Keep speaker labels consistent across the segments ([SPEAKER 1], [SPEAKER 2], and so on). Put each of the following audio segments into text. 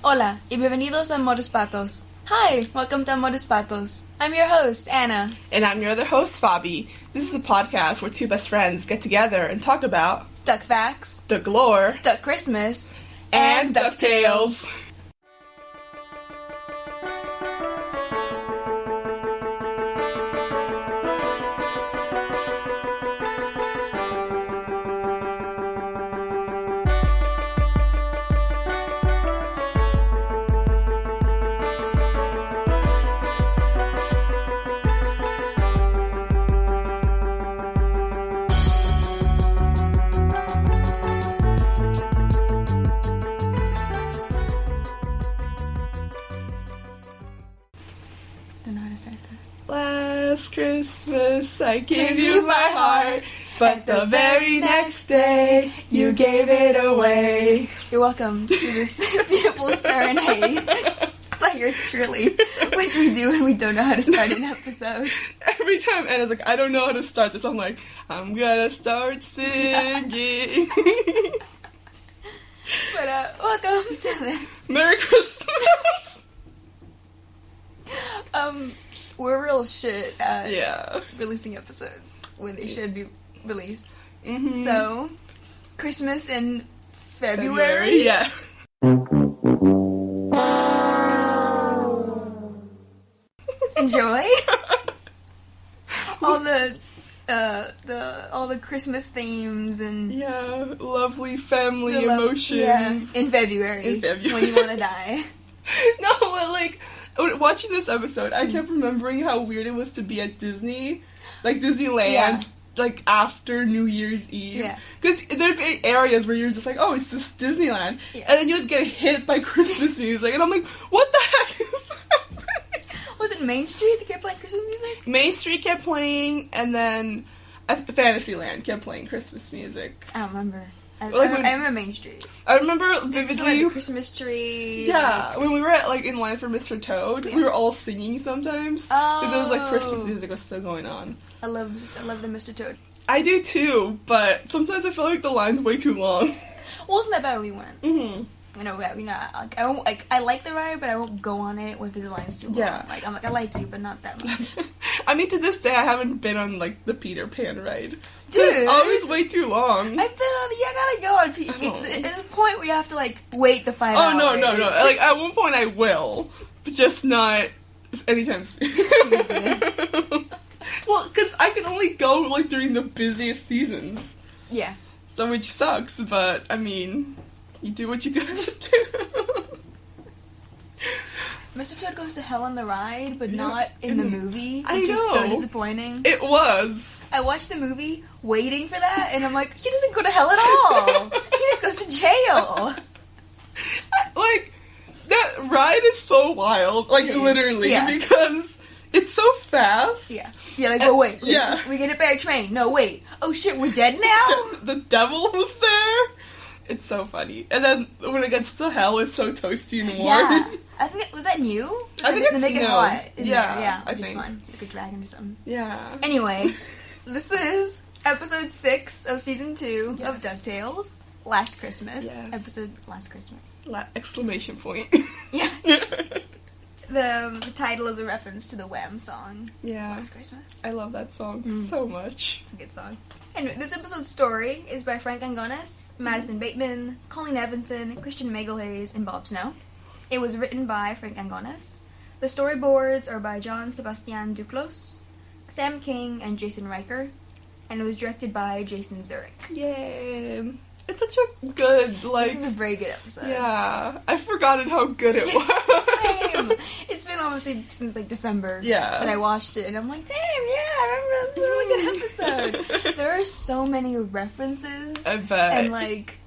[SPEAKER 1] Hola, y bienvenidos a Amores Patos. Hi, welcome to Amores Patos. I'm your host, Anna.
[SPEAKER 2] And I'm your other host, Faby. This is a podcast where two best friends get together and talk about
[SPEAKER 1] Duck facts,
[SPEAKER 2] Duck lore,
[SPEAKER 1] Duck Christmas,
[SPEAKER 2] and DuckTales.
[SPEAKER 1] Don't know how to start this.
[SPEAKER 2] Last Christmas I gave you my heart, but the very next day you gave it away.
[SPEAKER 1] You're welcome to this beautiful serenade by yours truly, which we do when we don't know how to start an episode.
[SPEAKER 2] Every time Anna's like, I don't know how to start this, I'm like, I'm gonna start singing.
[SPEAKER 1] But welcome to this.
[SPEAKER 2] Merry Christmas!
[SPEAKER 1] We're real shit at
[SPEAKER 2] Yeah.
[SPEAKER 1] releasing episodes when they should be released.
[SPEAKER 2] Mm-hmm.
[SPEAKER 1] So, Christmas in February.
[SPEAKER 2] Yeah.
[SPEAKER 1] Enjoy all the Christmas themes and
[SPEAKER 2] Yeah, lovely family
[SPEAKER 1] the love-
[SPEAKER 2] emotions.
[SPEAKER 1] Yeah, in February.
[SPEAKER 2] In February.
[SPEAKER 1] When you want to die.
[SPEAKER 2] No, but like, watching this episode, I kept remembering how weird it was to be at Disney, like Disneyland,
[SPEAKER 1] Yeah.
[SPEAKER 2] like after New Year's Eve.
[SPEAKER 1] Yeah.
[SPEAKER 2] Because there'd be areas where you're just like, oh, it's just Disneyland.
[SPEAKER 1] Yeah.
[SPEAKER 2] And then you'd get hit by Christmas music, and I'm like, what the heck is happening?
[SPEAKER 1] Was it Main Street that kept playing Christmas music?
[SPEAKER 2] Main Street kept playing, and then Fantasyland kept playing Christmas music.
[SPEAKER 1] I don't remember. I
[SPEAKER 2] Like
[SPEAKER 1] remember Main Street.
[SPEAKER 2] I remember
[SPEAKER 1] This is like
[SPEAKER 2] vividly.
[SPEAKER 1] the Christmas tree.
[SPEAKER 2] Yeah, when we were in line for Mr. Toad,
[SPEAKER 1] Yeah.
[SPEAKER 2] we were all singing sometimes because it was like
[SPEAKER 1] Oh.
[SPEAKER 2] Christmas music was still going on.
[SPEAKER 1] I love the Mr. Toad.
[SPEAKER 2] I do too, but sometimes I feel like the line's way too long.
[SPEAKER 1] Wasn't that bad when we went?
[SPEAKER 2] Mm-hmm.
[SPEAKER 1] I won't I like the ride, but I won't go on it with the lines too long.
[SPEAKER 2] Yeah.
[SPEAKER 1] I like you, but not that much.
[SPEAKER 2] I mean, to this day, I haven't been on like the Peter Pan ride.
[SPEAKER 1] Dude.
[SPEAKER 2] It's always way too long.
[SPEAKER 1] I've been on. Yeah, I gotta go on.
[SPEAKER 2] Oh.
[SPEAKER 1] There's a point where you have to like wait the 5
[SPEAKER 2] Oh
[SPEAKER 1] hours.
[SPEAKER 2] no. Like at one point I will, but just not anytime soon.
[SPEAKER 1] Jesus.
[SPEAKER 2] Well, because I can only go like during the busiest seasons.
[SPEAKER 1] Yeah.
[SPEAKER 2] So which sucks, but I mean, you do what you gotta do.
[SPEAKER 1] Mr. Toad goes to hell on the ride, but
[SPEAKER 2] Yeah.
[SPEAKER 1] not in the movie,
[SPEAKER 2] I
[SPEAKER 1] which is so
[SPEAKER 2] know.
[SPEAKER 1] disappointing.
[SPEAKER 2] It was.
[SPEAKER 1] I watched the movie waiting for that, and I'm like, he doesn't go to hell at all. He just goes to jail.
[SPEAKER 2] Like, that ride is so wild, like,
[SPEAKER 1] Yeah.
[SPEAKER 2] literally,
[SPEAKER 1] Yeah.
[SPEAKER 2] because it's so fast.
[SPEAKER 1] Yeah. Yeah, like, oh, wait.
[SPEAKER 2] Yeah.
[SPEAKER 1] We get hit by a train. No, wait. Oh, shit, we're dead now?
[SPEAKER 2] The devil was there. It's so funny. And then when it gets to hell, it's so toasty and warm.
[SPEAKER 1] Yeah. I think was that new?
[SPEAKER 2] I think
[SPEAKER 1] they
[SPEAKER 2] it's
[SPEAKER 1] make it
[SPEAKER 2] new.
[SPEAKER 1] hot. in
[SPEAKER 2] Yeah,
[SPEAKER 1] there. Yeah.
[SPEAKER 2] I
[SPEAKER 1] Just
[SPEAKER 2] think.
[SPEAKER 1] fun. Like a dragon or something.
[SPEAKER 2] Yeah.
[SPEAKER 1] Anyway, this is episode 6 of season 2 of
[SPEAKER 2] Yes.
[SPEAKER 1] DuckTales. Last Christmas.
[SPEAKER 2] Yes.
[SPEAKER 1] Episode Last Christmas.
[SPEAKER 2] Exclamation point.
[SPEAKER 1] Yeah. The title is a reference to the Wham song.
[SPEAKER 2] Yeah.
[SPEAKER 1] Last Christmas.
[SPEAKER 2] I love that song so much.
[SPEAKER 1] It's a good song. Anyway, this episode's story is by Frank Angones, Madison Bateman, Colleen Evanson, Christian Magalhaes, and Bob Snow. It was written by Frank Angones. The storyboards are by John Sebastian Duclos, Sam King, and Jason Riker. And it was directed by Jason Zurich.
[SPEAKER 2] Yay. It's such a good, like...
[SPEAKER 1] This is a very good episode.
[SPEAKER 2] Yeah. I've forgotten how good it was.
[SPEAKER 1] Same. It's been almost since like December
[SPEAKER 2] Yeah.
[SPEAKER 1] that I watched it, and I'm like, damn, yeah, I remember this is a really good episode. There are so many references
[SPEAKER 2] I bet.
[SPEAKER 1] and like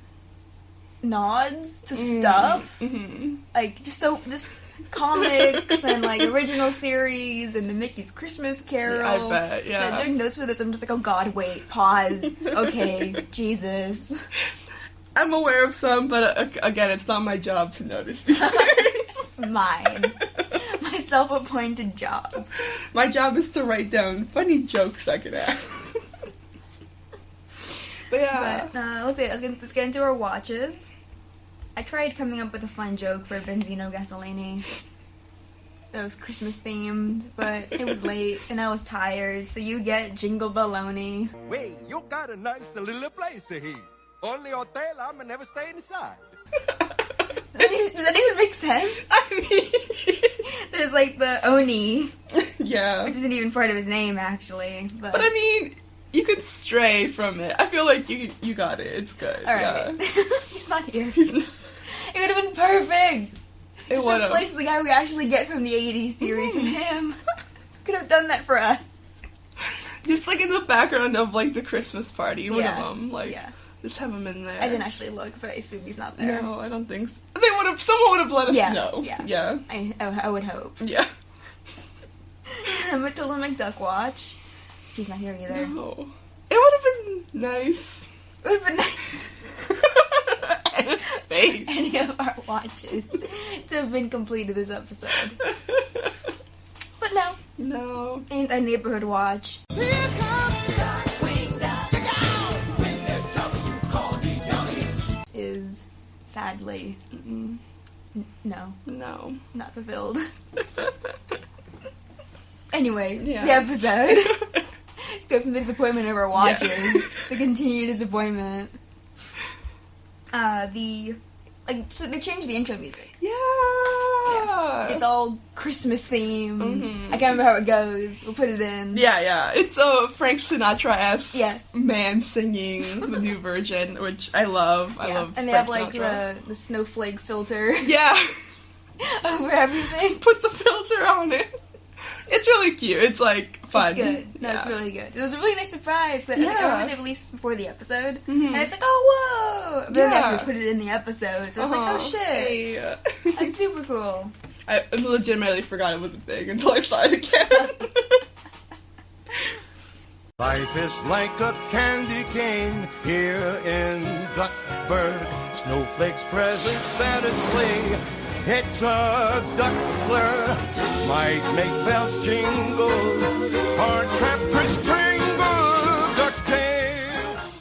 [SPEAKER 1] nods to stuff,
[SPEAKER 2] Mm-hmm.
[SPEAKER 1] like just comics and like original series and the Mickey's Christmas Carol.
[SPEAKER 2] I bet, yeah.
[SPEAKER 1] That during notes for this, I'm just like, oh god, wait, pause, okay, Jesus.
[SPEAKER 2] I'm aware of some, but again, it's not my job to notice these things.
[SPEAKER 1] It's mine. My self-appointed job.
[SPEAKER 2] My job is to write down funny jokes I could add. But yeah.
[SPEAKER 1] But let's get into our watches. I tried coming up with a fun joke for Benzino Gasolini that was Christmas themed, but it was late and I was tired, so you get Jingle Baloney.
[SPEAKER 3] Wait, you got a nice little place here. Only hotel, I'm never stay inside.
[SPEAKER 1] Does that even make sense?
[SPEAKER 2] I mean...
[SPEAKER 1] There's like the Oni,
[SPEAKER 2] Yeah.
[SPEAKER 1] which isn't even part of his name actually. But
[SPEAKER 2] I mean, you could stray from it. I feel like you got it. It's good.
[SPEAKER 1] alright.
[SPEAKER 2] Yeah.
[SPEAKER 1] He's not here.
[SPEAKER 2] He's not...
[SPEAKER 1] It would have been perfect.
[SPEAKER 2] It
[SPEAKER 1] Just
[SPEAKER 2] would have.
[SPEAKER 1] replace the guy we actually get from the 80s series with him. Could have done that for us.
[SPEAKER 2] Just like in the background of like the Christmas party, one
[SPEAKER 1] Yeah.
[SPEAKER 2] of them. Like,
[SPEAKER 1] Yeah.
[SPEAKER 2] just have him in there.
[SPEAKER 1] I didn't actually look, but I assume he's not there.
[SPEAKER 2] No, I don't think so. They would have. Someone would have let us
[SPEAKER 1] Yeah,
[SPEAKER 2] know.
[SPEAKER 1] yeah.
[SPEAKER 2] Yeah.
[SPEAKER 1] I would hope.
[SPEAKER 2] Yeah.
[SPEAKER 1] Matilda McDuck watch. She's not here either.
[SPEAKER 2] No. It would have been nice.
[SPEAKER 1] It would have been nice
[SPEAKER 2] And its face.
[SPEAKER 1] any of our watches to have been completed this episode. But no,
[SPEAKER 2] No.
[SPEAKER 1] ain't our neighborhood watch. Is sadly no,
[SPEAKER 2] No.
[SPEAKER 1] not fulfilled. Anyway,
[SPEAKER 2] Yeah.
[SPEAKER 1] the episode. Let's go from the disappointment of our watches, the continued disappointment. So they changed the intro music.
[SPEAKER 2] Yeah.
[SPEAKER 1] It's all Christmas themed.
[SPEAKER 2] Mhm.
[SPEAKER 1] I can't remember how it goes. We'll put it in.
[SPEAKER 2] Yeah. It's a Frank Sinatra-esque
[SPEAKER 1] Yes.
[SPEAKER 2] man singing the new version, which I love. I
[SPEAKER 1] Yeah.
[SPEAKER 2] love
[SPEAKER 1] And they
[SPEAKER 2] Frank
[SPEAKER 1] have like
[SPEAKER 2] Sinatra.
[SPEAKER 1] the snowflake filter
[SPEAKER 2] Yeah.
[SPEAKER 1] over everything.
[SPEAKER 2] Put the filter on it. It's really cute. It's like fun.
[SPEAKER 1] It's good. No, it's
[SPEAKER 2] Yeah.
[SPEAKER 1] really good. It was a really nice surprise. That I
[SPEAKER 2] Yeah.
[SPEAKER 1] remember they released before the episode,
[SPEAKER 2] Mhm.
[SPEAKER 1] and it's like, oh whoa! But then they
[SPEAKER 2] Yeah.
[SPEAKER 1] actually put it in the episode, so it's like,
[SPEAKER 2] Uh-huh.
[SPEAKER 1] oh shit,
[SPEAKER 2] Hey.
[SPEAKER 1] that's super cool.
[SPEAKER 2] I legitimately forgot it was a thing until I saw it again.
[SPEAKER 3] Life is like a candy cane here in Duckburg. Snowflakes present Santa's sleigh. It's a duckler, might make bells jingle, or trappers tringle, ducktails.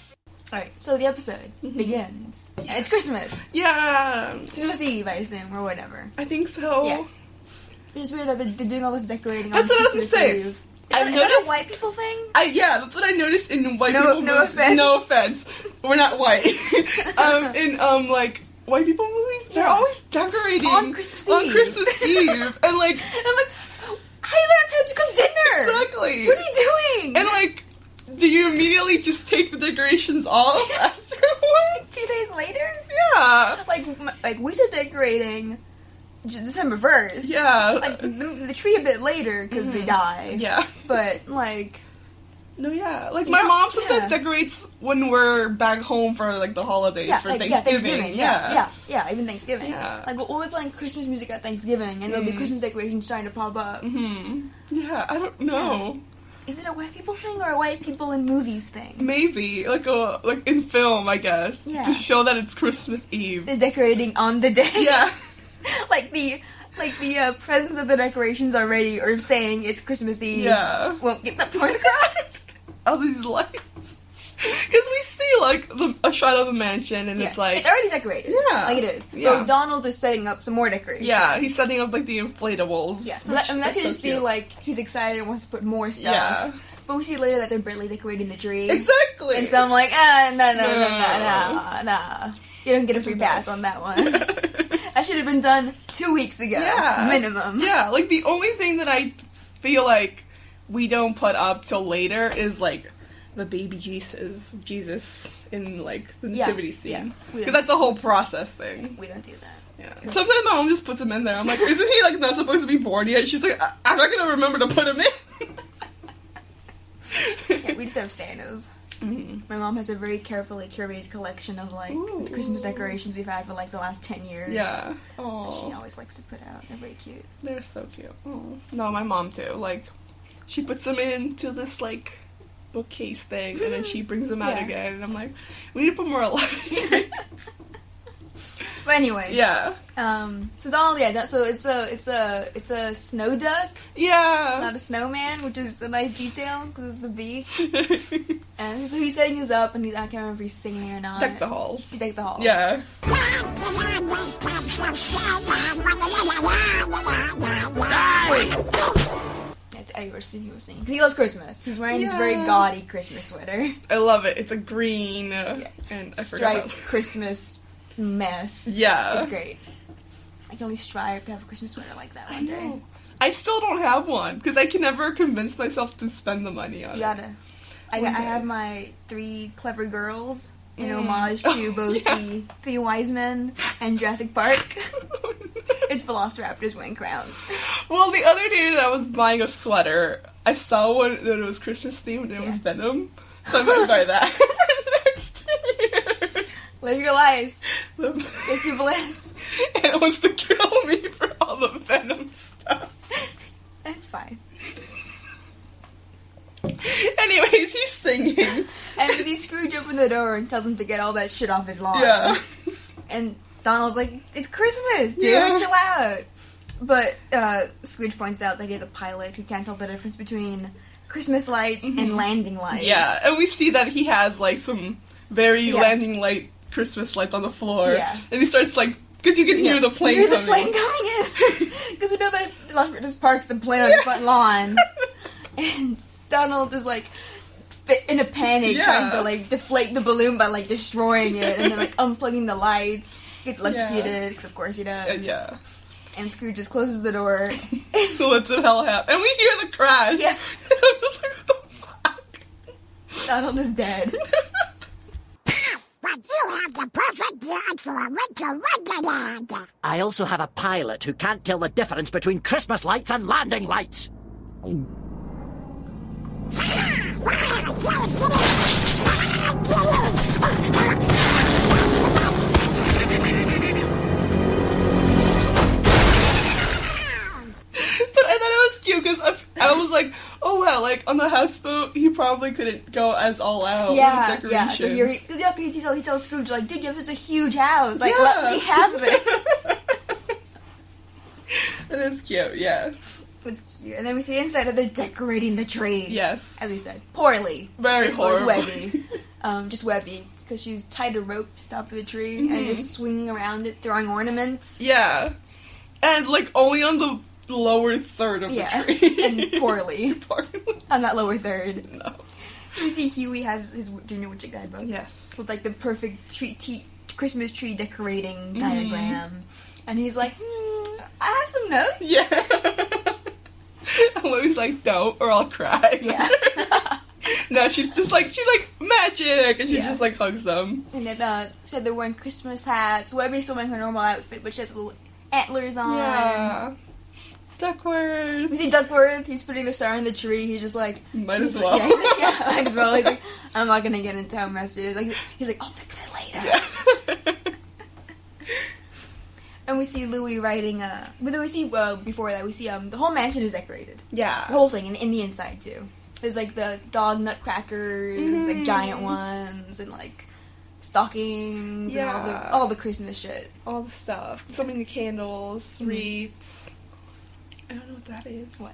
[SPEAKER 1] Alright, so the episode begins, and it's Christmas.
[SPEAKER 2] Yeah,
[SPEAKER 1] Christmas Eve, I assume, or whatever.
[SPEAKER 2] I think so.
[SPEAKER 1] Yeah. It's just weird that they're doing all this decorating
[SPEAKER 2] That's
[SPEAKER 1] on
[SPEAKER 2] what I was
[SPEAKER 1] Christmas
[SPEAKER 2] gonna say.
[SPEAKER 1] Eve.
[SPEAKER 2] I've
[SPEAKER 1] Is that
[SPEAKER 2] noticed-
[SPEAKER 1] a white people thing?
[SPEAKER 2] Yeah, that's what I noticed in white
[SPEAKER 1] No-
[SPEAKER 2] people
[SPEAKER 1] no
[SPEAKER 2] movies.
[SPEAKER 1] offense.
[SPEAKER 2] No offense. We're not white. In like white people movies, they're
[SPEAKER 1] Yeah.
[SPEAKER 2] always decorating
[SPEAKER 1] On Christmas
[SPEAKER 2] On
[SPEAKER 1] Eve.
[SPEAKER 2] Christmas Eve, and like
[SPEAKER 1] And I'm like, how you don't have time to cook dinner?
[SPEAKER 2] exactly.
[SPEAKER 1] What are you doing?
[SPEAKER 2] And like, do you immediately just take the decorations off afterwards?
[SPEAKER 1] 2 days later?
[SPEAKER 2] Yeah.
[SPEAKER 1] Like we started decorating December 1st.
[SPEAKER 2] Yeah.
[SPEAKER 1] Like the tree a bit later because they die.
[SPEAKER 2] Yeah.
[SPEAKER 1] But like,
[SPEAKER 2] No, yeah. Like
[SPEAKER 1] You
[SPEAKER 2] my
[SPEAKER 1] know-
[SPEAKER 2] mom sometimes
[SPEAKER 1] yeah.
[SPEAKER 2] decorates when we're back home for like the holidays
[SPEAKER 1] yeah,
[SPEAKER 2] for
[SPEAKER 1] like,
[SPEAKER 2] Thanksgiving.
[SPEAKER 1] Yeah, even Thanksgiving.
[SPEAKER 2] Yeah.
[SPEAKER 1] Like we'll be playing Christmas music at Thanksgiving, and there'll be Christmas decorations starting to pop up.
[SPEAKER 2] Yeah, I don't know.
[SPEAKER 1] Is it a white people thing or a white people in movies thing?
[SPEAKER 2] Maybe like in film, I guess,
[SPEAKER 1] Yeah.
[SPEAKER 2] to show that it's Christmas Eve.
[SPEAKER 1] They're decorating on the day.
[SPEAKER 2] Yeah.
[SPEAKER 1] like the presence of the decorations already, or saying it's Christmas Eve.
[SPEAKER 2] Yeah.
[SPEAKER 1] Won't get that point across.
[SPEAKER 2] All these lights. Because we see like a shot of the mansion, and it's like
[SPEAKER 1] it's already decorated.
[SPEAKER 2] Yeah.
[SPEAKER 1] Like it is.
[SPEAKER 2] Yeah.
[SPEAKER 1] But Donald is setting up some more decorations.
[SPEAKER 2] yeah, he's setting up like the inflatables.
[SPEAKER 1] Yeah, so that
[SPEAKER 2] That's
[SPEAKER 1] could
[SPEAKER 2] so
[SPEAKER 1] just be
[SPEAKER 2] cute.
[SPEAKER 1] like he's excited and wants to put more stuff.
[SPEAKER 2] Yeah.
[SPEAKER 1] But we see later that they're barely decorating the tree.
[SPEAKER 2] Exactly.
[SPEAKER 1] And so I'm like, no. You don't get a free pass on that one. That should have been done 2 weeks ago.
[SPEAKER 2] Yeah.
[SPEAKER 1] Minimum.
[SPEAKER 2] Yeah, like the only thing that I feel like we don't put up till later is like the baby Jesus in like the
[SPEAKER 1] Yeah,
[SPEAKER 2] nativity
[SPEAKER 1] yeah.
[SPEAKER 2] scene.
[SPEAKER 1] We
[SPEAKER 2] Because
[SPEAKER 1] don't-
[SPEAKER 2] that's a whole process thing.
[SPEAKER 1] We don't do that.
[SPEAKER 2] Yeah. Sometimes my mom just puts him in there. I'm like, isn't he like not supposed to be born yet? She's like, I'm not gonna remember to put him in.
[SPEAKER 1] Yeah, we just have Santas. My mom has a very carefully curated collection of like
[SPEAKER 2] Ooh.
[SPEAKER 1] Christmas decorations we've had for like the last 10 years.
[SPEAKER 2] Yeah.
[SPEAKER 1] She
[SPEAKER 2] Oh,
[SPEAKER 1] always likes to put out. They're very cute.
[SPEAKER 2] they're so cute. Oh. No, my mom too. Like, she puts them into this like bookcase thing, and then she brings them out
[SPEAKER 1] Yeah.
[SPEAKER 2] again. And I'm like, we need to put more light.
[SPEAKER 1] But anyway.
[SPEAKER 2] Yeah.
[SPEAKER 1] So Donald, so it's a snow duck,
[SPEAKER 2] Yeah.
[SPEAKER 1] not a snowman, which is a nice detail because it's the bee. And so he's setting this up, and I can't remember if he's singing or not.
[SPEAKER 2] Deck the halls.
[SPEAKER 1] He decked the halls.
[SPEAKER 2] Yeah.
[SPEAKER 1] I assume he was singing. 'Cause he loves Christmas. He's wearing this very gaudy Christmas sweater.
[SPEAKER 2] I love it. It's a green and I forgot.
[SPEAKER 1] Striped Christmas mess.
[SPEAKER 2] Yeah.
[SPEAKER 1] It's great. I can only strive to have a Christmas sweater like that one day.
[SPEAKER 2] I still don't have one because I can never convince myself to spend the money on
[SPEAKER 1] You
[SPEAKER 2] it.
[SPEAKER 1] gotta. I have my 3 clever girls in homage to both the 3 wise men and Jurassic Park. It's velociraptors wearing crowns.
[SPEAKER 2] Well, the other day that I was buying a sweater, I saw one that was Christmas themed and it was Venom. So I'm gonna buy that for next year.
[SPEAKER 1] Live your life. Just your bliss.
[SPEAKER 2] And it wants to kill me for all the Venom stuff.
[SPEAKER 1] That's fine.
[SPEAKER 2] Anyways, he's singing.
[SPEAKER 1] And we see Scrooge open the door and tells him to get all that shit off his lawn.
[SPEAKER 2] Yeah.
[SPEAKER 1] And Donald's like, it's Christmas, dude, chill out. But Scrooge points out that he has a pilot who can't tell the difference between Christmas lights and landing lights.
[SPEAKER 2] Yeah, and we see that he has, like, some very landing light Christmas lights on the floor.
[SPEAKER 1] Yeah.
[SPEAKER 2] And he starts, like, because you can hear the plane coming.
[SPEAKER 1] You hear the plane coming in. Because we know that Velociraptor just parks the plane on the front lawn. And Donald is, like, in a panic trying to, like, deflate the balloon by, like, destroying it. And then, like, unplugging the lights. Gets electrocuted, because of course he does.
[SPEAKER 2] Yeah.
[SPEAKER 1] And Scrooge just closes the door.
[SPEAKER 2] So what's the hell happen? And we hear the crash.
[SPEAKER 1] Yeah.
[SPEAKER 2] I'm just like, what the fuck?
[SPEAKER 1] Donald is dead.
[SPEAKER 4] But you have the perfect yard for a winter wonderland.
[SPEAKER 5] I also have a pilot who can't tell the difference between Christmas lights and landing lights.
[SPEAKER 2] But I thought it was cute because I was like, oh wow, like on the houseboat, he probably couldn't go as all out with decorations.
[SPEAKER 1] So he tells Scrooge, like, dude, you have such a huge house. Like, let me have this.
[SPEAKER 2] It is cute, yeah.
[SPEAKER 1] It's cute. And then we see inside that they're decorating the tree.
[SPEAKER 2] Yes.
[SPEAKER 1] As we said. Poorly.
[SPEAKER 2] Very horrible.
[SPEAKER 1] It's Webby. Just Webby. Because she's tied a rope to the top of the tree and just swinging around it, throwing ornaments.
[SPEAKER 2] Yeah. And, like, only on the lower third of the tree.
[SPEAKER 1] And poorly. On that lower third.
[SPEAKER 2] No.
[SPEAKER 1] We see Huey has his Junior Witchet guidebook.
[SPEAKER 2] Yes.
[SPEAKER 1] With, like, the perfect Christmas tree decorating diagram. And he's like, I have some notes.
[SPEAKER 2] Yeah. And Louie's like, don't, or I'll cry.
[SPEAKER 1] Yeah.
[SPEAKER 2] No, she's like magic, and she just like hugs them.
[SPEAKER 1] And then said they're wearing Christmas hats. Webby's still wearing her normal outfit, but she has little antlers on.
[SPEAKER 2] Yeah. Duckworth.
[SPEAKER 1] We see Duckworth. He's putting the star in the tree. He's just like,
[SPEAKER 2] might as well.
[SPEAKER 1] Might as well. He's like, I'm not gonna get into how messy it is. He's like, I'll fix it later.
[SPEAKER 2] Yeah.
[SPEAKER 1] And we see Louie writing. But then we see before that we see the whole mansion is decorated.
[SPEAKER 2] Yeah.
[SPEAKER 1] The whole thing in the inside too. There's like the dog nutcrackers, like giant ones, and like stockings, and all the Christmas shit.
[SPEAKER 2] All the stuff. So many candles, wreaths. I don't know what that is.
[SPEAKER 1] What?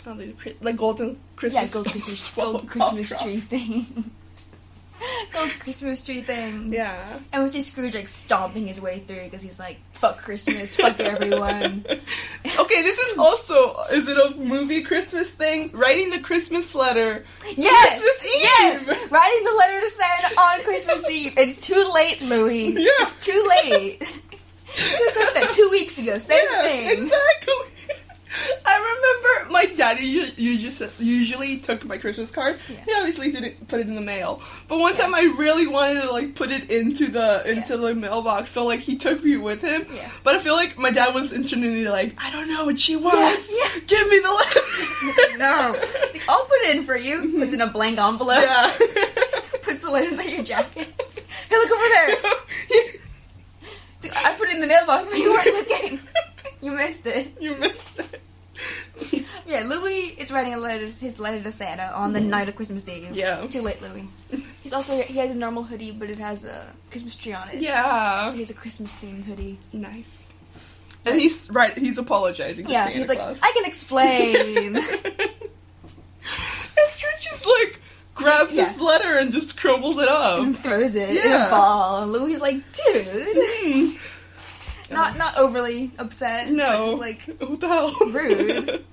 [SPEAKER 2] Oh, like golden Christmas.
[SPEAKER 1] Yeah, gold Christmas tree thing. Gold Christmas tree things.
[SPEAKER 2] Yeah.
[SPEAKER 1] And we see Scrooge like stomping his way through because he's like, fuck Christmas, fuck everyone.
[SPEAKER 2] Okay, this is also, is it a movie Christmas thing? Writing the Christmas letter.
[SPEAKER 1] Yes!
[SPEAKER 2] Christmas Eve!
[SPEAKER 1] Yes! Writing the letter to Santa on Christmas Eve. It's too late, Louie.
[SPEAKER 2] Yeah.
[SPEAKER 1] It's too late. Just like that 2 weeks ago. Same thing.
[SPEAKER 2] Exactly. I remember my daddy usually took my Christmas card. Yeah. He obviously didn't put it in the mail. But one time I really wanted to like put it into the mailbox, so like he took me with him.
[SPEAKER 1] Yeah.
[SPEAKER 2] But I feel like my dad was internally like, I don't know what she wants. Yeah. Give me the letter.
[SPEAKER 1] No. He's like, I'll put it in for you. Puts in a blank envelope.
[SPEAKER 2] Yeah.
[SPEAKER 1] Puts the letters on your jacket. Hey, look over there. I put it in the mailbox, but you weren't looking. You missed it.
[SPEAKER 2] You missed it.
[SPEAKER 1] Yeah, Louie is writing his letter to Santa on the night of Christmas Eve.
[SPEAKER 2] Yeah.
[SPEAKER 1] Too late, Louie. He's he has his normal hoodie, but it has a Christmas tree on it.
[SPEAKER 2] Yeah.
[SPEAKER 1] So he has a Christmas themed hoodie.
[SPEAKER 2] Nice. And he's apologizing to Santa
[SPEAKER 1] he's like,
[SPEAKER 2] Claus.
[SPEAKER 1] I can explain.
[SPEAKER 2] And Scrooge just, like, grabs his letter and just crumbles it up.
[SPEAKER 1] And throws it in a ball. And Louis like, dude. Not overly upset.
[SPEAKER 2] No.
[SPEAKER 1] But just like,
[SPEAKER 2] what the hell?
[SPEAKER 1] rude.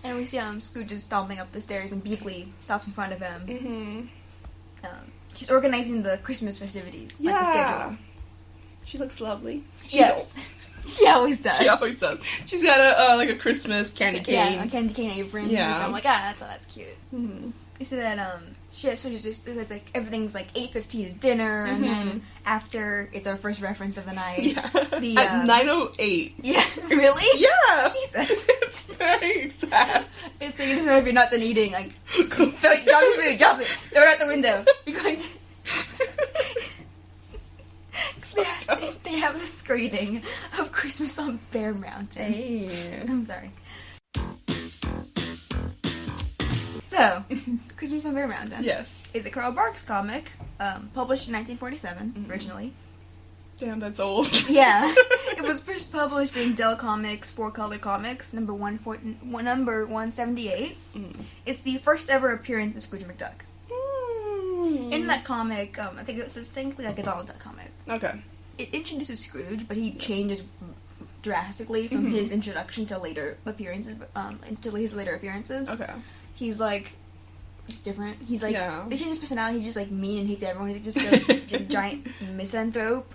[SPEAKER 1] And we see Scrooge just stomping up the stairs and Beakley stops in front of him.
[SPEAKER 2] Mm-hmm.
[SPEAKER 1] She's organizing the Christmas festivities. Like the schedule.
[SPEAKER 2] She looks lovely.
[SPEAKER 1] Yes. She always does.
[SPEAKER 2] She always does. She's got a Christmas candy cane.
[SPEAKER 1] Yeah, a candy cane apron.
[SPEAKER 2] Yeah.
[SPEAKER 1] Which I'm like, that's cute.
[SPEAKER 2] Mm-hmm.
[SPEAKER 1] You see that, it's like, everything's like 8:15 is dinner, and then after, it's our first reference of the night.
[SPEAKER 2] Yeah.
[SPEAKER 1] The,
[SPEAKER 2] At 9:08.
[SPEAKER 1] Yeah, really?
[SPEAKER 2] Yeah.
[SPEAKER 1] Jesus.
[SPEAKER 2] It's very exact.
[SPEAKER 1] It's like, you just know if you're not done eating, like, drop your food, drop it, throw it out the window. You're going to... They have a screening of Christmas on Bear Mountain.
[SPEAKER 2] Hey.
[SPEAKER 1] I'm sorry. So, Christmas on Bear Mountain.
[SPEAKER 2] Yes.
[SPEAKER 1] It's a Carl Barks comic, published in 1947, originally.
[SPEAKER 2] Damn, that's old.
[SPEAKER 1] Yeah. It was first published in Dell Comics, 4-Color Comics, number 178. It's the first ever appearance of Scrooge McDuck. In that comic, I think it's distinctly like a Donald Duck comic.
[SPEAKER 2] Okay.
[SPEAKER 1] It introduces Scrooge, but he changes drastically from his introduction to later appearances.
[SPEAKER 2] Okay.
[SPEAKER 1] He's like, it's different. He's like,
[SPEAKER 2] Yeah.
[SPEAKER 1] they change his personality. He's just like mean and hates everyone. He's just a giant misanthrope.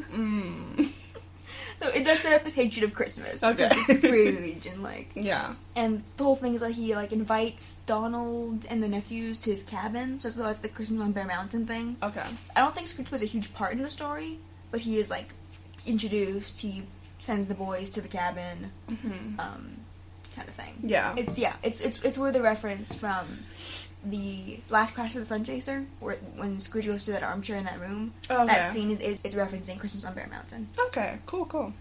[SPEAKER 1] So it does set up his hatred of Christmas.
[SPEAKER 2] Okay.
[SPEAKER 1] 'Cause it's Scrooge and like,
[SPEAKER 2] Yeah.
[SPEAKER 1] and the whole thing is like he like invites Donald and the nephews to his cabin. So that's the Christmas on Bear Mountain thing.
[SPEAKER 2] Okay.
[SPEAKER 1] I don't think Scrooge was a huge part in the story, but he is like introduced. He sends the boys to the cabin, kind of thing.
[SPEAKER 2] Yeah.
[SPEAKER 1] It's where the reference from the last Crash of the Sun Chaser, when Scrooge goes to that armchair in that room.
[SPEAKER 2] Okay.
[SPEAKER 1] That scene is referencing Christmas on Bear Mountain.
[SPEAKER 2] Okay. Cool.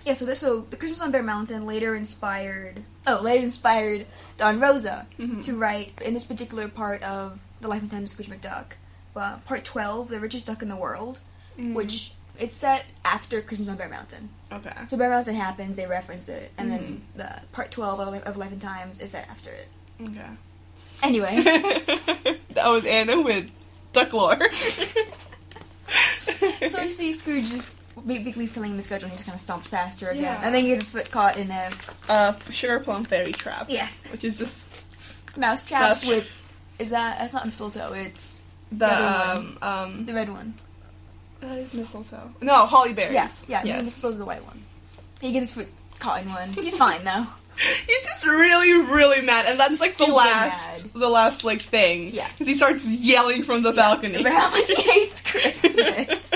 [SPEAKER 1] Yeah, so the Christmas on Bear Mountain later inspired Don Rosa to write in this particular part of the Life and Times of Scrooge McDuck, part 12, The Richest Duck in the World, which it's set after Christmas on Bear Mountain.
[SPEAKER 2] Okay.
[SPEAKER 1] So Bear Mountain happens, they reference it, and then the part 12 of Life and Times is set after it.
[SPEAKER 2] Okay.
[SPEAKER 1] Anyway.
[SPEAKER 2] That was Anna with Duck Lore.
[SPEAKER 1] So you see Scrooge just Beakley's telling him the schedule and he just kind of stomps past her again.
[SPEAKER 2] Yeah.
[SPEAKER 1] And then he gets his foot caught in a...
[SPEAKER 2] Sugar Plum Fairy Trap.
[SPEAKER 1] Yes.
[SPEAKER 2] Which is just...
[SPEAKER 1] mouse traps with... That's not mistletoe, it's...
[SPEAKER 2] The
[SPEAKER 1] red one.
[SPEAKER 2] That is mistletoe. No, holly berries.
[SPEAKER 1] Yeah, mistletoe's the white one. He gets his foot caught in one. He's fine, though.
[SPEAKER 2] He's just really, really mad, and that's like the last like thing.
[SPEAKER 1] Yeah,
[SPEAKER 2] because he starts yelling from the balcony
[SPEAKER 1] about how much he hates Christmas,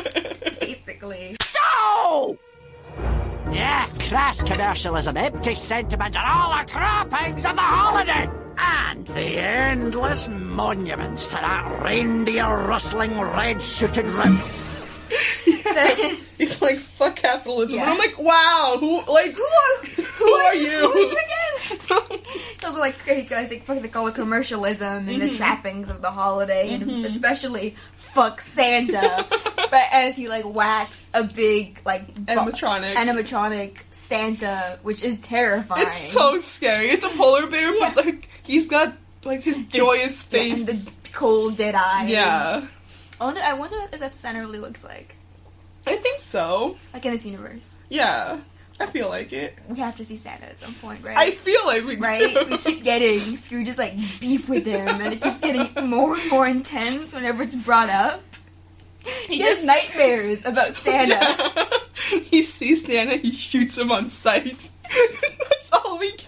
[SPEAKER 1] basically.
[SPEAKER 5] No! Yeah, crass commercialism, empty sentiment, and all the trappings of the holiday! And the endless monuments to that reindeer-rustling, red-suited rip.
[SPEAKER 2] He's like, fuck capitalism. Yeah. And I'm like, wow, who are you?
[SPEAKER 1] Who are you again? It's also like, hey guys, like, fuck the color commercialism and the trappings of the holiday, and especially fuck Santa. But as he like whacks a big like animatronic Santa, which is terrifying.
[SPEAKER 2] It's so scary. It's a polar bear, but like he's got like his joyous face
[SPEAKER 1] and the cold dead eyes.
[SPEAKER 2] Yeah.
[SPEAKER 1] I wonder what that Santa really looks like.
[SPEAKER 2] I think so.
[SPEAKER 1] Like in this universe.
[SPEAKER 2] Yeah. I feel like it.
[SPEAKER 1] We have to see Santa at some point, right?
[SPEAKER 2] I feel like we do.
[SPEAKER 1] Right? We keep getting Scrooge's like beef with him, and it keeps getting more and more intense whenever it's brought up. He has nightmares about Santa.
[SPEAKER 2] He sees Santa, he shoots him on sight. That's all we get.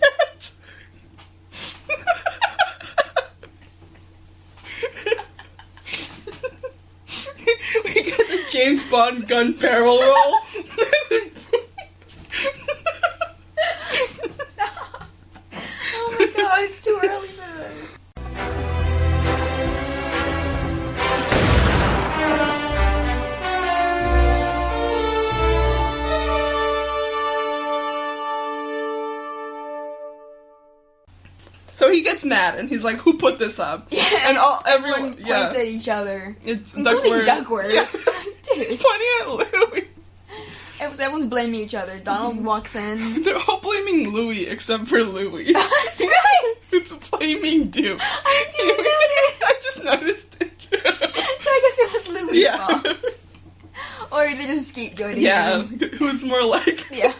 [SPEAKER 2] We got the James Bond gun barrel roll.
[SPEAKER 1] Stop. Oh my god, it's too early for this.
[SPEAKER 2] So he gets mad, and he's like, "Who put this up?"
[SPEAKER 1] Yeah,
[SPEAKER 2] and everyone
[SPEAKER 1] points at each other.
[SPEAKER 2] It's
[SPEAKER 1] including
[SPEAKER 2] Duckworth.
[SPEAKER 1] Duckworth.
[SPEAKER 2] Yeah.
[SPEAKER 1] Dude.
[SPEAKER 2] It's funny at Louis.
[SPEAKER 1] Everyone's blaming each other. Donald walks in.
[SPEAKER 2] They're all blaming Louis except for Louis.
[SPEAKER 1] That's right!
[SPEAKER 2] It's blaming Duke.
[SPEAKER 1] I didn't even notice.
[SPEAKER 2] I just noticed it too.
[SPEAKER 1] So I guess it was Louis'
[SPEAKER 2] Yeah.
[SPEAKER 1] fault. Or they just scapegoating
[SPEAKER 2] Yeah,
[SPEAKER 1] him.
[SPEAKER 2] who's more like...
[SPEAKER 1] Yeah.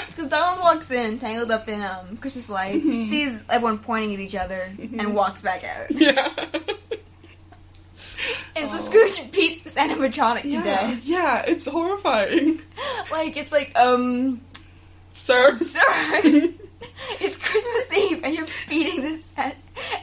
[SPEAKER 1] Because Donald walks in, tangled up in Christmas lights, sees everyone pointing at each other, and walks back out.
[SPEAKER 2] Yeah.
[SPEAKER 1] And so Scrooge beats this animatronic to death.
[SPEAKER 2] Yeah, it's horrifying.
[SPEAKER 1] Like, it's like,
[SPEAKER 2] Sir?
[SPEAKER 1] sir, it's Christmas Eve, and you're beating this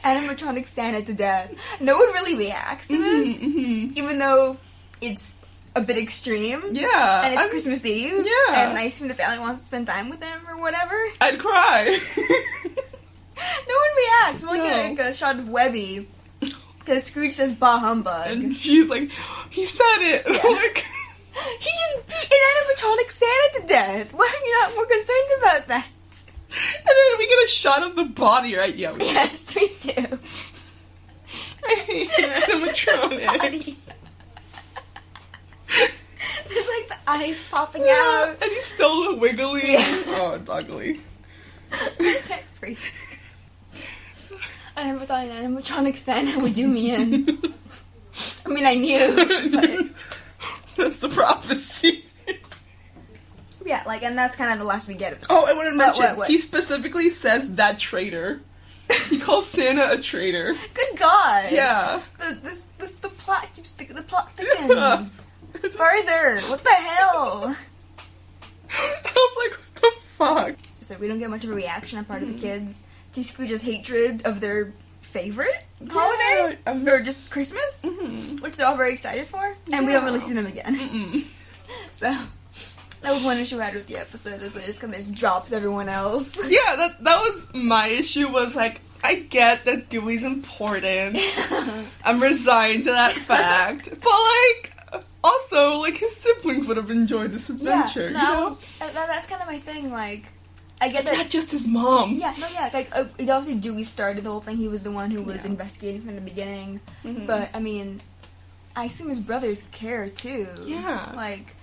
[SPEAKER 1] animatronic Santa to death. No one really reacts to this, even though it's a bit extreme.
[SPEAKER 2] Yeah.
[SPEAKER 1] And it's Christmas Eve.
[SPEAKER 2] Yeah.
[SPEAKER 1] And I assume the family wants to spend time with him or whatever.
[SPEAKER 2] I'd cry.
[SPEAKER 1] No one reacts. We're like a shot of Webby. Because Scrooge says, bah humbug.
[SPEAKER 2] And she's like, he said it.
[SPEAKER 1] Yeah.
[SPEAKER 2] I'm like,
[SPEAKER 1] He just beat an animatronic Santa to death. Why are you not more concerned about that?
[SPEAKER 2] and then we get a shot of the body, right? Yeah.
[SPEAKER 1] Yes, we do.
[SPEAKER 2] I hate animatronics.
[SPEAKER 1] Bodies. There's like the eyes popping out.
[SPEAKER 2] And he's still wiggly.
[SPEAKER 1] Yeah.
[SPEAKER 2] Oh, it's ugly.
[SPEAKER 1] I can't breathe. I never thought an animatronic Santa would do me in. I mean, I knew, but...
[SPEAKER 2] That's the prophecy.
[SPEAKER 1] Yeah, like, and that's kind of the last we get of it.
[SPEAKER 2] Oh, I want to mention,
[SPEAKER 1] what?
[SPEAKER 2] he specifically says that traitor. He calls Santa a traitor.
[SPEAKER 1] Good God!
[SPEAKER 2] Yeah.
[SPEAKER 1] The plot keeps the plot thickens. Further, what the hell?
[SPEAKER 2] I was like, what the fuck?
[SPEAKER 1] So we don't get much of a reaction on part of the kids to Scrooge's hatred of their favorite holiday, or just Christmas, which they're all very excited for, and we don't really see them again. So that was one issue I had with the episode, is that it just kind of just drops everyone else.
[SPEAKER 2] Yeah, that was my issue, was like, I get that Dewey's important. I'm resigned to that fact. But, like, also, like, his siblings would have enjoyed this adventure.
[SPEAKER 1] Yeah, no, that's kind of my thing, like, I get that.
[SPEAKER 2] Not just his mom.
[SPEAKER 1] Yeah, no, yeah, like, obviously Dewey started the whole thing, he was the one who was investigating from the beginning, but, I mean, I assume his brothers care, too.
[SPEAKER 2] Yeah.
[SPEAKER 1] Like,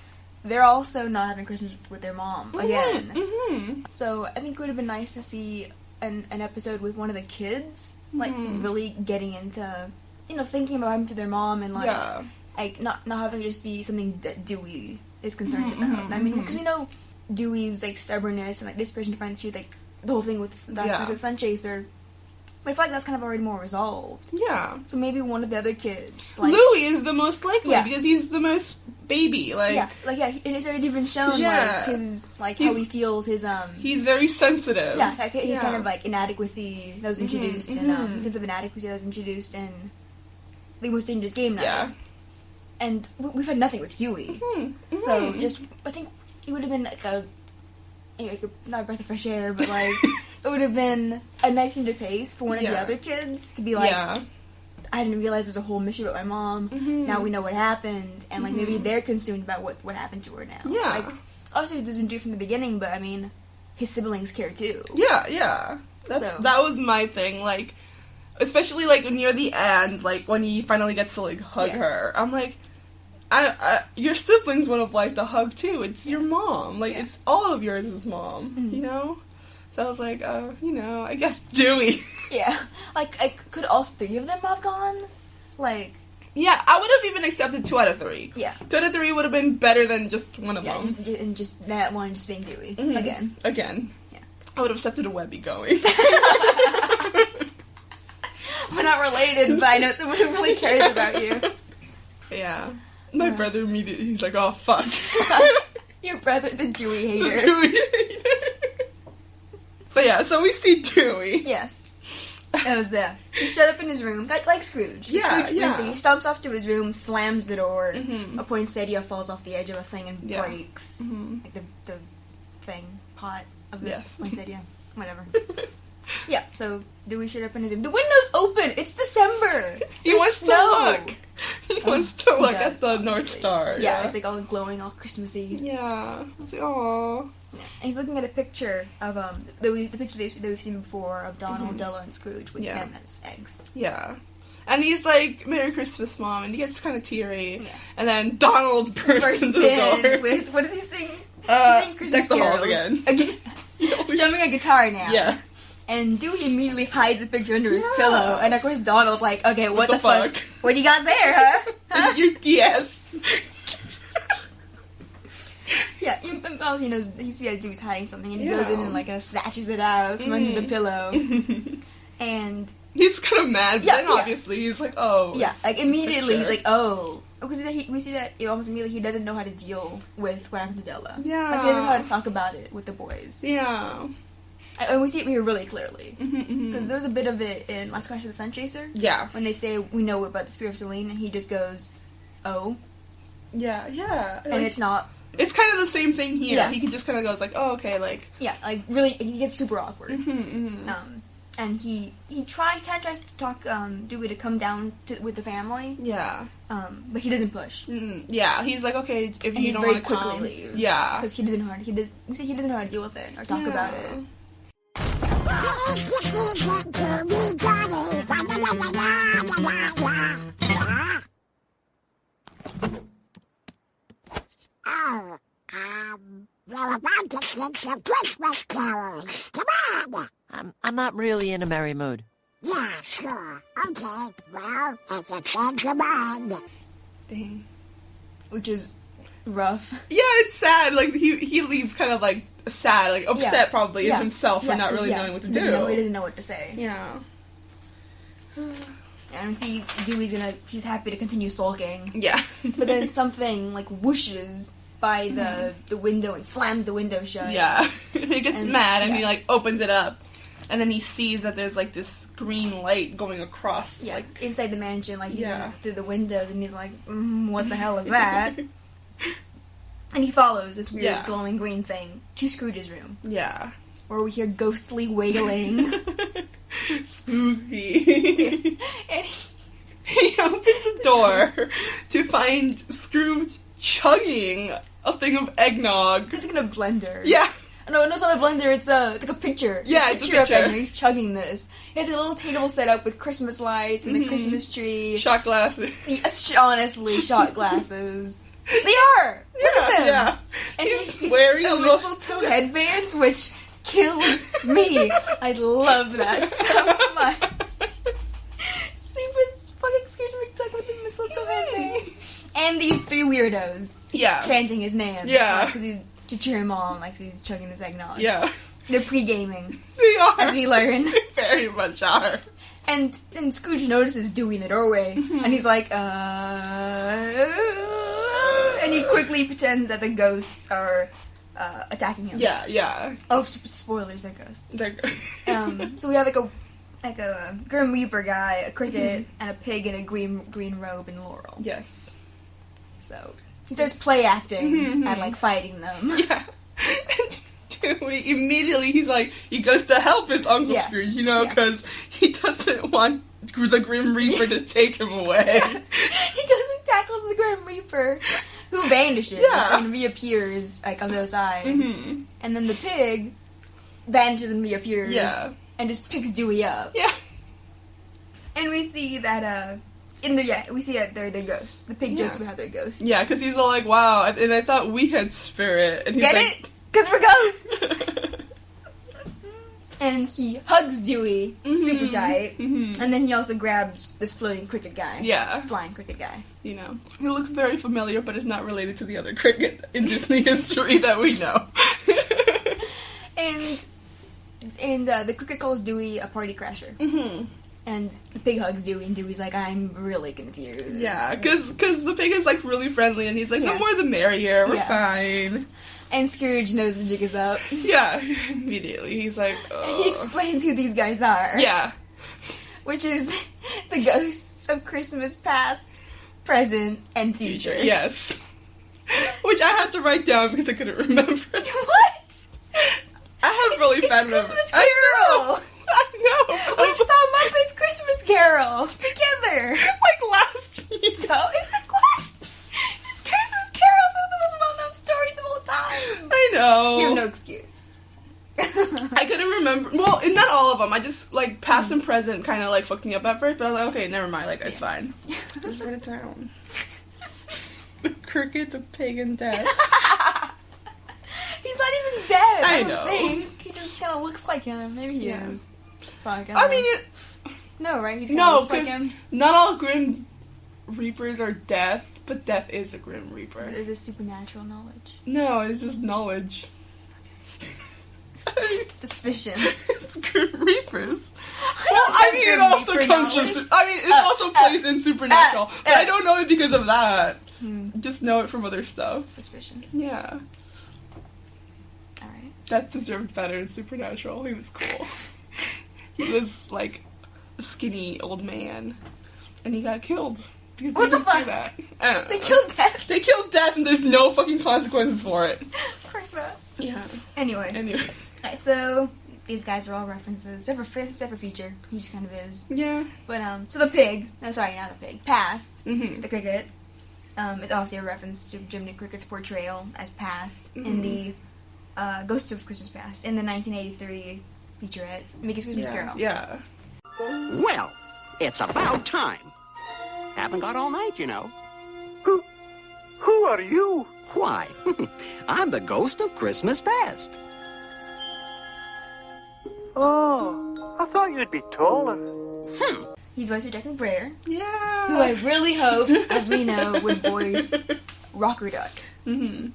[SPEAKER 1] they're also not having Christmas with their mom again. So I think it would have been nice to see an episode with one of the kids, like, really getting into, you know, thinking about him to their mom, and, like not having it just be something that Dewey is concerned about. I mean, because we know Dewey's, like, stubbornness and, like, disposition to find the truth, like, the whole thing with the Sun Chaser. But I feel like that's kind of already more resolved.
[SPEAKER 2] Yeah.
[SPEAKER 1] So maybe one of the other kids, like...
[SPEAKER 2] Louis is the most likely,
[SPEAKER 1] Yeah.
[SPEAKER 2] because he's the most baby, like...
[SPEAKER 1] Yeah, and it's already been shown,
[SPEAKER 2] Yeah.
[SPEAKER 1] like, his, like, how he feels, his,
[SPEAKER 2] He's very sensitive.
[SPEAKER 1] Yeah, like, his kind of, like, inadequacy that was introduced, and, sense of inadequacy that was introduced in The Most Dangerous Game Night.
[SPEAKER 2] Yeah.
[SPEAKER 1] And we've had nothing with Huey. So, just, I think it would have been, like, not a breath of fresh air, but, like... It would have been a nice change of pace for one of the other kids to be like, I didn't realize there's a whole mystery about my mom. Now we know what happened, and like maybe they're consumed about what happened to her now.
[SPEAKER 2] Yeah.
[SPEAKER 1] Like, obviously it doesn't do from the beginning, but I mean, his siblings care too.
[SPEAKER 2] Yeah. That was my thing. Like, especially like near the end, like when he finally gets to like hug her, I'm like, your siblings would have liked a hug too. It's your mom. Like it's all of yours' mom. You know. So I was like, you know, I guess Dewey.
[SPEAKER 1] Yeah. Like, could all three of them have gone? Like...
[SPEAKER 2] Yeah, I would have even accepted 2 out of 3.
[SPEAKER 1] Yeah.
[SPEAKER 2] 2 out of 3 would have been better than just one of them.
[SPEAKER 1] And just that one just being Dewey. Again. Yeah.
[SPEAKER 2] I would have accepted a Webby going.
[SPEAKER 1] We're not related, but I know someone who really cares about you.
[SPEAKER 2] Yeah. My brother immediately, he's like, oh, fuck.
[SPEAKER 1] Your brother, the Dewey hater.
[SPEAKER 2] The Dewey hater. But yeah, so we see Dewey.
[SPEAKER 1] Yes. That was there. He shut up in his room, like Scrooge. He stomps off to his room, slams the door, a poinsettia falls off the edge of a thing and breaks. Like the thing, pot of the poinsettia. Whatever. Yeah, so Dewey shut up in his room. The window's open! It's December!
[SPEAKER 2] He wants to look! He wants to look at the North Star.
[SPEAKER 1] Yeah, it's like all glowing, all Christmassy.
[SPEAKER 2] Yeah. I was like, aww.
[SPEAKER 1] And he's looking at a picture of the picture that we've seen before of Donald, Della, and Scrooge with them as eggs.
[SPEAKER 2] Yeah. And he's like, "Merry Christmas, Mom," and he gets kind of teary. Yeah. And then Donald bursts into the door.
[SPEAKER 1] With, what does he sing? He's singing
[SPEAKER 2] Deck
[SPEAKER 1] Christmas
[SPEAKER 2] the Halls
[SPEAKER 1] carols.
[SPEAKER 2] again.
[SPEAKER 1] He's strumming a guitar now.
[SPEAKER 2] Yeah.
[SPEAKER 1] And Dewey immediately hides the picture under his pillow. And of course Donald's like, "Okay, what the fuck? What do you got there, huh?
[SPEAKER 2] Your DS."
[SPEAKER 1] Yeah, he knows, he sees that Dewey's hiding something, and he goes in and, like, snatches it out from under the pillow. And...
[SPEAKER 2] he's kind of mad, but then obviously he's like, oh.
[SPEAKER 1] Yeah, like, immediately he's like, oh. Because we see that almost immediately he doesn't know how to deal with what happened to Della.
[SPEAKER 2] Yeah.
[SPEAKER 1] Like, he doesn't know how to talk about it with the boys.
[SPEAKER 2] Yeah.
[SPEAKER 1] And we see it here really clearly. Because there was a bit of it in Last Crash of the Sun Chaser.
[SPEAKER 2] Yeah.
[SPEAKER 1] When they say, we know about the Spirit of Selene, and he just goes, oh.
[SPEAKER 2] Yeah, yeah.
[SPEAKER 1] And like, it's not...
[SPEAKER 2] It's kind of the same thing here.
[SPEAKER 1] Yeah.
[SPEAKER 2] He just kind of goes like, oh, okay, like...
[SPEAKER 1] Yeah, like, really, he gets super awkward. And he tries to talk Dewey to come down with the family.
[SPEAKER 2] Yeah.
[SPEAKER 1] But he doesn't push.
[SPEAKER 2] Yeah, he's like, okay, if
[SPEAKER 1] and
[SPEAKER 2] you don't want to
[SPEAKER 1] quickly
[SPEAKER 2] come...
[SPEAKER 1] leaves.
[SPEAKER 2] Yeah.
[SPEAKER 1] Because he doesn't know how to deal with it or talk about it.
[SPEAKER 4] We're about to sing some Christmas carols. Come on!
[SPEAKER 6] I'm not really in a merry mood.
[SPEAKER 4] Yeah, sure. Okay, well, if you change your mind.
[SPEAKER 2] Dang.
[SPEAKER 1] Which is rough.
[SPEAKER 2] Yeah, it's sad. Like, he leaves kind of, like, sad, like, upset probably in himself for not really knowing what to do.
[SPEAKER 1] He doesn't know what to say.
[SPEAKER 2] Yeah.
[SPEAKER 1] And we see Dewey's he's happy to continue sulking.
[SPEAKER 2] Yeah.
[SPEAKER 1] But then something, like, whooshes by the window and slams the window shut.
[SPEAKER 2] Yeah. He gets mad and he, like, opens it up. And then he sees that there's, like, this green light going across, like...
[SPEAKER 1] inside the mansion, like, he's through the window, and he's like, what the hell is that? And he follows this weird glowing green thing to Scrooge's room.
[SPEAKER 2] Yeah.
[SPEAKER 1] Where we hear ghostly wailing.
[SPEAKER 2] Spooky.
[SPEAKER 1] And
[SPEAKER 2] he opens the door to find Scrooge chugging a thing of eggnog.
[SPEAKER 1] He's in a blender.
[SPEAKER 2] Yeah.
[SPEAKER 1] No, it's not a blender, it's like a pitcher.
[SPEAKER 2] Yeah,
[SPEAKER 1] it's a picture of eggnog. He's chugging this. He has a little table set up with Christmas lights and a Christmas tree.
[SPEAKER 2] Shot glasses.
[SPEAKER 1] Yes, honestly, shot glasses. They are! Look at them!
[SPEAKER 2] Yeah.
[SPEAKER 1] And
[SPEAKER 2] he's wearing
[SPEAKER 1] a mistletoe headband, which killed me. I love that so much. Stupid fucking Scrooge McDuck with the mistletoe headband. And these three weirdos.
[SPEAKER 2] Yeah.
[SPEAKER 1] Chanting his name.
[SPEAKER 2] Yeah.
[SPEAKER 1] To cheer him on, like he's chugging his eggnog.
[SPEAKER 2] Yeah.
[SPEAKER 1] They're pre-gaming.
[SPEAKER 2] They are.
[SPEAKER 1] As we learn.
[SPEAKER 2] They very much are.
[SPEAKER 1] And Scrooge notices Dewey in the doorway. And he's like, and he quickly pretends that the ghosts are attacking him.
[SPEAKER 2] Yeah, yeah.
[SPEAKER 1] Oh, spoilers, they're ghosts.
[SPEAKER 2] They're
[SPEAKER 1] so we have like a Grim Reaper guy, a cricket, and a pig in a green robe and laurel.
[SPEAKER 2] Yes.
[SPEAKER 1] So he starts play acting and like fighting them.
[SPEAKER 2] Yeah. Dewey immediately he goes to help his Uncle Scrooge, you know, because he doesn't want the Grim Reaper to take him away.
[SPEAKER 1] Yeah. He goes and tackles the Grim Reaper, who vanishes and reappears like on the other side, and then the pig vanishes and reappears, and just picks Dewey up.
[SPEAKER 2] Yeah.
[SPEAKER 1] And we see that they're ghosts. The pig jokes about how they're ghosts.
[SPEAKER 2] Yeah, because he's all like, "Wow," and I thought we had spirit, and he's
[SPEAKER 1] Get
[SPEAKER 2] like,
[SPEAKER 1] it? Because we're ghosts! And he hugs Dewey super tight. And then he also grabs this floating cricket guy.
[SPEAKER 2] Yeah.
[SPEAKER 1] Flying cricket guy.
[SPEAKER 2] You know. He looks very familiar, but is not related to the other cricket in Disney history that we know.
[SPEAKER 1] And the cricket calls Dewey a party crasher. And the pig hugs Dewey, and Dewey's like, I'm really confused.
[SPEAKER 2] Yeah, because the pig is, like, really friendly, and he's like, the more the merrier, we're fine. And
[SPEAKER 1] Scrooge knows the jig is up.
[SPEAKER 2] Yeah, immediately. He's like,
[SPEAKER 1] And he explains who these guys are.
[SPEAKER 2] Yeah.
[SPEAKER 1] Which is the ghosts of Christmas past, present, and future.
[SPEAKER 2] Yes. Which I had to write down because I couldn't remember.
[SPEAKER 1] What?
[SPEAKER 2] I have really bad memory.
[SPEAKER 1] Christmas Carol!
[SPEAKER 2] I know.
[SPEAKER 1] We saw Muppets Christmas Carol together.
[SPEAKER 2] Like last year.
[SPEAKER 1] So, it's like, what? It's Christmas Carol is one of the most well-known stories of all time.
[SPEAKER 2] I know.
[SPEAKER 1] You have no excuse.
[SPEAKER 2] I couldn't remember. Well, not all of them. I just, like, past and present kind of, like, fucked me up at first, but I was like, okay, never mind. Like, it's fine. Just write it down. The cricket, the pig, and death.
[SPEAKER 1] He's not even dead. I
[SPEAKER 2] know.
[SPEAKER 1] think. He just kind of looks like him. Maybe he is. Fuck,
[SPEAKER 2] I mean,
[SPEAKER 1] no, right? He just kinda looks like him.
[SPEAKER 2] Not all Grim Reapers are death, but death is a Grim Reaper.
[SPEAKER 1] Is this supernatural knowledge?
[SPEAKER 2] No, it's just knowledge.
[SPEAKER 1] Suspicion.
[SPEAKER 2] It's Grim Reapers. Well, I mean, it also comes from. I mean, it also plays in Supernatural, but I don't know it because of that. Just know it from other stuff.
[SPEAKER 1] Suspicion.
[SPEAKER 2] Yeah.
[SPEAKER 1] Alright.
[SPEAKER 2] That deserved better in Supernatural. He was cool. He was like a skinny old man, and he got killed.
[SPEAKER 1] What the fuck? They killed Death.
[SPEAKER 2] They killed Death, and there's no fucking consequences for it.
[SPEAKER 1] Of course not.
[SPEAKER 2] Yeah.
[SPEAKER 1] Anyway.
[SPEAKER 2] Alright,
[SPEAKER 1] so these guys are all references, except for Future. He just kind of is.
[SPEAKER 2] Yeah.
[SPEAKER 1] But so the pig. No, sorry, not the pig. Past.
[SPEAKER 2] Mm-hmm.
[SPEAKER 1] The cricket. It's obviously a reference to Jiminy Cricket's portrayal as Past in the Ghost of Christmas Past in the 1983 featurette Mickey's Christmas Carol.
[SPEAKER 2] Yeah.
[SPEAKER 5] Well, it's about time. Haven't got all night, you know.
[SPEAKER 3] Who are you?
[SPEAKER 5] Why, I'm the ghost of Christmas Past.
[SPEAKER 3] Oh, I thought you'd be taller.
[SPEAKER 1] He's voiced by Jack McBrayer,
[SPEAKER 2] Yeah.
[SPEAKER 1] who I really hope, as we know, would voice Rocker Duck.
[SPEAKER 2] Mm-hmm.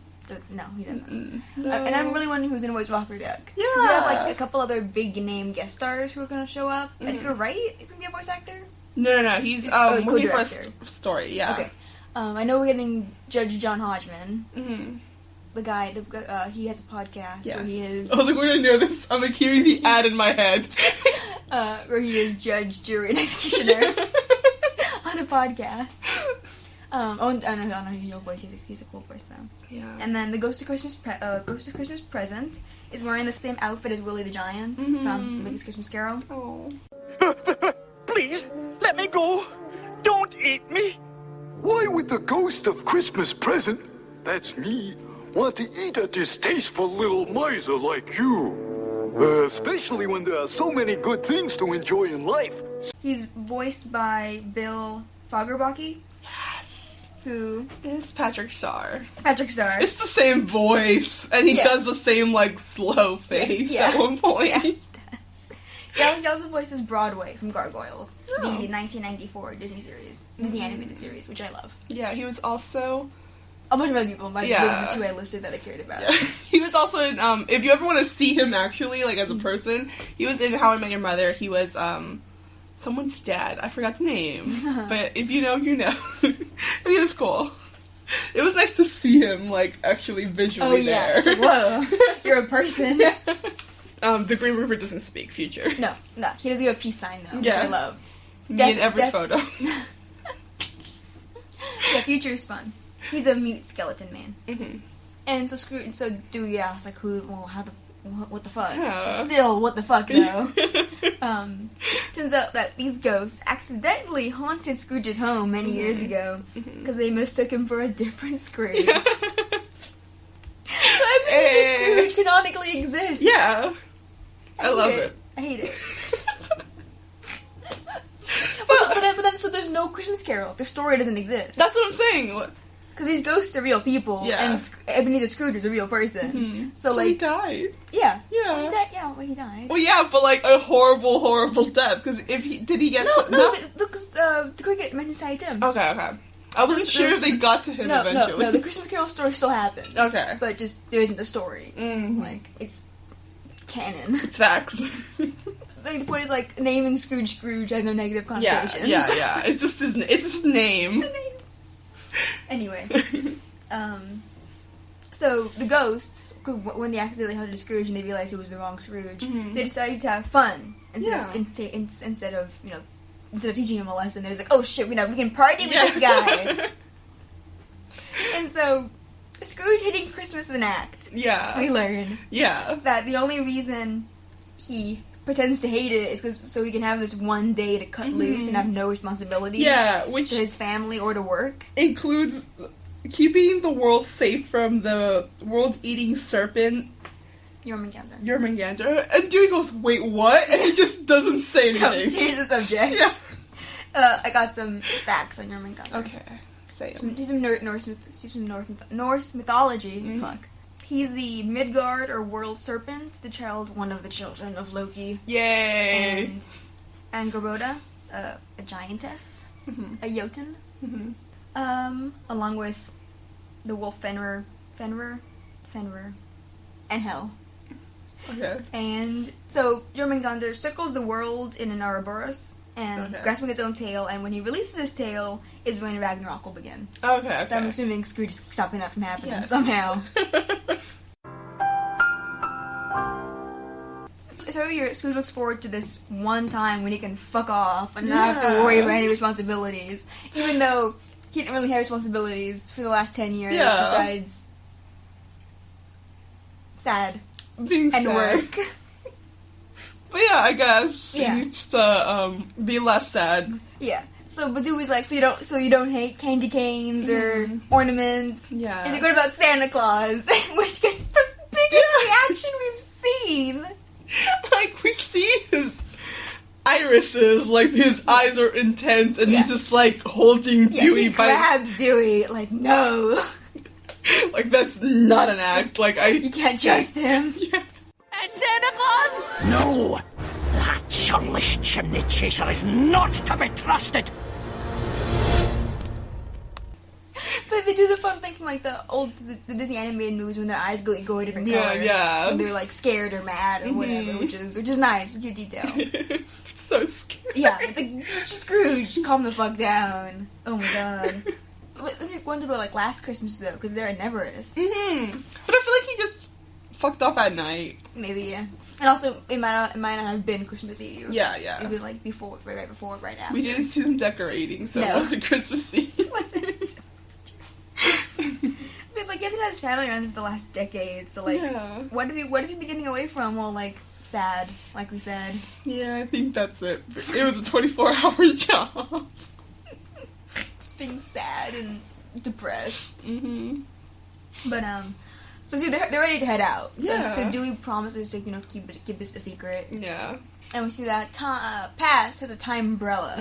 [SPEAKER 1] No, he doesn't.
[SPEAKER 2] No.
[SPEAKER 1] And I'm really wondering who's going to voice Rocker Duck.
[SPEAKER 2] Yeah.
[SPEAKER 1] Because we have like a couple other big name guest stars who are going to show up. Edgar Wright is going to be a voice actor.
[SPEAKER 2] No. He's working for a story. Yeah.
[SPEAKER 1] Okay. I know we're getting Judge John Hodgman.
[SPEAKER 2] Mm-hmm.
[SPEAKER 1] The guy, he has a podcast where he is...
[SPEAKER 2] I was like, when I know this, I'm like hearing the ad in my head.
[SPEAKER 1] Where he is judge, jury, and executioner on a podcast. I don't know your voice. He's a cool voice though.
[SPEAKER 2] Yeah.
[SPEAKER 1] And then the Ghost of Christmas Present is wearing the same outfit as Willie the Giant from Mickey's Christmas Carol.
[SPEAKER 2] Oh.
[SPEAKER 3] Please, let me go. Don't eat me.
[SPEAKER 7] Why would the ghost of Christmas Present, that's me, want to eat a distasteful little miser like you? Especially when there are so many good things to enjoy in life.
[SPEAKER 1] He's voiced by Bill Fagerbakke.
[SPEAKER 2] Yes.
[SPEAKER 1] Who
[SPEAKER 2] is Patrick Starr.
[SPEAKER 1] It's
[SPEAKER 2] the same voice, and he does the same, like, slow face at one point.
[SPEAKER 1] Yeah, he does. He also voices Broadway from Gargoyles, the 1994 Disney animated series, which I love.
[SPEAKER 2] Yeah, he was also...
[SPEAKER 1] A bunch of other people, but those are the two I listed that I cared about.
[SPEAKER 2] Yeah. He was also in, if you ever want to see him actually, like, as a person, he was in How I Met Your Mother. He was, someone's dad. I forgot the name. But if you know, you know. And he was cool. It was nice to see him, like, actually visually there.
[SPEAKER 1] It's like, whoa, you're a person.
[SPEAKER 2] The Green Reaper doesn't speak Future.
[SPEAKER 1] No, he doesn't give a peace sign, though, which I loved.
[SPEAKER 2] In every photo.
[SPEAKER 1] Yeah, Future is fun. He's a mute skeleton man.
[SPEAKER 2] Mm-hmm.
[SPEAKER 1] And so Dewey asks, like, what the fuck?
[SPEAKER 2] Yeah.
[SPEAKER 1] Still, what the fuck, though? Turns out that these ghosts accidentally haunted Scrooge's home many years ago because they mistook him for a different Scrooge.
[SPEAKER 2] Yeah.
[SPEAKER 1] So Mr. Scrooge canonically exists.
[SPEAKER 2] Yeah. I love it.
[SPEAKER 1] I hate it. But then, so there's no Christmas Carol. The story doesn't exist.
[SPEAKER 2] That's what I'm saying.
[SPEAKER 1] Because these ghosts are real people, and Ebenezer Scrooge is a real person.
[SPEAKER 2] Mm-hmm.
[SPEAKER 1] So, like...
[SPEAKER 2] he died.
[SPEAKER 1] Yeah.
[SPEAKER 2] Yeah.
[SPEAKER 1] Well, he died. Yeah, well, he died.
[SPEAKER 2] Well, yeah, but, like, a horrible, horrible death. Because did he get...
[SPEAKER 1] No, because the cricket mentioned Tiny Tim.
[SPEAKER 2] Okay. I wasn't sure if they got to him eventually.
[SPEAKER 1] No, the Christmas Carol story still happens.
[SPEAKER 2] Okay.
[SPEAKER 1] But just, there isn't a story.
[SPEAKER 2] Mm-hmm.
[SPEAKER 1] Like, it's canon.
[SPEAKER 2] It's facts.
[SPEAKER 1] Like, the point is, like, naming Scrooge has no negative connotations.
[SPEAKER 2] Yeah. It's just his name.
[SPEAKER 1] It's just a name. Anyway. So, the ghosts, when they accidentally hunted Scrooge and they realized it was the wrong Scrooge, they decided to have fun instead of teaching him a lesson. They was like, oh shit, we can party with this guy. And so, Scrooge hating Christmas is an act.
[SPEAKER 2] Yeah.
[SPEAKER 1] We learn.
[SPEAKER 2] Yeah.
[SPEAKER 1] That the only reason he pretends to hate it is so he can have this one day to cut loose and have no responsibilities
[SPEAKER 2] which
[SPEAKER 1] to his family or to work.
[SPEAKER 2] Includes keeping the world safe from the world-eating serpent, Jormungandr. And Dewey goes, wait, what? And he just doesn't say anything.
[SPEAKER 1] Change the subject.
[SPEAKER 2] Yeah.
[SPEAKER 1] I got some facts on Jormungandr.
[SPEAKER 2] Okay. Say
[SPEAKER 1] Do some Norse mythology.
[SPEAKER 2] Mm-hmm.
[SPEAKER 1] Fuck. He's the Midgard or world serpent, one of the children of Loki.
[SPEAKER 2] Yay!
[SPEAKER 1] And Angerbode, a giantess, a Jotun, along with the wolf Fenrir, and Hel.
[SPEAKER 2] Okay.
[SPEAKER 1] And so Jormungandr circles the world in an Ouroboros, and grasping its own tail, and when he releases his tail is when Ragnarok will begin.
[SPEAKER 2] Okay.
[SPEAKER 1] So I'm assuming Scrooge is stopping that from happening somehow. So every year, Scrooge looks forward to this one time when he can fuck off and not have to worry about any responsibilities. Even though he didn't really have responsibilities for the last 10 years besides sad
[SPEAKER 2] Being
[SPEAKER 1] and
[SPEAKER 2] sad.
[SPEAKER 1] work.
[SPEAKER 2] But yeah, I guess he needs to be less sad.
[SPEAKER 1] Yeah. So, but Dewey's like, so you don't hate candy canes or ornaments.
[SPEAKER 2] Yeah.
[SPEAKER 1] And he's good about Santa Claus, which gets the biggest reaction we've seen.
[SPEAKER 2] Like, we see his irises, like, his eyes are intense, and he's just, like, holding Dewey
[SPEAKER 1] he grabs Dewey, like, no.
[SPEAKER 2] Like, that's not an act. Like,
[SPEAKER 1] You can't trust him.
[SPEAKER 2] Yeah.
[SPEAKER 5] And Santa Claus? No! That churlish chimney chaser is not to be trusted!
[SPEAKER 1] But they do the fun thing from, like, the Disney animated movies when their eyes go a different color.
[SPEAKER 2] Yeah.
[SPEAKER 1] When they're, like, scared or mad or whatever, which is nice. It's a cute detail.
[SPEAKER 2] It's so scary.
[SPEAKER 1] Yeah, it's like, Scrooge, calm the fuck down. Oh my god. But let's wonder about, like, last Christmas, though, because they're in Everest.
[SPEAKER 2] But I feel like he just fucked off at night.
[SPEAKER 1] Maybe, yeah. And also, it might not have been Christmas Eve.
[SPEAKER 2] Yeah.
[SPEAKER 1] It'd be, like, right before, right after.
[SPEAKER 2] We didn't see them decorating, so
[SPEAKER 1] No.
[SPEAKER 2] it wasn't Christmas Eve.
[SPEAKER 1] It wasn't. But, like, he hasn't had his family around for the last decade, so, like, what have you been getting away from? Well, like, sad, like we said.
[SPEAKER 2] Yeah, I think that's it. It was a 24-hour job.
[SPEAKER 1] Just being sad and depressed.
[SPEAKER 2] Mm-hmm.
[SPEAKER 1] But, so see, they're ready to head out.
[SPEAKER 2] Yeah.
[SPEAKER 1] So Dewey promises to, keep this a secret.
[SPEAKER 2] Yeah.
[SPEAKER 1] And we see that Pass has a time umbrella,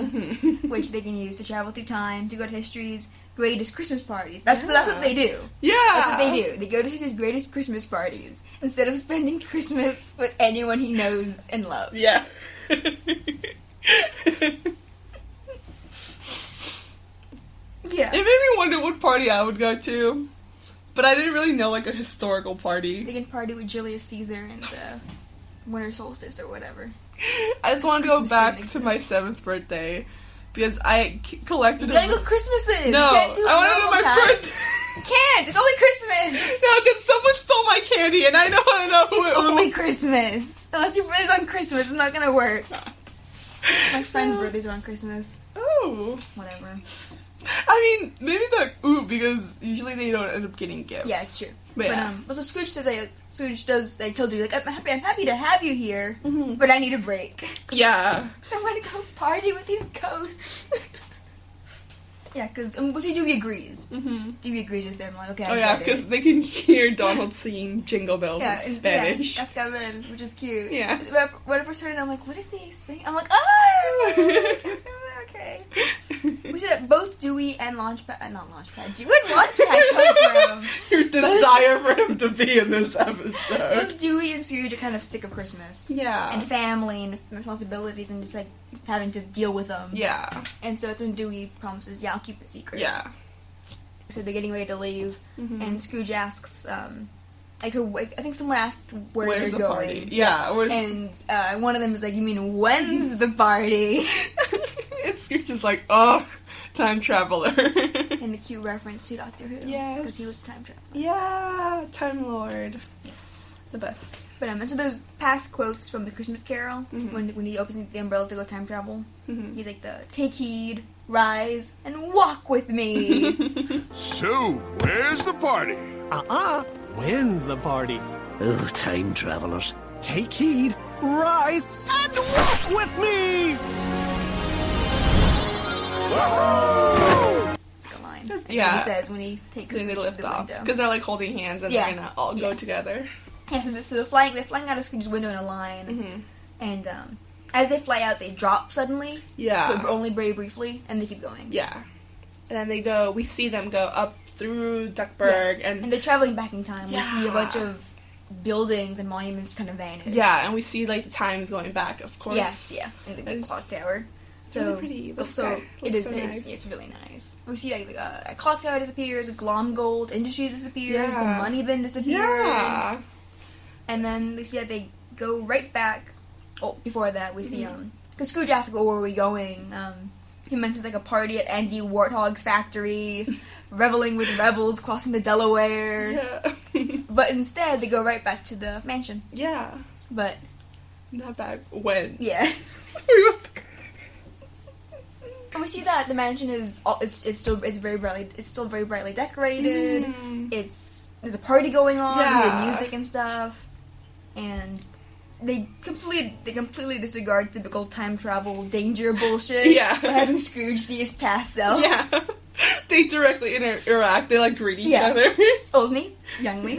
[SPEAKER 1] which they can use to travel through time, to go to history's greatest Christmas parties. So that's what they do.
[SPEAKER 2] Yeah.
[SPEAKER 1] That's what they do. They go to history's greatest Christmas parties instead of spending Christmas with anyone he knows and loves.
[SPEAKER 2] Yeah.
[SPEAKER 1] Yeah.
[SPEAKER 2] It made me wonder what party I would go to. But I didn't really know, like, a historical party.
[SPEAKER 1] They can party with Julius Caesar and the winter solstice or whatever.
[SPEAKER 2] I just want to go
[SPEAKER 1] Christmas
[SPEAKER 2] back
[SPEAKER 1] didn't
[SPEAKER 2] to my
[SPEAKER 1] exist.
[SPEAKER 2] 7th birthday. Because I collected...
[SPEAKER 1] You gotta go Christmases!
[SPEAKER 2] No,
[SPEAKER 1] You can't do it
[SPEAKER 2] I want to
[SPEAKER 1] normal
[SPEAKER 2] know my
[SPEAKER 1] time.
[SPEAKER 2] birthday.
[SPEAKER 1] You can't! It's only Christmas!
[SPEAKER 2] No, because someone stole my candy and I want to know who it
[SPEAKER 1] Only
[SPEAKER 2] was.
[SPEAKER 1] Christmas. Unless your birthday's on Christmas, it's not gonna work. My friends' birthdays are on Christmas.
[SPEAKER 2] Oh.
[SPEAKER 1] Whatever.
[SPEAKER 2] I mean, maybe because usually they don't end up getting gifts.
[SPEAKER 1] Yeah, it's true.
[SPEAKER 2] Yeah.
[SPEAKER 1] But so Scrooge says, Scrooge does, told you, I'm happy to have you here, but I need a break.
[SPEAKER 2] Yeah.
[SPEAKER 1] So I'm gonna go party with these ghosts. Yeah, because Dewey agrees. Dewey agrees with them. Like, okay,
[SPEAKER 2] Oh yeah, because they can hear Donald singing Jingle Bells in Spanish.
[SPEAKER 1] Yeah, Cascabel, which is cute.
[SPEAKER 2] Yeah.
[SPEAKER 1] When I first heard it, I'm like, what is he singing? I'm like, oh, Cascabel, okay. We said that both Dewey and Launchpad, not Launchpad, Dewey and Launchpad come from.
[SPEAKER 2] Your desire for him to be in this episode.
[SPEAKER 1] Both Dewey and Scrooge are kind of sick of Christmas.
[SPEAKER 2] Yeah.
[SPEAKER 1] And family and responsibilities and just like having to deal with them.
[SPEAKER 2] Yeah.
[SPEAKER 1] And so it's when Dewey promises, yeah, I'll keep it secret.
[SPEAKER 2] Yeah.
[SPEAKER 1] So they're getting ready to leave, and Scrooge asks, I think someone asked where
[SPEAKER 2] Where's
[SPEAKER 1] they're
[SPEAKER 2] the
[SPEAKER 1] going.
[SPEAKER 2] party? Yeah.
[SPEAKER 1] And one of them is like, you mean when's the party?
[SPEAKER 2] And Scrooge is like, ugh, time traveler.
[SPEAKER 1] And the cute reference to Doctor Who.
[SPEAKER 2] Yes.
[SPEAKER 1] Because he was a time traveler.
[SPEAKER 2] Yeah, Time Lord.
[SPEAKER 1] Yes.
[SPEAKER 2] The best.
[SPEAKER 1] But so there's past quotes from the Christmas Carol when he opens the umbrella to go time travel. He's like take heed, rise, and walk with me.
[SPEAKER 3] So, where's the party?
[SPEAKER 8] When's the party?
[SPEAKER 5] Oh, time travelers.
[SPEAKER 8] Take heed, rise, and walk with me!
[SPEAKER 1] It's a line. line. That's
[SPEAKER 2] yeah.
[SPEAKER 1] what he says when he takes
[SPEAKER 2] Scrooge
[SPEAKER 1] Scrooge
[SPEAKER 2] lift
[SPEAKER 1] to the
[SPEAKER 2] off.
[SPEAKER 1] window.
[SPEAKER 2] Because they're like holding hands and they're gonna all go together.
[SPEAKER 1] Yeah, so they're flying out of Scrooge's window in a line. And as they fly out, they drop suddenly.
[SPEAKER 2] Yeah.
[SPEAKER 1] But only very briefly, and they keep going.
[SPEAKER 2] Yeah. And then we see them go up through Duckburg.
[SPEAKER 1] Yes. And they're traveling back in time.
[SPEAKER 2] Yeah.
[SPEAKER 1] We see a bunch of buildings and monuments kind of vanish.
[SPEAKER 2] Yeah, and we see like the times going back, of course.
[SPEAKER 1] Yes, yeah, in the big clock tower. So
[SPEAKER 2] really pretty.
[SPEAKER 1] It is.
[SPEAKER 2] So nice.
[SPEAKER 1] It's really nice. We see like a clock tower disappears, Glomgold Industries disappears, the money bin disappears, and then we see that they go right back. Oh, before that we see because Scrooge asks, "Oh, where are we going?" He mentions like a party at Andy Warthog's factory, reveling with rebels crossing the Delaware.
[SPEAKER 2] Yeah.
[SPEAKER 1] But instead, they go right back to the mansion.
[SPEAKER 2] Yeah.
[SPEAKER 1] But
[SPEAKER 2] not back when.
[SPEAKER 1] Yes. And we see that the mansion is still very brightly decorated. There's a party going on with music and stuff, and they completely disregard typical time travel danger bullshit.
[SPEAKER 2] Yeah,
[SPEAKER 1] by having Scrooge see his past self.
[SPEAKER 2] Yeah, they directly interact. They like greet each other.
[SPEAKER 1] Old me, young me,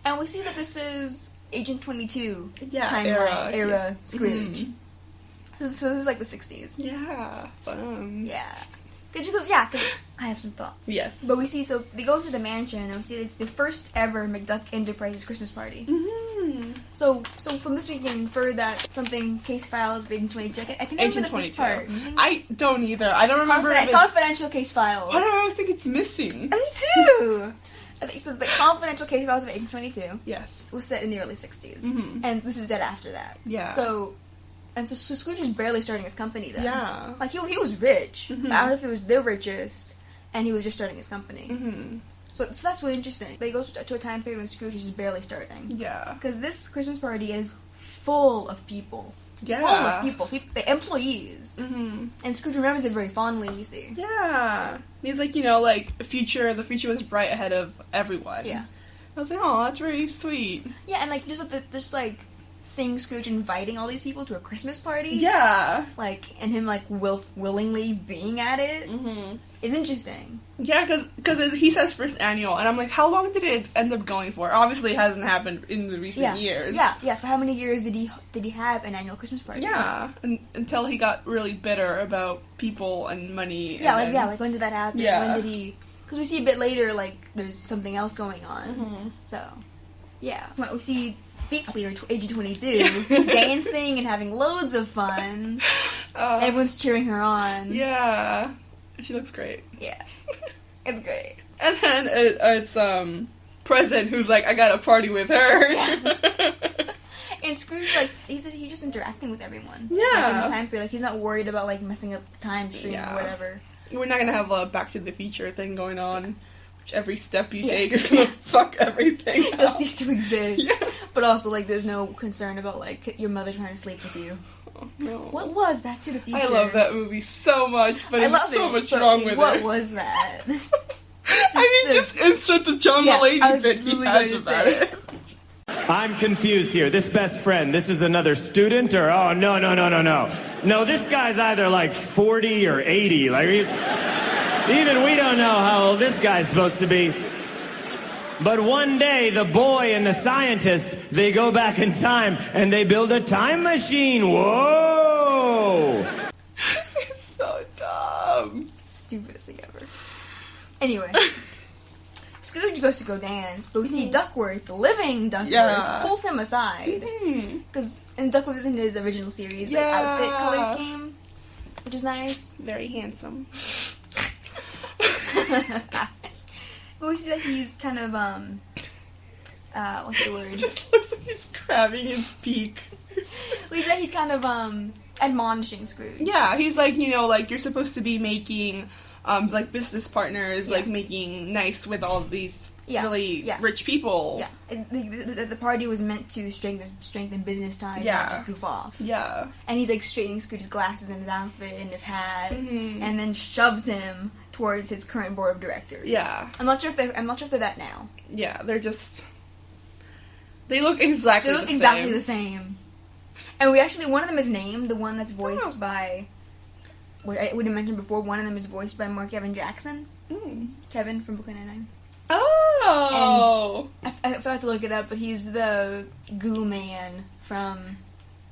[SPEAKER 1] and we see that this is Agent 22 timeline era Scrooge. So this is like the 60s.
[SPEAKER 2] Yeah, fun.
[SPEAKER 1] Yeah. Because I have some thoughts.
[SPEAKER 2] Yes.
[SPEAKER 1] But we see, so they go to the mansion, and we see it's the first ever McDuck Enterprises Christmas party. So from this we can infer that something case files of Agent 22. I think
[SPEAKER 2] Agent
[SPEAKER 1] the
[SPEAKER 2] 22.
[SPEAKER 1] first part.
[SPEAKER 2] I don't either. I don't remember.
[SPEAKER 1] Confidential case files.
[SPEAKER 2] Why do I always think it's missing?
[SPEAKER 1] Me too. I think so. The confidential case files of Agent 22.
[SPEAKER 2] Yes.
[SPEAKER 1] Was set in the early 60s, and this is set after that.
[SPEAKER 2] Yeah.
[SPEAKER 1] So Scrooge was barely starting his company then.
[SPEAKER 2] Yeah.
[SPEAKER 1] Like, he was rich. I don't know if he was the richest, and he was just starting his company. So that's really interesting. They go to a time period when Scrooge is barely starting.
[SPEAKER 2] Yeah.
[SPEAKER 1] Because this Christmas party is full of people.
[SPEAKER 2] Yeah.
[SPEAKER 1] Full of people. The employees. And Scrooge remembers it very fondly, you see.
[SPEAKER 2] Yeah. He's like, the future was bright ahead of everyone.
[SPEAKER 1] Yeah.
[SPEAKER 2] I was like, oh, that's really sweet.
[SPEAKER 1] Yeah, and just seeing Scrooge inviting all these people to a Christmas party.
[SPEAKER 2] Yeah.
[SPEAKER 1] And him, willingly being at it is interesting.
[SPEAKER 2] Yeah, because he says first annual, and I'm like, how long did it end up going for? Obviously, it hasn't happened in the recent years.
[SPEAKER 1] Yeah. For how many years did he have an annual Christmas party?
[SPEAKER 2] Yeah, until he got really bitter about people and money.
[SPEAKER 1] When did that happen?
[SPEAKER 2] Yeah.
[SPEAKER 1] When did he... Because we see a bit later, there's something else going on. So, yeah. We see... Beakley, or Agent 22, dancing and having loads of fun. Everyone's cheering her on.
[SPEAKER 2] Yeah. She looks great.
[SPEAKER 1] Yeah. It's great.
[SPEAKER 2] And then it's Present, who's like, I got a party with her.
[SPEAKER 1] Yeah. And Scrooge, he's just interacting with everyone.
[SPEAKER 2] Yeah.
[SPEAKER 1] In this time period. He's not worried about, messing up the time stream or whatever.
[SPEAKER 2] We're not gonna have a Back to the Future thing going on. Every step you take is gonna fuck everything up.
[SPEAKER 1] It'll cease to exist.
[SPEAKER 2] Yeah.
[SPEAKER 1] But also, there's no concern about, your mother trying to sleep with you.
[SPEAKER 2] Oh, no.
[SPEAKER 1] What was Back to the Future?
[SPEAKER 2] I love that movie so much, but there's so much wrong with it.
[SPEAKER 1] What was that?
[SPEAKER 2] just insert the John Mulaney bit he has about it.
[SPEAKER 8] I'm confused here. This best friend, this is another student, or... Oh, no. No, this guy's either, 40 or 80. Even we don't know how old this guy's supposed to be. But one day, the boy and the scientist, they go back in time, and they build a time machine. Whoa!
[SPEAKER 2] It's so dumb.
[SPEAKER 1] Stupidest thing ever. Anyway. Scrooge goes to go dance, but we see Duckworth, the living Duckworth, pulls him aside. Because Duckworth is in his original series, outfit color scheme, which is nice.
[SPEAKER 2] Very handsome.
[SPEAKER 1] But we see that he's kind of, what's the word?
[SPEAKER 2] It just looks like he's crabbing his beak.
[SPEAKER 1] We see that he's kind of, admonishing Scrooge.
[SPEAKER 2] Yeah, he's you're supposed to be making, business partners, making nice with all these really rich people.
[SPEAKER 1] Yeah. The party was meant to strengthen business ties, not just goof off.
[SPEAKER 2] Yeah.
[SPEAKER 1] And he's, straightening Scrooge's glasses and his outfit and his hat, and then shoves him towards his current board of directors.
[SPEAKER 2] Yeah.
[SPEAKER 1] I'm not sure if they're that now.
[SPEAKER 2] Yeah, they're just... They look exactly
[SPEAKER 1] the same. And one of them is named, the one that's voiced by... I would have mentioned before, one of them is voiced by Mark Evan Jackson. Kevin from Brooklyn Nine-Nine.
[SPEAKER 2] Oh!
[SPEAKER 1] And I forgot to look it up, but he's the goo man from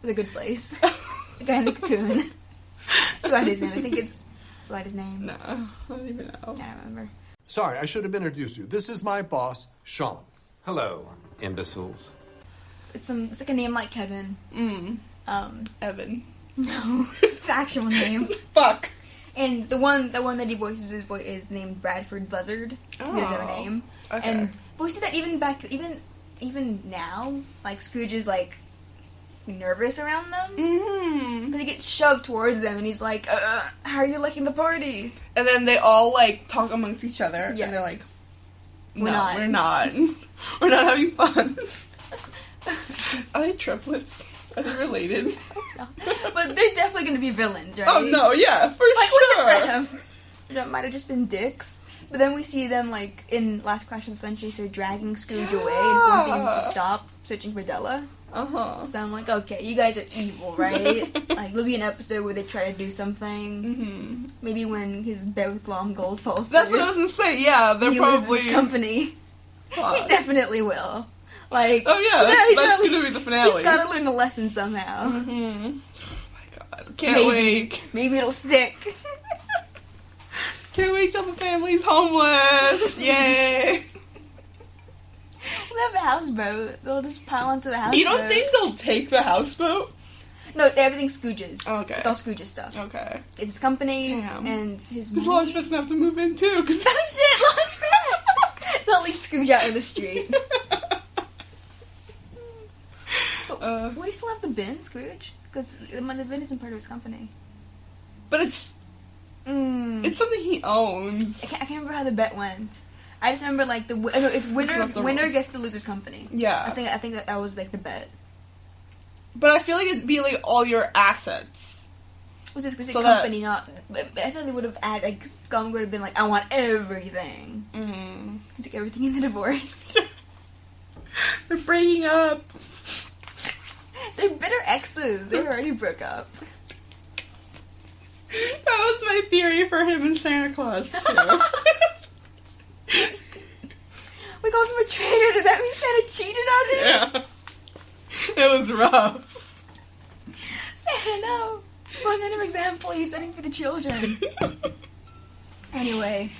[SPEAKER 1] The Good Place. The guy in the cocoon. Forgot his name. I think it's... Forgot his name.
[SPEAKER 2] No, I don't even know.
[SPEAKER 1] I don't remember.
[SPEAKER 9] Sorry, I should have introduced you. This is my boss, Sean.
[SPEAKER 10] Hello, imbeciles.
[SPEAKER 1] It's like a name like Kevin.
[SPEAKER 2] Evan.
[SPEAKER 1] No, it's the actual name.
[SPEAKER 2] Fuck.
[SPEAKER 1] And the one that he voices is named Bradford Buzzard. So he doesn't have a name.
[SPEAKER 2] Okay.
[SPEAKER 1] But we see that even now, like Scrooge is like nervous around them.
[SPEAKER 2] Mm-hmm.
[SPEAKER 1] He gets shoved towards them, and he's like, "How are you liking the party?"
[SPEAKER 2] And then they all like talk amongst each other,
[SPEAKER 1] Yeah.
[SPEAKER 2] and they're like,
[SPEAKER 1] We're
[SPEAKER 2] "No,
[SPEAKER 1] not.
[SPEAKER 2] we're not. We're not having fun." Are they triplets? Are they related?
[SPEAKER 1] No. But they're definitely going to be villains, right?
[SPEAKER 2] Oh no, yeah, for sure.
[SPEAKER 1] That might have just been dicks. But then we see them, like, in Last Crash of the Sun Chaser, dragging Scrooge away and forcing him to stop searching for Della.
[SPEAKER 2] Uh-huh.
[SPEAKER 1] So I'm like, okay, you guys are evil, right? Like, there'll be an episode where they try to do something.
[SPEAKER 2] Mm-hmm.
[SPEAKER 1] Maybe when his bet with Long Gold falls
[SPEAKER 2] That's
[SPEAKER 1] through.
[SPEAKER 2] what I was gonna say, yeah, they're
[SPEAKER 1] he
[SPEAKER 2] probably...
[SPEAKER 1] loses his company.
[SPEAKER 2] Fuck.
[SPEAKER 1] He definitely will. Like,
[SPEAKER 2] Oh yeah, that's gonna be the finale.
[SPEAKER 1] He's gotta learn a lesson somehow.
[SPEAKER 2] Mm-hmm. Oh my god, can't wait.
[SPEAKER 1] Maybe it'll stick.
[SPEAKER 2] Can't wait till the family's homeless. Yay!
[SPEAKER 1] We'll have a houseboat. They'll just pile onto the houseboat.
[SPEAKER 2] You don't think they'll take the houseboat?
[SPEAKER 1] No, it's everything Scrooge's.
[SPEAKER 2] Okay.
[SPEAKER 1] It's all Scrooge's stuff.
[SPEAKER 2] Okay.
[SPEAKER 1] It's his company
[SPEAKER 2] Damn.
[SPEAKER 1] and his
[SPEAKER 2] The Launchpad's gonna have to move in too, cause...
[SPEAKER 1] Oh shit, Launchpad! They'll leave Scrooge out in the street. But would he still have the bin, Scrooge? Because the bin isn't part of his company.
[SPEAKER 2] But it's something he owns.
[SPEAKER 1] I can't remember how the bet went. I just remember like it's winner gets the loser's company.
[SPEAKER 2] Yeah.
[SPEAKER 1] I think that was like the bet.
[SPEAKER 2] But I feel like it'd be like all your assets.
[SPEAKER 1] Was it
[SPEAKER 2] So
[SPEAKER 1] company not? But I thought they would have added like Scum would have been like, I want everything.
[SPEAKER 2] Mm-hmm.
[SPEAKER 1] He took everything in the divorce.
[SPEAKER 2] They're breaking up.
[SPEAKER 1] They're bitter exes. They already broke up.
[SPEAKER 2] That was my theory for him and Santa Claus too.
[SPEAKER 1] We called him a traitor. Does that mean Santa cheated on him?
[SPEAKER 2] Yeah. It was rough.
[SPEAKER 1] Santa, no. What kind of example are you setting for the children? Anyway.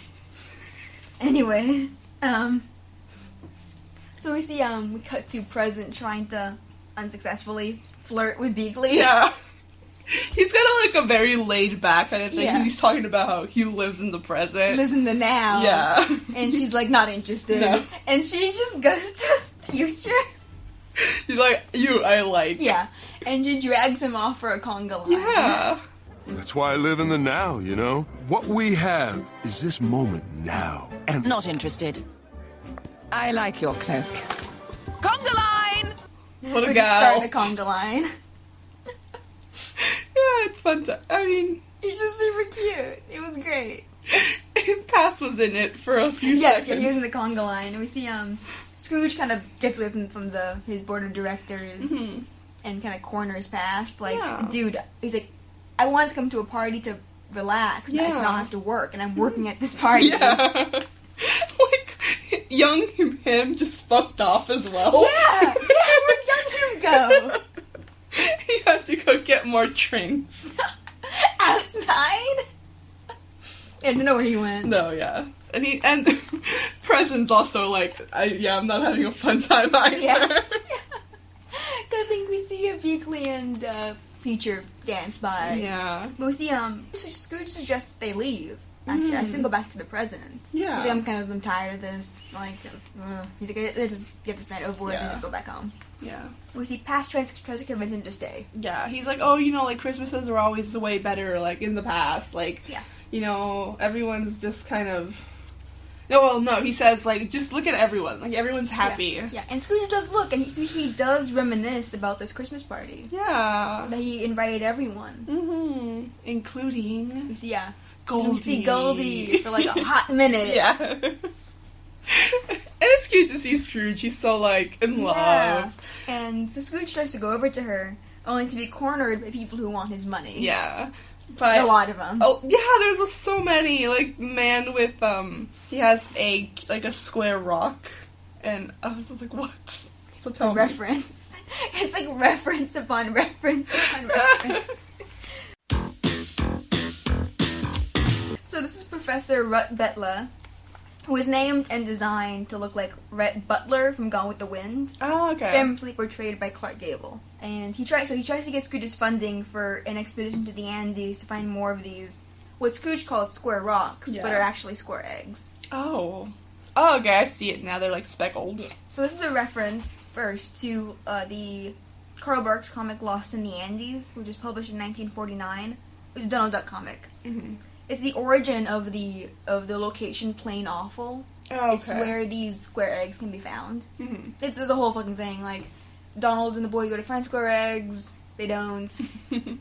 [SPEAKER 1] So we see, we cut to Present trying to unsuccessfully flirt with Beakley.
[SPEAKER 2] Yeah. He's got like a very laid back kind of thing.
[SPEAKER 1] Yeah.
[SPEAKER 2] He's talking about how he lives in the present.
[SPEAKER 1] Lives in the now.
[SPEAKER 2] Yeah.
[SPEAKER 1] And she's like, not interested.
[SPEAKER 2] No.
[SPEAKER 1] And she just goes to the future.
[SPEAKER 2] He's like, I like.
[SPEAKER 1] Yeah. And she drags him off for a conga line.
[SPEAKER 2] Yeah.
[SPEAKER 3] That's why I live in the now, you know? What we have is this moment now. And
[SPEAKER 11] Not interested. I like your cloak. Conga line!
[SPEAKER 2] What a
[SPEAKER 1] We're
[SPEAKER 2] gal.
[SPEAKER 1] just starting a conga line.
[SPEAKER 2] Yeah, it's fun to... I mean...
[SPEAKER 1] He's just super cute. It was great.
[SPEAKER 2] Pass was in it for a few
[SPEAKER 1] Yeah,
[SPEAKER 2] seconds.
[SPEAKER 1] he was in the conga line. And we see Scrooge kind of gets away from his board of directors and kind of corners past. Like, dude, he's like, I wanted to come to a party to relax and not have to work, and I'm working at this party.
[SPEAKER 2] Yeah. Like, young him just fucked off as well.
[SPEAKER 1] Yeah! Where'd young him go?
[SPEAKER 2] He had to go get more drinks.
[SPEAKER 1] Outside? I don't know where he went.
[SPEAKER 2] No, yeah. And Present's also like, I'm not having a fun time either.
[SPEAKER 1] Yeah. Good thing we see a Beakley and Future dance by.
[SPEAKER 2] Yeah.
[SPEAKER 1] But we see Scrooge suggests they leave. Actually, I should go back to the present.
[SPEAKER 2] Yeah.
[SPEAKER 1] He's like, I'm tired of this. Like, he's like, let's just get this night over with and just go back home.
[SPEAKER 2] Yeah.
[SPEAKER 1] We see past tries to convince him to stay.
[SPEAKER 2] Yeah, he's like, oh, like, Christmases were always way better, like, in the past. Like, everyone's just kind of... No, he says, like, just look at everyone. Like, everyone's happy.
[SPEAKER 1] Yeah, and Scrooge does look, and he does reminisce about this Christmas party.
[SPEAKER 2] Yeah.
[SPEAKER 1] That he invited everyone.
[SPEAKER 2] Mm-hmm. Including...
[SPEAKER 1] We see,
[SPEAKER 2] Goldie.
[SPEAKER 1] We see Goldie for, like, a hot minute.
[SPEAKER 2] Yeah. And it's cute to see Scrooge. He's so, like, in love.
[SPEAKER 1] And so Scrooge tries to go over to her, only to be cornered by people who want his money.
[SPEAKER 2] Yeah. But
[SPEAKER 1] a lot of them.
[SPEAKER 2] Oh yeah, there's so many. Like man with he has a square rock, and I was just like, what? So tell me.
[SPEAKER 1] Reference. It's like reference upon reference upon reference. So this is Professor Rut Betla, who was named and designed to look like Rhett Butler from Gone with the Wind.
[SPEAKER 2] Oh, okay.
[SPEAKER 1] Famously portrayed by Clark Gable. And he tries to get Scrooge's funding for an expedition to the Andes to find more of these, what Scrooge calls square rocks, but are actually square eggs.
[SPEAKER 2] Oh. Oh, okay, I see it now. They're like speckled.
[SPEAKER 1] Yeah. So this is a reference first to the Carl Barks comic Lost in the Andes, which was published in 1949. It was a Donald Duck comic. Mm-hmm. It's the origin of the location Plain Awful. Oh, okay. It's where these square eggs can be found. Mm-hmm. There's a whole fucking thing. Like, Donald and the boy go to find square eggs. They don't.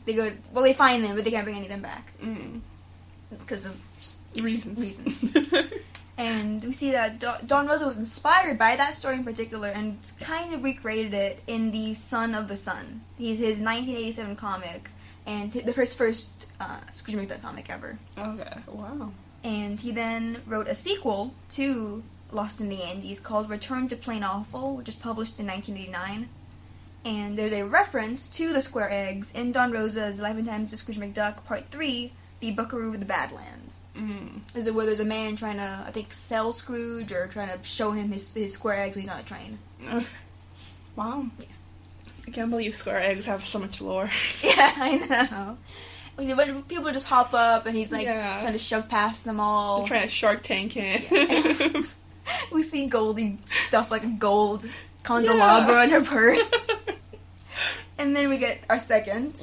[SPEAKER 1] They find them, but they can't bring any of them back. Because of reasons. And we see that Don Rosa was inspired by that story in particular and kind of recreated it in The Son of the Sun. He's his 1987 comic, and the first Scrooge McDuck comic ever. Okay, wow. And he then wrote a sequel to Lost in the Andes called Return to Plain Awful, which was published in 1989. And there's a reference to the square eggs in Don Rosa's Life and Times of Scrooge McDuck, Part 3, The Buckaroo of the Badlands. Mm-hmm. Where there's a man trying to, I think, sell Scrooge or trying to show him his square eggs when he's on a train.
[SPEAKER 2] Wow. Yeah. I can't believe square eggs have so much lore.
[SPEAKER 1] Yeah, I know. When people just hop up and he's like trying to shove past them all.
[SPEAKER 2] They're trying to Shark Tank him.
[SPEAKER 1] Yeah. We see Goldie stuff like a gold candelabra in her purse. And then we get our second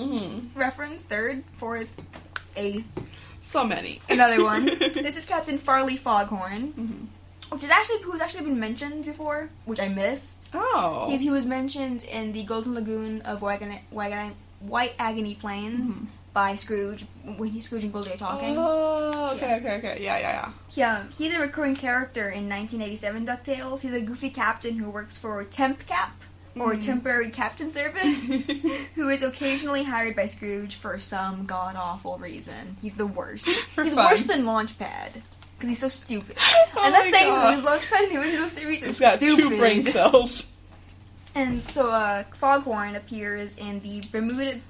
[SPEAKER 1] reference, third, fourth, eighth.
[SPEAKER 2] So many.
[SPEAKER 1] Another one. This is Captain Farley Foghorn, who's actually been mentioned before, which I missed. Oh. He was mentioned in the Golden Lagoon of White Agony Plains by Scrooge, when Scrooge and Goldie are talking.
[SPEAKER 2] Oh, okay. Yeah.
[SPEAKER 1] Yeah, he's a recurring character in 1987 DuckTales. He's a goofy captain who works for Temp Cap, or Temporary Captain Service, who is occasionally hired by Scrooge for some god-awful reason. He's the worst. He's worse than Launchpad, because he's so stupid. And that's saying something, because Launchpad in the original series is stupid.
[SPEAKER 2] He's got 2 brain cells.
[SPEAKER 1] And so, Foghorn appears in the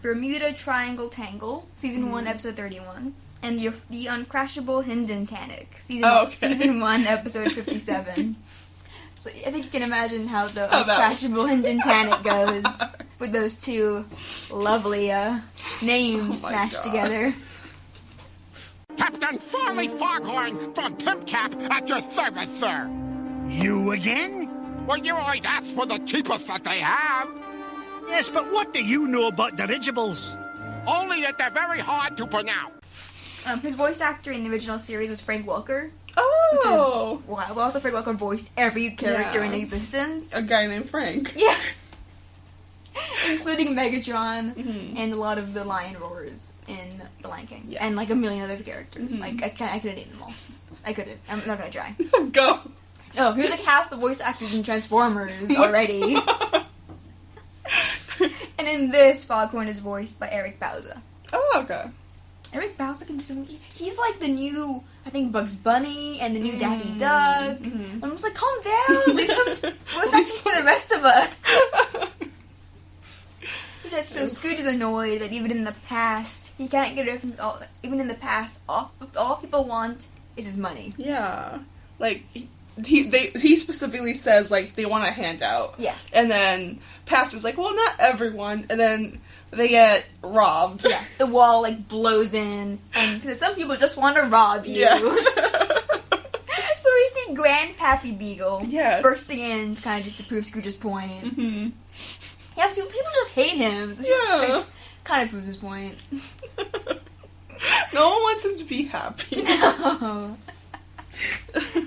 [SPEAKER 1] Bermuda Triangle Tangle, Season 1, Episode 31, and the Uncrashable Hindentanic, Season 1, Episode 57. So I think you can imagine how the Uncrashable Hindentanic goes with those 2 lovely names smashed together.
[SPEAKER 12] Captain Farley Foghorn from Timcap at your service, sir. You again? Well, you always ask for the cheapest that they have.
[SPEAKER 13] Yes, but what do you know about dirigibles?
[SPEAKER 12] Only that they're very hard to pronounce.
[SPEAKER 1] His voice actor in the original series was Frank Welker.
[SPEAKER 2] Oh!
[SPEAKER 1] Wow. Well, also Frank Welker voiced every character in existence.
[SPEAKER 2] A guy named Frank.
[SPEAKER 1] Yeah. Including Megatron and a lot of the lion roars in The Lion King. Yes. And like a million other characters. Like, I couldn't name them all. I couldn't. I'm not gonna try.
[SPEAKER 2] Go!
[SPEAKER 1] Oh, here's like half the voice actors in Transformers already. And in this, Foghorn is voiced by Eric Bauza.
[SPEAKER 2] Oh, okay.
[SPEAKER 1] Eric Bauza can do some... He's like the new, I think, Bugs Bunny and the new Daffy Duck. I'm just like, calm down! Leave some voice actors for the rest of us! He says, so Scrooge is annoyed that even in the past, he can't get rid of all... Even in the past, all people want is his money.
[SPEAKER 2] Yeah. Like... He specifically says, like, they want a handout.
[SPEAKER 1] Yeah.
[SPEAKER 2] And then Pastor's like, well, not everyone. And then they get robbed.
[SPEAKER 1] Yeah. The wall, like, blows in. And cause some people just want to rob you.
[SPEAKER 2] Yeah.
[SPEAKER 1] So we see Grandpappy Beagle bursting in kind of just to prove Scrooge's point. Yes, people just hate him. So like, kind of proves his point.
[SPEAKER 2] No one wants him to be happy.
[SPEAKER 1] No.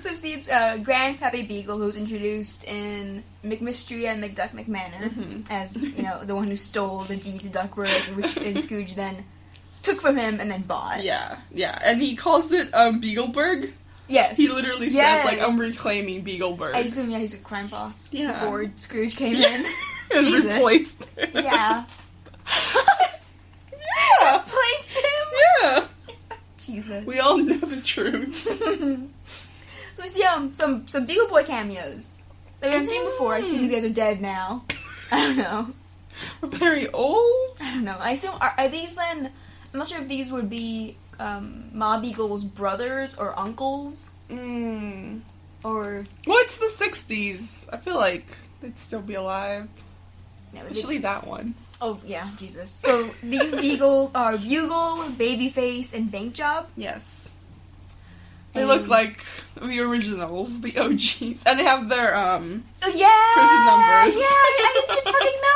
[SPEAKER 1] So see, it's Grandpappy Beagle, who's introduced in McMystery and McDuck McMahon as, you know, the one who stole the deed to Duckworth, which Scrooge then took from him and then bought.
[SPEAKER 2] Yeah. And he calls it Beagleburg.
[SPEAKER 1] Yes.
[SPEAKER 2] He literally says, like, I'm reclaiming Beagleburg.
[SPEAKER 1] I assume, he was a crime boss before Scrooge came in.
[SPEAKER 2] And replaced him.
[SPEAKER 1] Yeah.
[SPEAKER 2] Yeah.
[SPEAKER 1] Replaced him?
[SPEAKER 2] Yeah.
[SPEAKER 1] Jesus.
[SPEAKER 2] We all know the truth.
[SPEAKER 1] So we see some Beagle Boy cameos that we haven't seen before. I assume these guys are dead now. I don't know.
[SPEAKER 2] Very old?
[SPEAKER 1] I don't know. I assume, are these then, I'm not sure if these would be Ma Beagle's brothers or uncles. Or...
[SPEAKER 2] Well, it's the 60s. I feel like they'd still be alive.
[SPEAKER 1] Yeah,
[SPEAKER 2] especially that one.
[SPEAKER 1] Oh, yeah, Jesus. So these Beagles are Bugle, Babyface, and Bank Job.
[SPEAKER 2] Yes. They look like the originals, the OGs. And they have their, prison numbers.
[SPEAKER 1] Yeah, I didn't fucking know.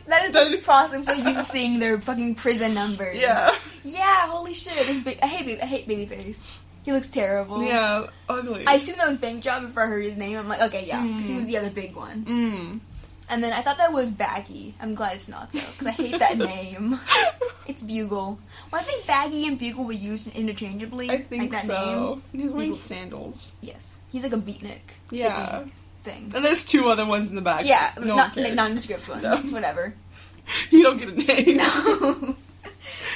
[SPEAKER 1] That didn't cross. I'm so used to seeing their fucking prison numbers.
[SPEAKER 2] Yeah.
[SPEAKER 1] Yeah, holy shit. I hate Babyface. He looks terrible.
[SPEAKER 2] Yeah, ugly.
[SPEAKER 1] I assumed that was Bank Job before I heard his name. I'm like, okay, yeah, because he was the other big one. And then I thought that was Baggy. I'm glad it's not, though, because I hate that name. It's Bugle. Well, I think Baggy and Bugle were used interchangeably.
[SPEAKER 2] I think
[SPEAKER 1] like that
[SPEAKER 2] so.
[SPEAKER 1] Name.
[SPEAKER 2] He's wearing sandals.
[SPEAKER 1] Yes. He's like a beatnik.
[SPEAKER 2] Yeah.
[SPEAKER 1] Thing.
[SPEAKER 2] And there's 2 other ones in the back.
[SPEAKER 1] Yeah,
[SPEAKER 2] no
[SPEAKER 1] nondescript ones. No. Whatever.
[SPEAKER 2] You don't get a name.
[SPEAKER 1] No.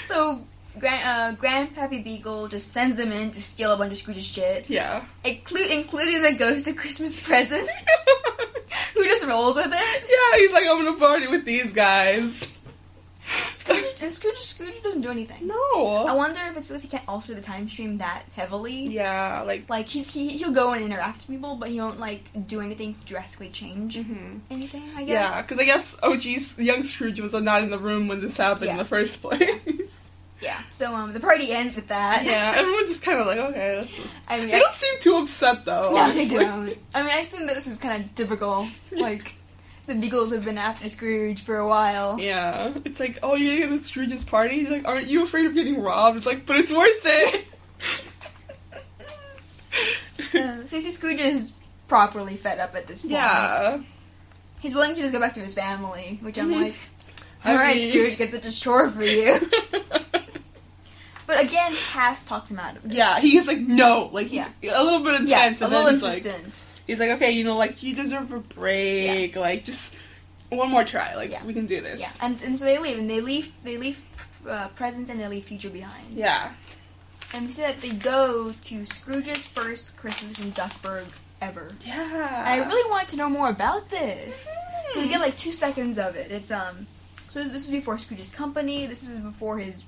[SPEAKER 1] So... Grandpappy Beagle just sends them in to steal a bunch of Scrooge's shit.
[SPEAKER 2] Yeah.
[SPEAKER 1] Including the Ghost of Christmas Present. Who just rolls with it.
[SPEAKER 2] Yeah, he's like, I'm gonna party with these guys.
[SPEAKER 1] Scrooge doesn't do anything.
[SPEAKER 2] No.
[SPEAKER 1] I wonder if it's because he can't alter the time stream that heavily.
[SPEAKER 2] Yeah, like
[SPEAKER 1] he'll go and interact with people, but he won't do anything to drastically change anything, I guess.
[SPEAKER 2] Yeah, because I guess young Scrooge was not in the room when this happened in the first place.
[SPEAKER 1] Yeah, so the party ends with that.
[SPEAKER 2] Yeah, everyone's just kind of like, okay.
[SPEAKER 1] They
[SPEAKER 2] don't seem too upset, though.
[SPEAKER 1] No,
[SPEAKER 2] honestly.
[SPEAKER 1] they don't. I mean, I assume that this is kind of typical. Like, the Beagles have been after Scrooge for a while.
[SPEAKER 2] Yeah. It's like, oh, you're going to Scrooge's party? He's like, aren't you afraid of getting robbed? It's like, but it's worth it.
[SPEAKER 1] So you see Scrooge is properly fed up at this point.
[SPEAKER 2] Yeah.
[SPEAKER 1] He's willing to just go back to his family, which I'm like, alright, Scrooge, it's such a chore for you. But again, Cass talks him out of it.
[SPEAKER 2] Yeah, he's like, no. Like, a little bit intense.
[SPEAKER 1] Yeah, a little insistent.
[SPEAKER 2] He's like, okay, like, you deserve a break. Yeah. Like, just one more try. Like, we can do this.
[SPEAKER 1] Yeah, and so they leave. And they leave present and they leave future behind.
[SPEAKER 2] Yeah.
[SPEAKER 1] And we see that they go to Scrooge's first Christmas in Duckburg ever.
[SPEAKER 2] Yeah.
[SPEAKER 1] And I really wanted to know more about this. We get 2 seconds of it. It's, so this is before Scrooge's company. This is before his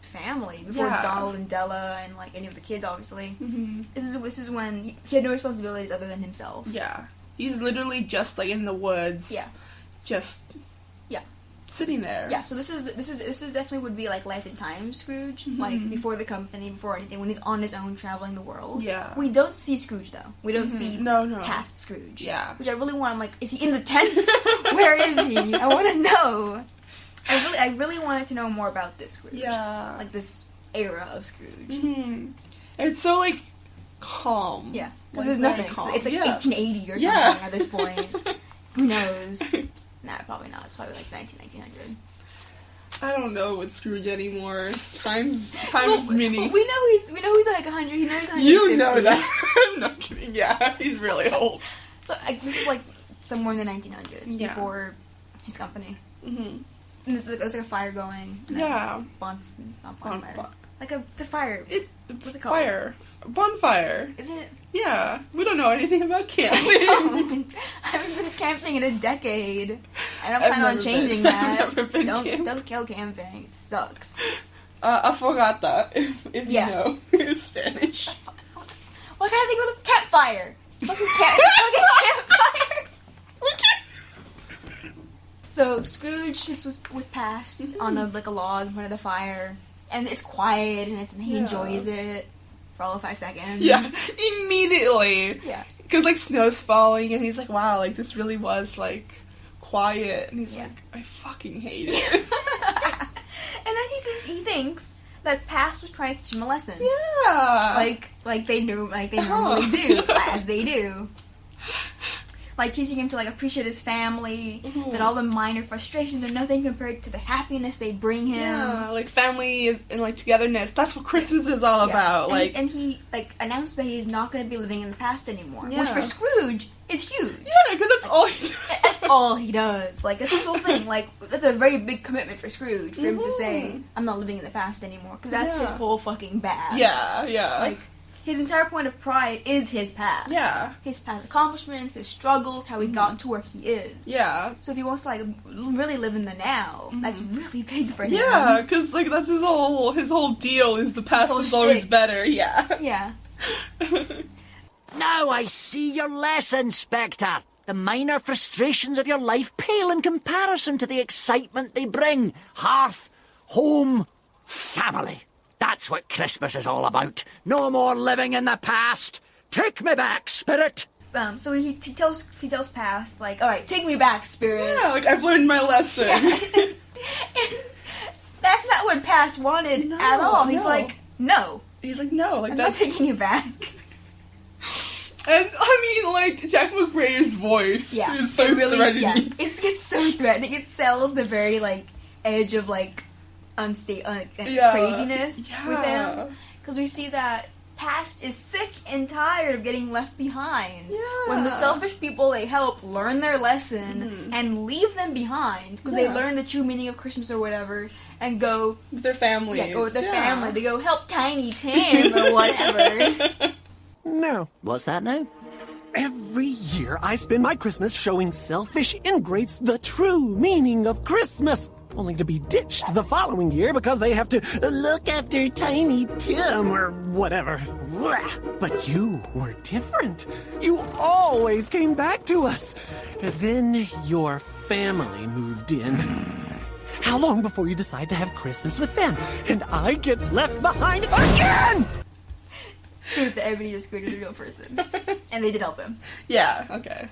[SPEAKER 1] family, before Donald and Della and any of the kids, obviously. This is when he had no responsibilities other than himself.
[SPEAKER 2] Yeah, he's literally just in the woods.
[SPEAKER 1] Yeah,
[SPEAKER 2] just sitting there.
[SPEAKER 1] Yeah, so this is definitely would be life and times Scrooge, before the company, before anything, when he's on his own traveling the world.
[SPEAKER 2] Yeah,
[SPEAKER 1] we don't see Scrooge though. We don't see past Scrooge.
[SPEAKER 2] Yeah,
[SPEAKER 1] which I really want. I'm like, is he in the tent? Where is he? I want to know. I really wanted to know more about this Scrooge.
[SPEAKER 2] Yeah.
[SPEAKER 1] This era of Scrooge.
[SPEAKER 2] It's so, calm.
[SPEAKER 1] Yeah. Because there's nothing. It's 1880 or something at this point. Who knows? Nah, probably not. It's probably 1900.
[SPEAKER 2] I don't know with Scrooge anymore. Time's mini.
[SPEAKER 1] We know he's 100. He knows 150.
[SPEAKER 2] You know that. I'm not kidding. Yeah, he's really old.
[SPEAKER 1] So, this is, somewhere in the 1900s, before his company. And there's a fire going.
[SPEAKER 2] Yeah.
[SPEAKER 1] Bonfire. It's a fire. What's it called?
[SPEAKER 2] Fire. Bonfire.
[SPEAKER 1] Is it?
[SPEAKER 2] Yeah. We don't know anything about camping.
[SPEAKER 1] I haven't been camping in a decade. And I'm planning on changing that. Don't kill camping. It sucks.
[SPEAKER 2] Afogata, if you know Spanish.
[SPEAKER 1] Why can't I think of a campfire? Fucking campfire. So Scrooge sits with Past on a log in front of the fire, and it's quiet, and he enjoys it for all of 5 seconds.
[SPEAKER 2] Yeah, immediately.
[SPEAKER 1] Yeah,
[SPEAKER 2] because snow's falling, and he's like, "Wow, this really was quiet," and he's like, "I fucking hate it."
[SPEAKER 1] And then he thinks that Past was trying to teach him a lesson.
[SPEAKER 2] Yeah,
[SPEAKER 1] like they normally do, as they do. Teaching him to appreciate his family, that all the minor frustrations are nothing compared to the happiness they bring him.
[SPEAKER 2] Yeah, family and togetherness. That's what Christmas is all about.
[SPEAKER 1] And he announces that he's not going to be living in the past anymore, which for Scrooge is huge.
[SPEAKER 2] Yeah, because that's all.
[SPEAKER 1] That's all he does. Like, that's his whole thing. Like, that's a very big commitment for Scrooge, for him to say, I'm not living in the past anymore. Because that's his whole fucking bad.
[SPEAKER 2] Yeah, yeah.
[SPEAKER 1] Like, his entire point of pride is his past.
[SPEAKER 2] Yeah.
[SPEAKER 1] His past accomplishments, his struggles, how he got to where he is.
[SPEAKER 2] Yeah.
[SPEAKER 1] So if he wants to, like, really live in the now, that's really big for him.
[SPEAKER 2] Yeah, because, like, that's his whole deal is the past is always better. Yeah.
[SPEAKER 1] Yeah.
[SPEAKER 5] Now I see your lesson, Spectre. The minor frustrations of your life pale in comparison to the excitement they bring. Hearth, home, family. That's what Christmas is all about. No more living in the past. Take me back, spirit.
[SPEAKER 1] So he tells Past, like, all right, take me back, spirit.
[SPEAKER 2] Yeah, like, I've learned my lesson.
[SPEAKER 1] Yeah. And that's not what Past wanted at all. He's like, no.
[SPEAKER 2] He's like, no. Like,
[SPEAKER 1] I'm
[SPEAKER 2] that's
[SPEAKER 1] not taking you back.
[SPEAKER 2] And, I mean, like, Jack McBrayer's voice is so threatening.
[SPEAKER 1] Yeah, it gets so threatening. It sells the very, like, edge of, like, craziness with him. Because we see that Past is sick and tired of getting left behind. Yeah. When the selfish people they help learn their lesson and leave them behind, because they learn the true meaning of Christmas or whatever, and go
[SPEAKER 2] with their families.
[SPEAKER 1] Yeah, go with their family. They go help Tiny Tim or whatever.
[SPEAKER 14] No.
[SPEAKER 5] What's that now?
[SPEAKER 14] Every year I spend my Christmas showing selfish ingrates the true meaning of Christmas, only to be ditched the following year because they have to look after Tiny Tim or whatever. But you were different. You always came back to us. Then your family moved in. How long before you decide to have Christmas with them and I get left behind again?
[SPEAKER 1] Proof that everybody is Scrooge is a real person. And they did help him.
[SPEAKER 2] Yeah, okay.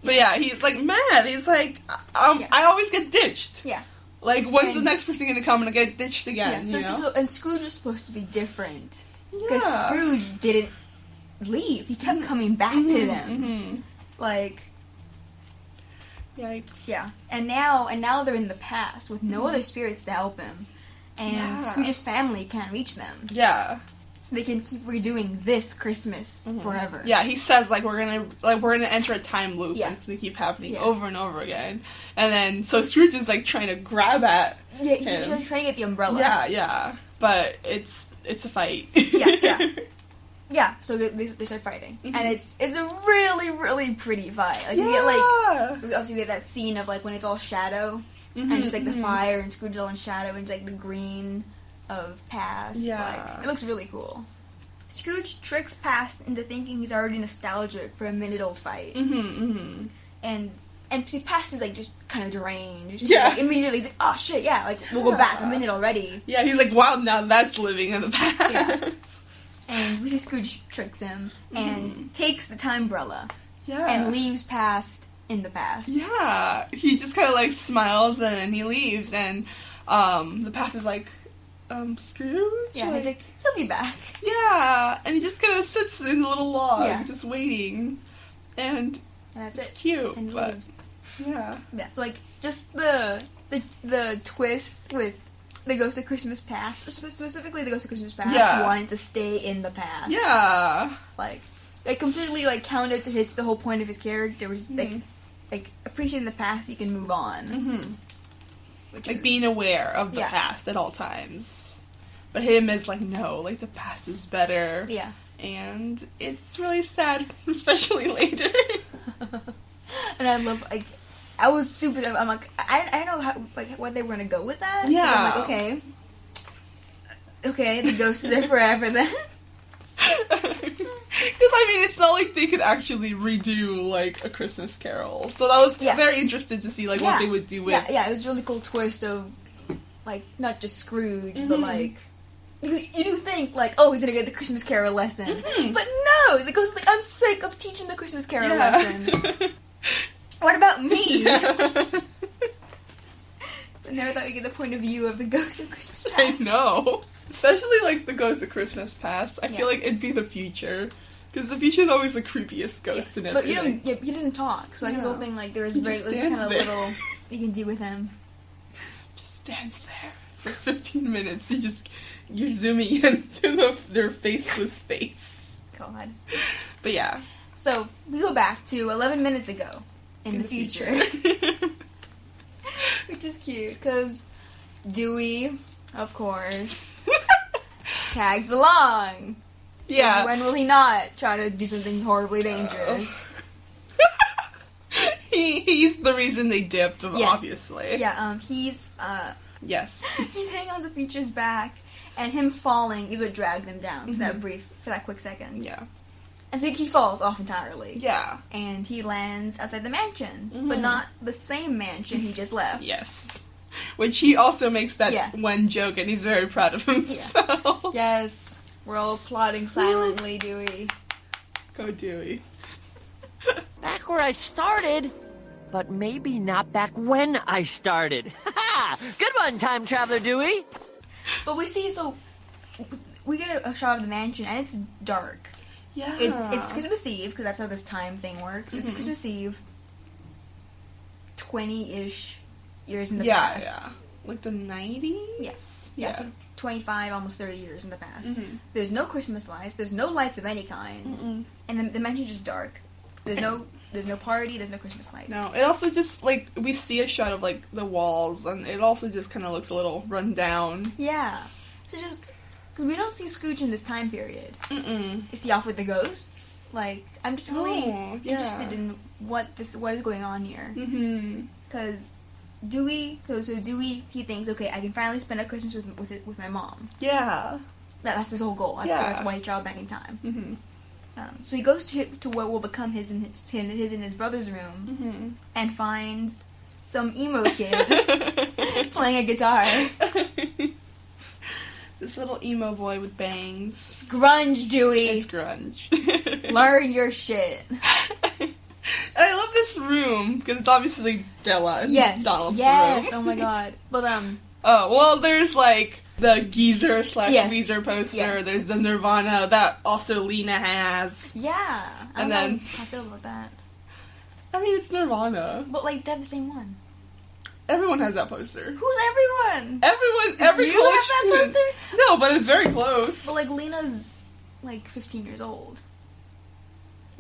[SPEAKER 2] But yeah, he's like mad. He's like, I always get ditched.
[SPEAKER 1] Yeah.
[SPEAKER 2] Like, when's the next person gonna come and get ditched again?
[SPEAKER 1] Yeah,
[SPEAKER 2] you know?
[SPEAKER 1] so and Scrooge was supposed to be different. Because Scrooge didn't leave. He kept coming back to them. Like,
[SPEAKER 2] yikes.
[SPEAKER 1] Yeah. And now they're in the past with no other spirits to help him. And Scrooge's family can't reach them.
[SPEAKER 2] Yeah.
[SPEAKER 1] So they can keep redoing this Christmas forever.
[SPEAKER 2] Yeah, he says we're gonna enter a time loop. Yeah. It's gonna keep happening over and over again. And then so Scrooge is like trying to grab at him.
[SPEAKER 1] He's trying to get the umbrella.
[SPEAKER 2] Yeah. But it's a fight.
[SPEAKER 1] Yeah. So they start fighting, and it's a really really pretty fight. Like you get obviously we get that scene of like when it's all shadow and just like the fire and Scrooge is all in shadow and like the green of Past.
[SPEAKER 2] Yeah.
[SPEAKER 1] Like, it looks really cool. Scrooge tricks Past into thinking he's already nostalgic for a minute-old fight. And see, Past is, like, just kind of deranged. Just, like, immediately, he's like, oh, shit, like, we'll go back a minute already.
[SPEAKER 2] Yeah, he's like, wow, now that's living in the past.
[SPEAKER 1] Yeah. And we see Scrooge tricks him and takes the time-brella and leaves Past in the past.
[SPEAKER 2] Yeah. He just kind of, like, smiles and he leaves, and the Past is like, Scrooge?
[SPEAKER 1] Yeah, he's like, he'll be back.
[SPEAKER 2] Yeah, and he just kind of sits in the little log, just waiting. And
[SPEAKER 1] that's
[SPEAKER 2] it's cute.
[SPEAKER 1] And
[SPEAKER 2] but,
[SPEAKER 1] leaves.
[SPEAKER 2] Yeah.
[SPEAKER 1] Yeah, so, like, just the twist with the Ghost of Christmas Past, specifically the Ghost of Christmas Past, wanting to stay in the past.
[SPEAKER 2] Yeah.
[SPEAKER 1] Like completely, like, counter to the whole point of his character, was, like appreciating the past, you can move on.
[SPEAKER 2] Like, being aware of the past at all times. But him is like, no, like, the past is better.
[SPEAKER 1] Yeah.
[SPEAKER 2] And it's really sad, especially later.
[SPEAKER 1] And I love, like, I was super, I'm like, I don't know how, like, what they were going to go with that.
[SPEAKER 2] Yeah.
[SPEAKER 1] I'm like, okay, the ghost is there forever then.
[SPEAKER 2] Because, I mean, it's not like they could actually redo, like, A Christmas Carol. So that was very interested to see, like, what they would do with...
[SPEAKER 1] Yeah, it was a really cool twist of, like, not just Scrooge, but, like... You do think, like, oh, he's gonna get the Christmas Carol lesson. But no! The ghost is like, I'm sick of teaching the Christmas Carol lesson. What about me? But never thought we'd get the point of view of the Ghost of Christmas Past.
[SPEAKER 2] I know. Especially, like, the Ghost of Christmas Past. I feel like it'd be the future. Because the future is always the creepiest ghost in everything.
[SPEAKER 1] But he doesn't talk. So, like, his whole thing, like, there's kind of little you can do with him.
[SPEAKER 2] Just stands there for 15 minutes. You're zooming into their faceless face.
[SPEAKER 1] God.
[SPEAKER 2] But yeah.
[SPEAKER 1] So, we go back to 11 minutes ago. in the future. Which is cute, because Dewey, of course, tags along.
[SPEAKER 2] Yeah.
[SPEAKER 1] When will he not try to do something horribly dangerous?
[SPEAKER 2] He's the reason they dipped, obviously.
[SPEAKER 1] Yeah, he's,
[SPEAKER 2] Yes.
[SPEAKER 1] he's hanging on the creature's back, and him falling is what dragged them down for that quick second.
[SPEAKER 2] Yeah.
[SPEAKER 1] And so he falls off entirely.
[SPEAKER 2] Yeah.
[SPEAKER 1] And he lands outside the mansion, but not the same mansion he just left.
[SPEAKER 2] Yes. Which he also makes that one joke, and he's very proud of himself.
[SPEAKER 1] Yeah. Yes. We're all applauding silently, Dewey.
[SPEAKER 2] Go Dewey.
[SPEAKER 6] Back where I started, but maybe not back when I started. Good one, time traveler Dewey.
[SPEAKER 1] But we get a shot of the mansion, and it's dark.
[SPEAKER 2] Yeah.
[SPEAKER 1] It's Christmas Eve, because that's how this time thing works. It's Christmas Eve, 20-ish years in the past.
[SPEAKER 2] Yeah. Like the 90s?
[SPEAKER 1] Yes. Yeah, so 25, almost 30 years in the past. There's no Christmas lights, there's no lights of any kind, and the mansion's just dark. There's no party, there's no Christmas lights.
[SPEAKER 2] No, it also just, like, we see a shot of, like, the walls, and it also just kind of looks a little run down.
[SPEAKER 1] Yeah. So just, because we don't see Scrooge in this time period. Is he off with the ghosts? Like, I'm just really interested in what is going on here. Because Dewey, he thinks, okay, I can finally spend a Christmas with my mom.
[SPEAKER 2] Yeah.
[SPEAKER 1] That's his whole goal. That's why he traveled back in time. So he goes to what will become his and his brother's room, and finds some emo kid playing a guitar.
[SPEAKER 2] This little emo boy with bangs.
[SPEAKER 1] It's grunge, Dewey.
[SPEAKER 2] It's grunge.
[SPEAKER 1] Learn your shit.
[SPEAKER 2] I love this room because it's obviously Della and Donald's room.
[SPEAKER 1] Yes. Oh my god. But
[SPEAKER 2] oh well, there's like the Geezer / Weezer poster.
[SPEAKER 1] Yeah.
[SPEAKER 2] There's the Nirvana that also Lena has.
[SPEAKER 1] Yeah.
[SPEAKER 2] And then
[SPEAKER 1] how I feel about that.
[SPEAKER 2] I mean, it's Nirvana.
[SPEAKER 1] But like they have the same one.
[SPEAKER 2] Everyone has that poster.
[SPEAKER 1] Who's everyone?
[SPEAKER 2] Every
[SPEAKER 1] you have that poster?
[SPEAKER 2] No, but it's very close.
[SPEAKER 1] But like Lena's like 15 years old.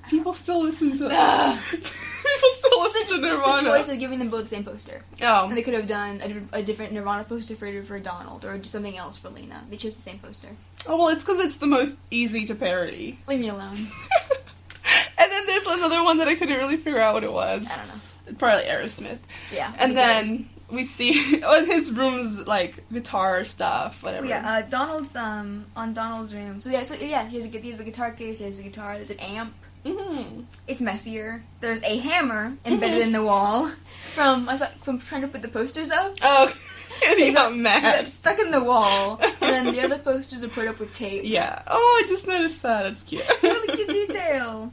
[SPEAKER 2] People still listen to Nirvana.
[SPEAKER 1] The choice of giving them both the same poster.
[SPEAKER 2] Oh.
[SPEAKER 1] And they could have done a different Nirvana poster for Donald, or something else for Lena. They chose the same poster.
[SPEAKER 2] Oh, well, it's because it's the most easy to parody.
[SPEAKER 1] Leave me alone.
[SPEAKER 2] And then there's another one that I couldn't really figure out what it was.
[SPEAKER 1] I don't know.
[SPEAKER 2] Probably Aerosmith.
[SPEAKER 1] Yeah.
[SPEAKER 2] And then we see on his room's like guitar stuff, whatever.
[SPEAKER 1] Yeah, Donald's on Donald's room. So he has the guitar case. He has the guitar. There's an amp. It's messier. There's a hammer embedded in the wall from trying to put the posters up.
[SPEAKER 2] Oh, and he got mad.
[SPEAKER 1] He got stuck in the wall, and then the other posters are put up with tape.
[SPEAKER 2] Yeah. Oh, I just noticed that. That's cute.
[SPEAKER 1] It's a really cute detail.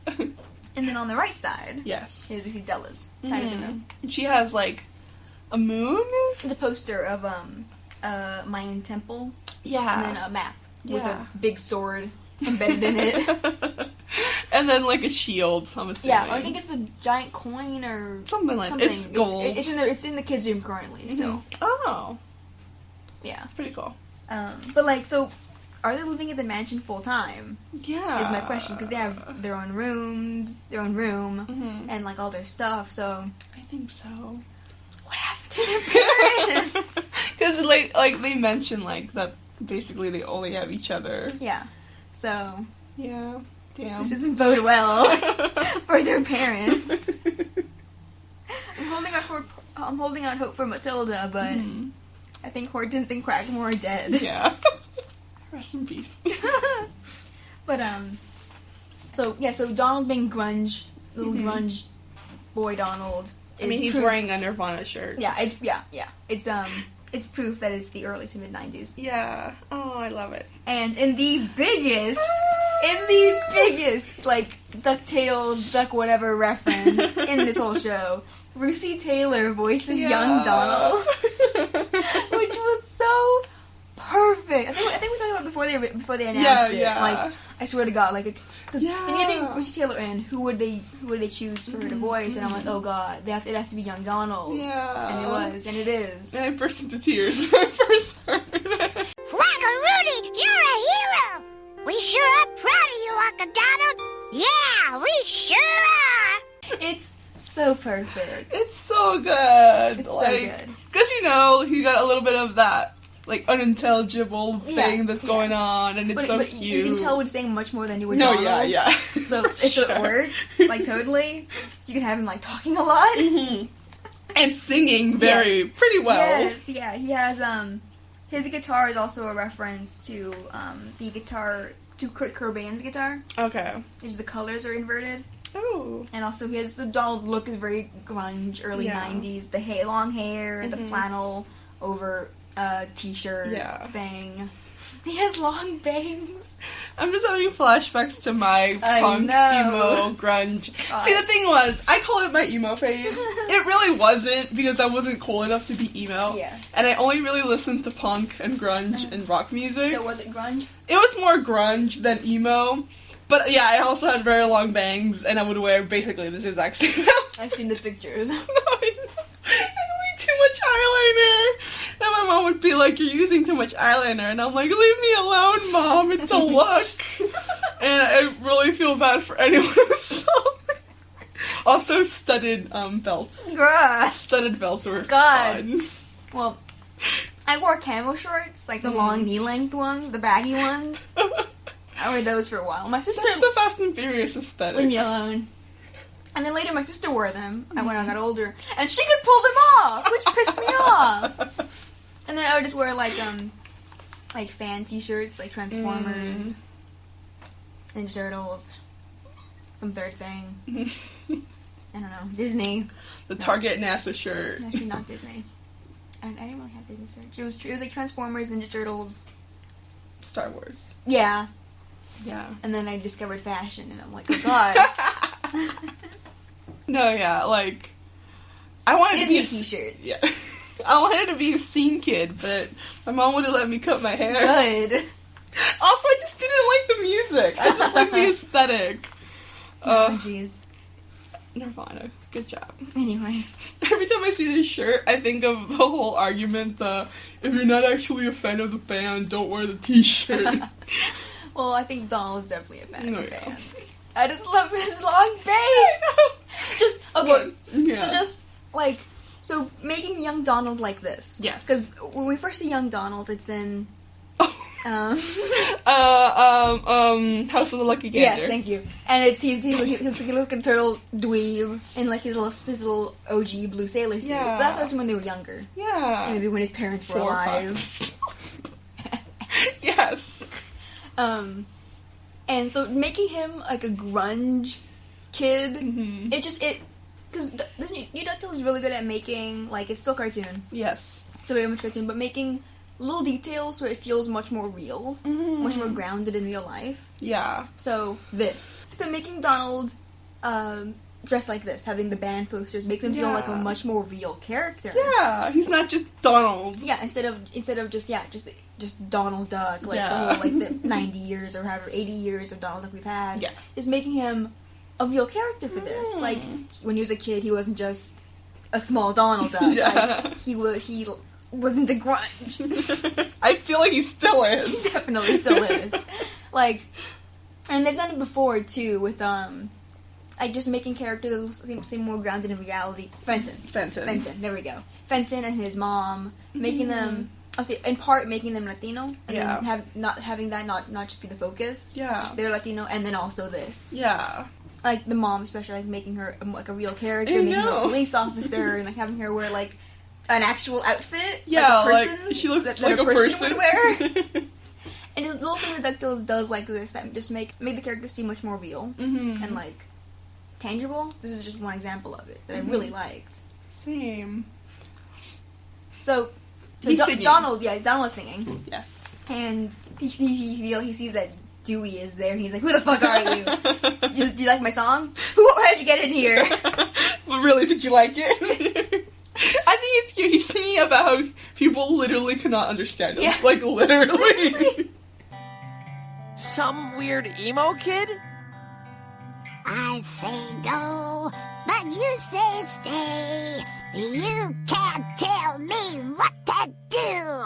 [SPEAKER 1] And then on the right side,
[SPEAKER 2] yes,
[SPEAKER 1] is we see Della's side of the room.
[SPEAKER 2] She has like a moon.
[SPEAKER 1] It's a poster of Mayan temple.
[SPEAKER 2] Yeah.
[SPEAKER 1] And then a map with a big sword embedded in it.
[SPEAKER 2] And then like a shield, I'm assuming.
[SPEAKER 1] Yeah, I think it's the giant coin or
[SPEAKER 2] something like that. It's gold.
[SPEAKER 1] It's in the kids' room currently still.
[SPEAKER 2] Oh.
[SPEAKER 1] Yeah.
[SPEAKER 2] That's pretty cool.
[SPEAKER 1] But like, so are they living at the mansion full time?
[SPEAKER 2] Yeah.
[SPEAKER 1] Is my question, because they have their own rooms, and like all their stuff. So
[SPEAKER 2] I think so.
[SPEAKER 1] What happened to their parents?
[SPEAKER 2] Because like they mention like that basically they only have each other.
[SPEAKER 1] Yeah. So
[SPEAKER 2] yeah. Damn.
[SPEAKER 1] This doesn't bode well for their parents. I'm holding out hope for Matilda, but I think Hortense and Crackmore are dead.
[SPEAKER 2] Yeah. Rest in peace.
[SPEAKER 1] But so Donald being grunge, little grunge boy Donald.
[SPEAKER 2] He's wearing a Nirvana shirt.
[SPEAKER 1] Yeah, it's proof that it's the early to mid 90s.
[SPEAKER 2] Yeah. Oh, I love it.
[SPEAKER 1] And in the biggest like DuckTales, Duck whatever reference in this whole show, Russi Taylor voices young Donald, which was so perfect. I think we talked about it before they announced it.
[SPEAKER 2] Yeah.
[SPEAKER 1] Like, I swear to God, like, because they needed Russi Taylor in. Who would they choose for her to voice? And I'm like, oh God, it has to be young Donald.
[SPEAKER 2] Yeah.
[SPEAKER 1] And it was, and it is.
[SPEAKER 2] And I burst into tears when I first heard it.
[SPEAKER 4] Flaggerooty, you're a hero! We sure are proud of you, Uncle Donald! Yeah, we sure are!
[SPEAKER 1] It's So perfect.
[SPEAKER 2] It's so good.
[SPEAKER 1] It's
[SPEAKER 2] like,
[SPEAKER 1] so good.
[SPEAKER 2] Because, you got a little bit of that, like, unintelligible thing that's going on, and it's so
[SPEAKER 1] but
[SPEAKER 2] cute.
[SPEAKER 1] You can tell it's saying much more than you would
[SPEAKER 2] No,
[SPEAKER 1] Donald.
[SPEAKER 2] yeah.
[SPEAKER 1] So it works, like, totally. So you can have him, like, talking a lot.
[SPEAKER 2] Mm-hmm. And singing pretty well.
[SPEAKER 1] Yes, yeah. He has, his guitar is also a reference to, the guitar, to Kurt Cobain's guitar.
[SPEAKER 2] Okay.
[SPEAKER 1] Because the colors are inverted.
[SPEAKER 2] Oh.
[SPEAKER 1] And also Donald's look is very grunge, early 90s. The long hair, the flannel over t-shirt thing. He has long bangs.
[SPEAKER 2] I'm just having flashbacks to my punk, emo, grunge.
[SPEAKER 1] God.
[SPEAKER 2] See, the thing was, I call it my emo phase. It really wasn't, because I wasn't cool enough to be emo.
[SPEAKER 1] Yeah.
[SPEAKER 2] And I only really listened to punk and grunge and rock music.
[SPEAKER 1] So was it grunge?
[SPEAKER 2] It was more grunge than emo. But yeah, I also had very long bangs, and I would wear basically this exact same outfit.
[SPEAKER 1] I've seen the pictures.
[SPEAKER 2] No, I know. And way too much eyeliner. And my mom would be like, "You're using too much eyeliner." And I'm like, "Leave me alone, Mom. It's a look." And I really feel bad for anyone who saw me. Also, studded belts.
[SPEAKER 1] Gross.
[SPEAKER 2] Studded belts were
[SPEAKER 1] God.
[SPEAKER 2] fun.
[SPEAKER 1] Well, I wore camo shorts, like the long knee-length ones, the baggy ones. I wore those for a while. My sister...
[SPEAKER 2] That's the Fast and Furious aesthetic.
[SPEAKER 1] Leave me alone. And then later my sister wore them, when I got older, and she could pull them off, which pissed me off. And then I would just wear, like fan t-shirts, like Transformers, Ninja Turtles, some third thing. I don't know. Disney.
[SPEAKER 2] The Target NASA shirt.
[SPEAKER 1] Actually, not Disney. I didn't really have Disney shirts. It was like Transformers, Ninja Turtles.
[SPEAKER 2] Star Wars.
[SPEAKER 1] Yeah.
[SPEAKER 2] Yeah.
[SPEAKER 1] And then I discovered fashion, and I'm like, oh god.
[SPEAKER 2] No, yeah, like... I wanted
[SPEAKER 1] Disney
[SPEAKER 2] to be
[SPEAKER 1] t-shirts.
[SPEAKER 2] Yeah. I wanted to be a scene kid, but my mom wouldn't let me cut my hair.
[SPEAKER 1] Good.
[SPEAKER 2] Also, I just didn't like the music. I just like the aesthetic.
[SPEAKER 1] Oh, jeez.
[SPEAKER 2] Nirvana. Good job.
[SPEAKER 1] Anyway.
[SPEAKER 2] Every time I see this shirt, I think of the whole argument, if you're not actually a fan of the band, don't wear the t-shirt.
[SPEAKER 1] Well, I think Donald's definitely a fan of the band. I just love his long face. Just, okay. So making young Donald like this.
[SPEAKER 2] Yes.
[SPEAKER 1] Because when we first see young Donald, it's in...
[SPEAKER 2] House of the Lucky Gander.
[SPEAKER 1] Yes, thank you. And he looks like a turtle dweeb in like his little OG blue sailor suit.
[SPEAKER 2] Yeah.
[SPEAKER 1] But that's also when they were younger.
[SPEAKER 2] Yeah.
[SPEAKER 1] And maybe when his parents were alive.
[SPEAKER 2] Yes.
[SPEAKER 1] And so making him like a grunge kid, because DuckTales is really good at making, like, it's still cartoon.
[SPEAKER 2] Yes.
[SPEAKER 1] So very much cartoon, but making little details so it feels much more real, much more grounded in real life.
[SPEAKER 2] Yeah.
[SPEAKER 1] So making Donald dressed like this, having the band posters, makes him feel like a much more real character.
[SPEAKER 2] Yeah, he's not just Donald.
[SPEAKER 1] Yeah, instead of just Donald Duck, like the whole like the 90 years or however 80 years of Donald Duck we've had.
[SPEAKER 2] Yeah.
[SPEAKER 1] Is making him a real character for this. Like when he was a kid, he wasn't just a small Donald Duck.
[SPEAKER 2] Yeah.
[SPEAKER 1] Like, he wasn't a grunge.
[SPEAKER 2] I feel like he still is.
[SPEAKER 1] He definitely still is. Like, and they've done it before too with like just making characters seem more grounded in reality. Fenton. There we go. Fenton and his mom, making them. In part making them Latino, and then not having that not just be the focus.
[SPEAKER 2] Yeah.
[SPEAKER 1] Just they're Latino, and then also this.
[SPEAKER 2] Yeah.
[SPEAKER 1] Like the mom, especially, like making her like a real character, making her a police officer, and like having her wear like an actual outfit.
[SPEAKER 2] Yeah,
[SPEAKER 1] like a person.
[SPEAKER 2] Like she looks
[SPEAKER 1] that
[SPEAKER 2] like a person
[SPEAKER 1] would wear. And the little thing that DuckTales does like this that just make the characters seem much more real and like tangible. This is just one example of it that I really liked.
[SPEAKER 2] Same.
[SPEAKER 1] So Donald is singing.
[SPEAKER 2] Yes.
[SPEAKER 1] And he sees that Dewey is there, and he's like, "Who the fuck are you? do you like my song? How'd you get in here?"
[SPEAKER 2] But really, did you like it? I think it's cute. He's singing about how people literally cannot understand him.
[SPEAKER 1] Yeah.
[SPEAKER 2] Like, literally.
[SPEAKER 6] Some weird emo kid?
[SPEAKER 4] I say go, but you say stay. You can't tell me what to do.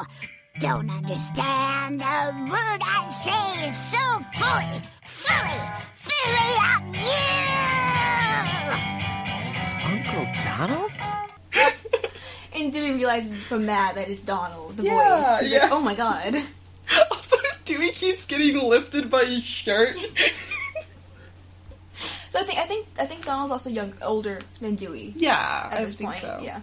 [SPEAKER 4] Don't understand a word I say. So furry on you.
[SPEAKER 6] Uncle Donald?
[SPEAKER 1] And Dewey realizes from that it's Donald, the
[SPEAKER 2] Yeah,
[SPEAKER 1] voice. He's
[SPEAKER 2] yeah.
[SPEAKER 1] like, oh my god.
[SPEAKER 2] Also, Dewey keeps getting lifted by his shirt.
[SPEAKER 1] So I think Donald's also older than Dewey.
[SPEAKER 2] Yeah,
[SPEAKER 1] at
[SPEAKER 2] I
[SPEAKER 1] this
[SPEAKER 2] think
[SPEAKER 1] point.
[SPEAKER 2] so.
[SPEAKER 1] Yeah.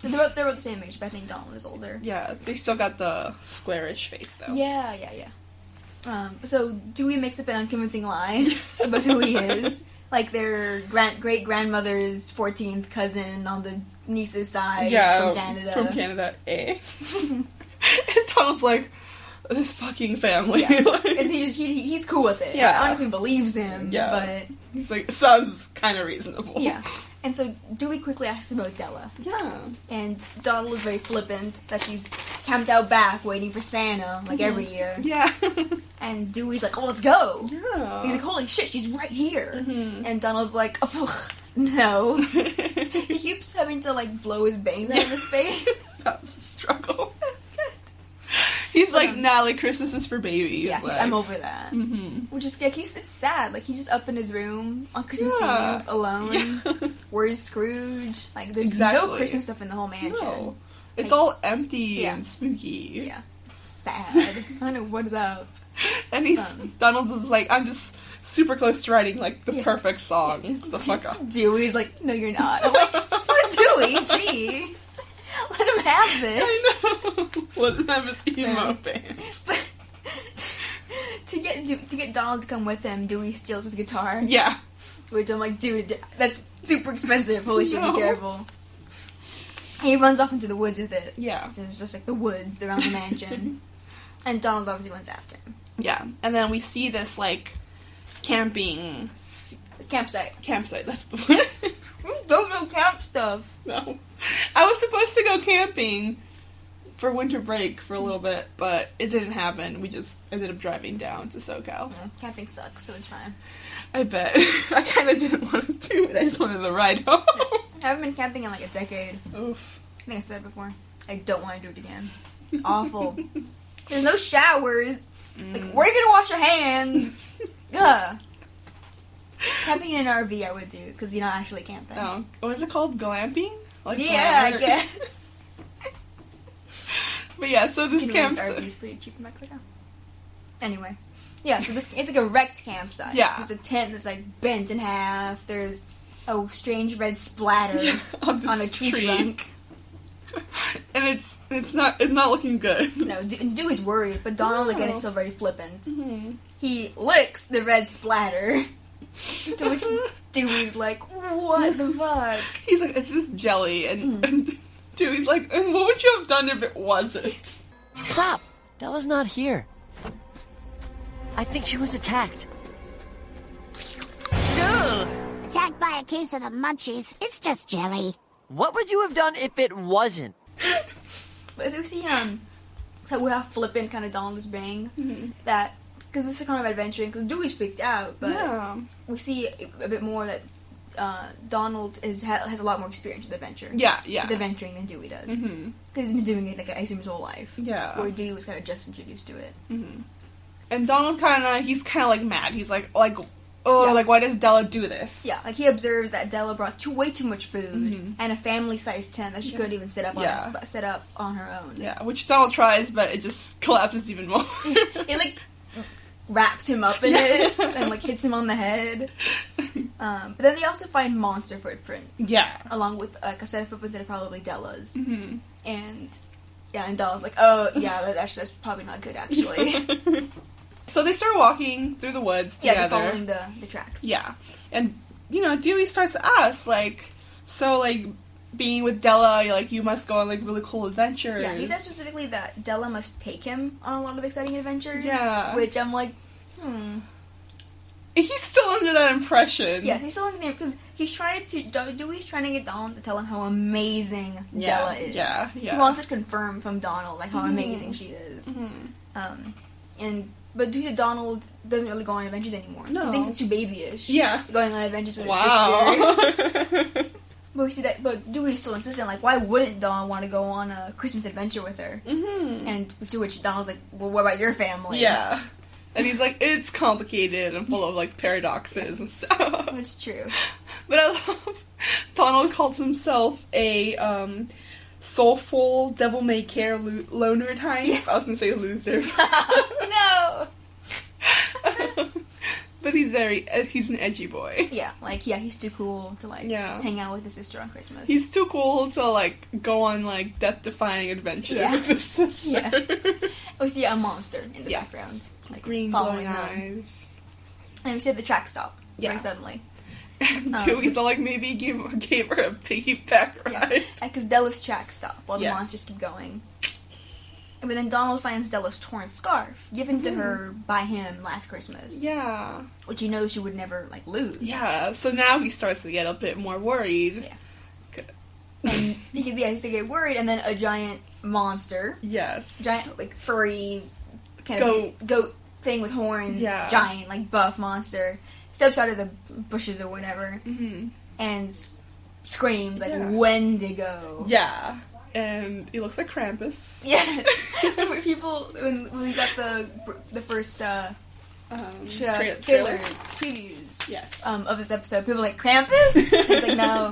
[SPEAKER 1] They're about the same age, but I think Donald is older.
[SPEAKER 2] Yeah, they still got the squarish face though.
[SPEAKER 1] Yeah. So Dewey makes up an unconvincing lie about who he is. Like their great grandmother's 14th cousin on the niece's side from Canada.
[SPEAKER 2] From Canada, eh? And Donald's like, this fucking family.
[SPEAKER 1] Yeah. And he's cool with it.
[SPEAKER 2] Yeah.
[SPEAKER 1] I don't know if he believes him,
[SPEAKER 2] Yeah.
[SPEAKER 1] but
[SPEAKER 2] He's like, sounds kind of reasonable.
[SPEAKER 1] yeah. And so Dewey quickly asks about Della.
[SPEAKER 2] Yeah.
[SPEAKER 1] And Donald is very flippant that she's camped out back waiting for Santa, like every year.
[SPEAKER 2] Yeah.
[SPEAKER 1] And Dewey's like, oh, let's go.
[SPEAKER 2] Yeah.
[SPEAKER 1] He's like, holy shit, she's right here.
[SPEAKER 2] Mm-hmm.
[SPEAKER 1] And Donald's like, oh, no. He keeps having to, like, blow his bangs out of his face.
[SPEAKER 2] That's a struggle. He's like, nah, like, Christmas is for babies.
[SPEAKER 1] Yeah,
[SPEAKER 2] like.
[SPEAKER 1] I'm over that.
[SPEAKER 2] Mm-hmm.
[SPEAKER 1] Which is, like, it's sad. Like, he's just up in his room on Christmas
[SPEAKER 2] Yeah.
[SPEAKER 1] Eve, alone.
[SPEAKER 2] Yeah.
[SPEAKER 1] Where's Scrooge? Like, there's
[SPEAKER 2] Exactly.
[SPEAKER 1] no Christmas stuff in the whole mansion.
[SPEAKER 2] No. It's
[SPEAKER 1] Like,
[SPEAKER 2] all empty
[SPEAKER 1] yeah.
[SPEAKER 2] and spooky.
[SPEAKER 1] Yeah. It's sad. I don't know what is up.
[SPEAKER 2] And Donald is like, I'm just super close to writing, like, the perfect song. Yeah. So fuck off.
[SPEAKER 1] Dewey's like, no, you're not. I'm like, what, Dewey? Jeez. Let him have this.
[SPEAKER 2] I know. Let him have his emo bands.
[SPEAKER 1] But to get Donald to come with him, Dewey steals his guitar.
[SPEAKER 2] Yeah.
[SPEAKER 1] Which I'm like, dude, that's super expensive. Holy shit,
[SPEAKER 2] No.
[SPEAKER 1] be careful. He runs off into the woods with it.
[SPEAKER 2] Yeah.
[SPEAKER 1] So it's just like the woods around the mansion. And Donald obviously runs after him.
[SPEAKER 2] Yeah. And then we see this, like, camping...
[SPEAKER 1] Campsite.
[SPEAKER 2] That's the word.
[SPEAKER 1] Don't know camp stuff.
[SPEAKER 2] No. I was supposed to go camping for winter break for a little bit, but it didn't happen. We just ended up driving down to SoCal.
[SPEAKER 1] Yeah, camping sucks, so it's fine.
[SPEAKER 2] I bet. I kind of didn't want to do it. I just wanted to ride home.
[SPEAKER 1] I haven't been camping in like a decade.
[SPEAKER 2] Oof.
[SPEAKER 1] I think I said that before. I don't want to do it again. It's awful. There's no showers. Like, where are you gonna wash your hands? Ugh. Camping in an RV I would do, because you're not actually camping.
[SPEAKER 2] Oh. What is it called? Glamping? Like
[SPEAKER 1] yeah,
[SPEAKER 2] glamour?
[SPEAKER 1] I guess.
[SPEAKER 2] But yeah, so this campsite...
[SPEAKER 1] RV is pretty cheap in Mexico. Anyway. Yeah, so it's like a wrecked campsite.
[SPEAKER 2] Yeah.
[SPEAKER 1] There's a tent that's like bent in half. There's a strange red splatter on a tree trunk.
[SPEAKER 2] And it's not looking good.
[SPEAKER 1] No, Dewey's worried, but Donald again is still very flippant.
[SPEAKER 2] Mm-hmm.
[SPEAKER 1] He licks the red splatter, to which Dewey's like, "What the fuck?"
[SPEAKER 2] He's like, "It's just jelly," and Dewey's like, "And what would you have done if it wasn't?"
[SPEAKER 6] Stop! Della's not here. I think she was attacked.
[SPEAKER 4] Ugh. Attacked by a case of the munchies. It's just jelly.
[SPEAKER 6] What would you have done if it wasn't?
[SPEAKER 1] But we see so we have flippant kind of Donald is being that because this is kind of adventuring because Dewey's freaked out, but we see a bit more that Donald has a lot more experience with adventure.
[SPEAKER 2] Yeah.
[SPEAKER 1] With adventuring than Dewey does because he's been doing it like I assume his whole life.
[SPEAKER 2] Yeah,
[SPEAKER 1] where Dewey was kind of just introduced to it.
[SPEAKER 2] And Donald's kind of like mad. He's like like why does Della do this?
[SPEAKER 1] Yeah, like he observes that Della brought way too much food and a family-sized tent that she couldn't even set up on her own.
[SPEAKER 2] Yeah, which Donald tries, but it just collapses even more.
[SPEAKER 1] It like wraps him up in it and like hits him on the head. But then they also find monster footprints.
[SPEAKER 2] Yeah,
[SPEAKER 1] along with like a set of footprints that are probably Della's. And Della's like, oh yeah, that's probably not good actually.
[SPEAKER 2] So they start walking through the woods together.
[SPEAKER 1] Yeah, they're following the tracks.
[SPEAKER 2] Yeah. And, Dewey starts to ask, being with Della, you must go on, really cool adventures.
[SPEAKER 1] Yeah, he says specifically that Della must take him on a lot of exciting adventures.
[SPEAKER 2] Yeah.
[SPEAKER 1] Which I'm like,
[SPEAKER 2] He's still under that impression.
[SPEAKER 1] Yeah, he's still under there because Dewey's trying to get Donald to tell him how amazing Della is.
[SPEAKER 2] Yeah.
[SPEAKER 1] He wants to confirm from Donald, how amazing she is. But due to Donald doesn't really go on adventures anymore.
[SPEAKER 2] No.
[SPEAKER 1] He thinks it's too babyish.
[SPEAKER 2] Yeah.
[SPEAKER 1] Going on adventures with his sister. But we see that, but Dewey's still insistent, why wouldn't Donald want to go on a Christmas adventure with her? And to which Donald's like, well, what about your family?
[SPEAKER 2] Yeah. And he's like, it's complicated and full of, paradoxes and stuff.
[SPEAKER 1] It's true.
[SPEAKER 2] But I love Donald calls himself a soulful, devil-may-care loner type. Yeah. I was gonna say loser.
[SPEAKER 1] No!
[SPEAKER 2] But he's an edgy boy.
[SPEAKER 1] Yeah, he's too cool to, hang out with his sister on Christmas.
[SPEAKER 2] He's too cool to, go on, death-defying adventures with his sister.
[SPEAKER 1] Yes. We see a monster in the background.
[SPEAKER 2] Green glowing eyes.
[SPEAKER 1] And we see the track stop very suddenly.
[SPEAKER 2] And Dewey's maybe gave her a piggyback ride.
[SPEAKER 1] Yeah, because Della's track stop while the monsters keep going. But then Donald finds Della's torn scarf, given to her by him last Christmas.
[SPEAKER 2] Yeah.
[SPEAKER 1] Which he knows she would never, lose.
[SPEAKER 2] Yeah, so now he starts to get a bit more worried.
[SPEAKER 1] Yeah. And he starts to get worried, and then a giant monster.
[SPEAKER 2] Yes.
[SPEAKER 1] Giant, furry, kind of goat thing with horns.
[SPEAKER 2] Yeah.
[SPEAKER 1] Giant, buff monster. Steps out of the bushes or whatever. Mm-hmm. And screams, Wendigo.
[SPEAKER 2] Yeah. And he looks like Krampus.
[SPEAKER 1] Yes. People, when we got the first trailers, previews of this episode, people were like, Krampus? It's like, no.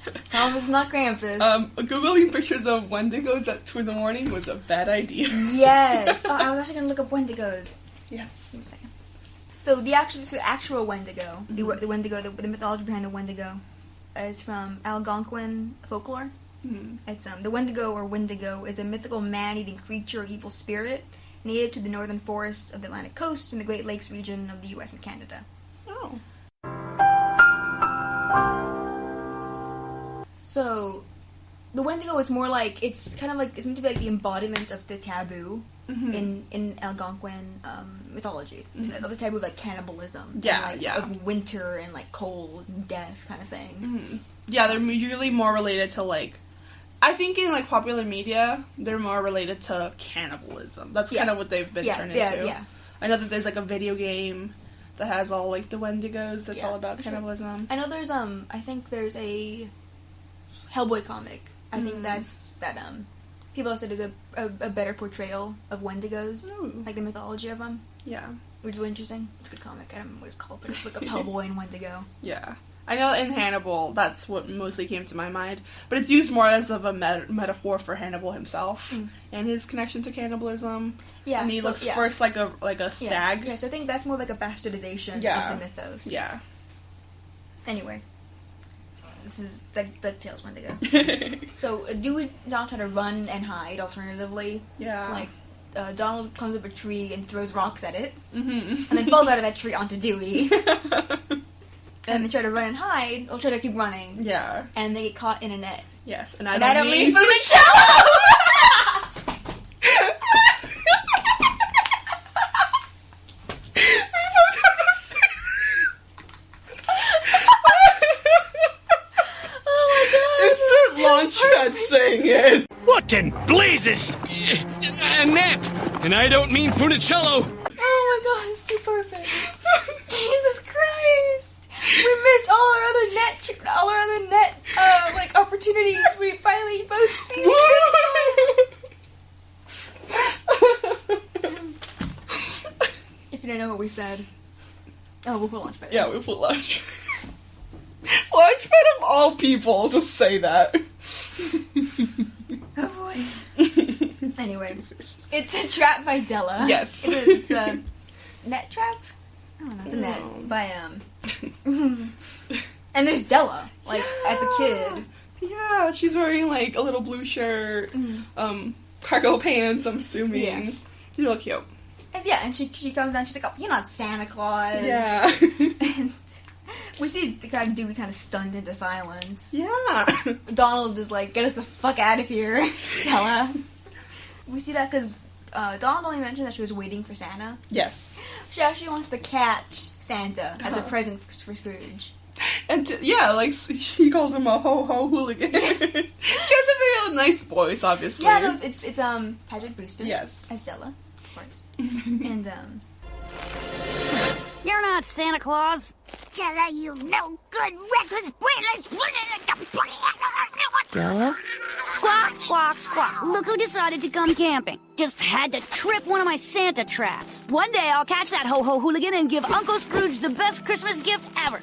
[SPEAKER 1] Krampus is not Krampus.
[SPEAKER 2] Googling pictures of Wendigos at 2 a.m. was a bad idea.
[SPEAKER 1] Yes. I was actually going to look up Wendigos.
[SPEAKER 2] Yes.
[SPEAKER 1] Give me a second. So the actual Wendigo, the Wendigo, the mythology behind the Wendigo, is from Algonquin folklore. Mm-hmm. It's the Wendigo or Wendigo is a mythical man-eating creature or evil spirit native to the northern forests of the Atlantic coast and the Great Lakes region of the U.S. and Canada.
[SPEAKER 2] Oh.
[SPEAKER 1] So, the Wendigo is more it's kind of it's meant to be the embodiment of the taboo in Algonquin mythology. Mm-hmm. Of the taboo of cannibalism.
[SPEAKER 2] Yeah,
[SPEAKER 1] and, of winter and cold and death kind of thing.
[SPEAKER 2] Mm-hmm. Yeah, they're usually more related to I think in popular media, they're more related to cannibalism. That's kind of what they've been turned into. Yeah. I know that there's a video game that has all the Wendigos that's all about cannibalism.
[SPEAKER 1] Sure. I know there's I think there's a Hellboy comic. I think that's people have said is a better portrayal of Wendigos, the mythology of them.
[SPEAKER 2] Yeah.
[SPEAKER 1] Which is really interesting. It's a good comic. I don't know what it's called, but just look up Hellboy and Wendigo.
[SPEAKER 2] Yeah. I know in Hannibal, that's what mostly came to my mind. But it's used more as of a metaphor for Hannibal himself and his connection to cannibalism. Yeah, and he looks first like a stag.
[SPEAKER 1] Yeah, so I think that's more a bastardization of the mythos.
[SPEAKER 2] Yeah.
[SPEAKER 1] Anyway, this is the Tales Wendigo. So Dewey and Donald try to run and hide. Alternatively, Donald climbs up a tree and throws rocks at it, and then falls out of that tree onto Dewey. And they try to run and hide, or try to keep running.
[SPEAKER 2] Yeah.
[SPEAKER 1] And they get caught in a net.
[SPEAKER 2] Yes,
[SPEAKER 1] and I don't mean Funicello!
[SPEAKER 2] Oh my god! Insert Launchpad saying it!
[SPEAKER 13] What in blazes?
[SPEAKER 15] A net! And I don't mean Funicello!
[SPEAKER 1] Oh my god, it's too perfect. Jesus Christ! We missed all our other net opportunities. We finally both see this one. If you don't know what we said, we'll put Launchpad.
[SPEAKER 2] Yeah, we'll put Launchpad. Launchpad of all people to say that.
[SPEAKER 1] Oh boy. Anyway, it's a trap by Della.
[SPEAKER 2] Yes.
[SPEAKER 1] It's a net trap. I don't know, it's a net by, and there's Della, as a kid.
[SPEAKER 2] Yeah, she's wearing, a little blue shirt, cargo pants, I'm assuming. Yeah. She's real cute.
[SPEAKER 1] And she comes down, she's like, oh, you're not Santa Claus.
[SPEAKER 2] Yeah.
[SPEAKER 1] And we see Dewey kind of stunned into silence.
[SPEAKER 2] Yeah.
[SPEAKER 1] Donald is like, get us the fuck out of here, Della. We see that because Donald only mentioned that she was waiting for Santa.
[SPEAKER 2] Yes.
[SPEAKER 1] She actually wants to catch Santa as a present for Scrooge.
[SPEAKER 2] And he calls him a ho-ho hooligan. She has a very nice voice, obviously.
[SPEAKER 1] Yeah, no, it's Paget Brewster.
[SPEAKER 2] Yes.
[SPEAKER 1] As Della, of course. And,
[SPEAKER 4] You're not Santa Claus. Della, you no good, reckless, brainless...
[SPEAKER 6] Della?
[SPEAKER 4] Squawk, squawk, squawk. Look who decided to come camping. Just had to trip one of my Santa traps. One day I'll catch that ho-ho hooligan and give Uncle Scrooge the best Christmas gift ever.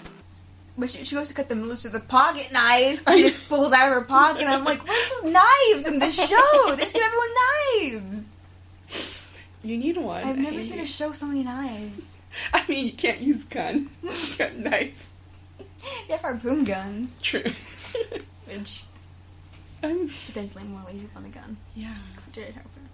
[SPEAKER 1] but she goes to cut them loose with a pocket knife. She just pulls out of her pocket, and I'm like, what's with knives in this show? They just give everyone knives.
[SPEAKER 2] You need one.
[SPEAKER 1] I've never seen a show so many knives.
[SPEAKER 2] I mean, you can't use gun. You got knife.
[SPEAKER 1] You have harpoon guns.
[SPEAKER 2] True.
[SPEAKER 1] Which, potentially more lazy on the gun.
[SPEAKER 2] Yeah.
[SPEAKER 1] Such a harpoon.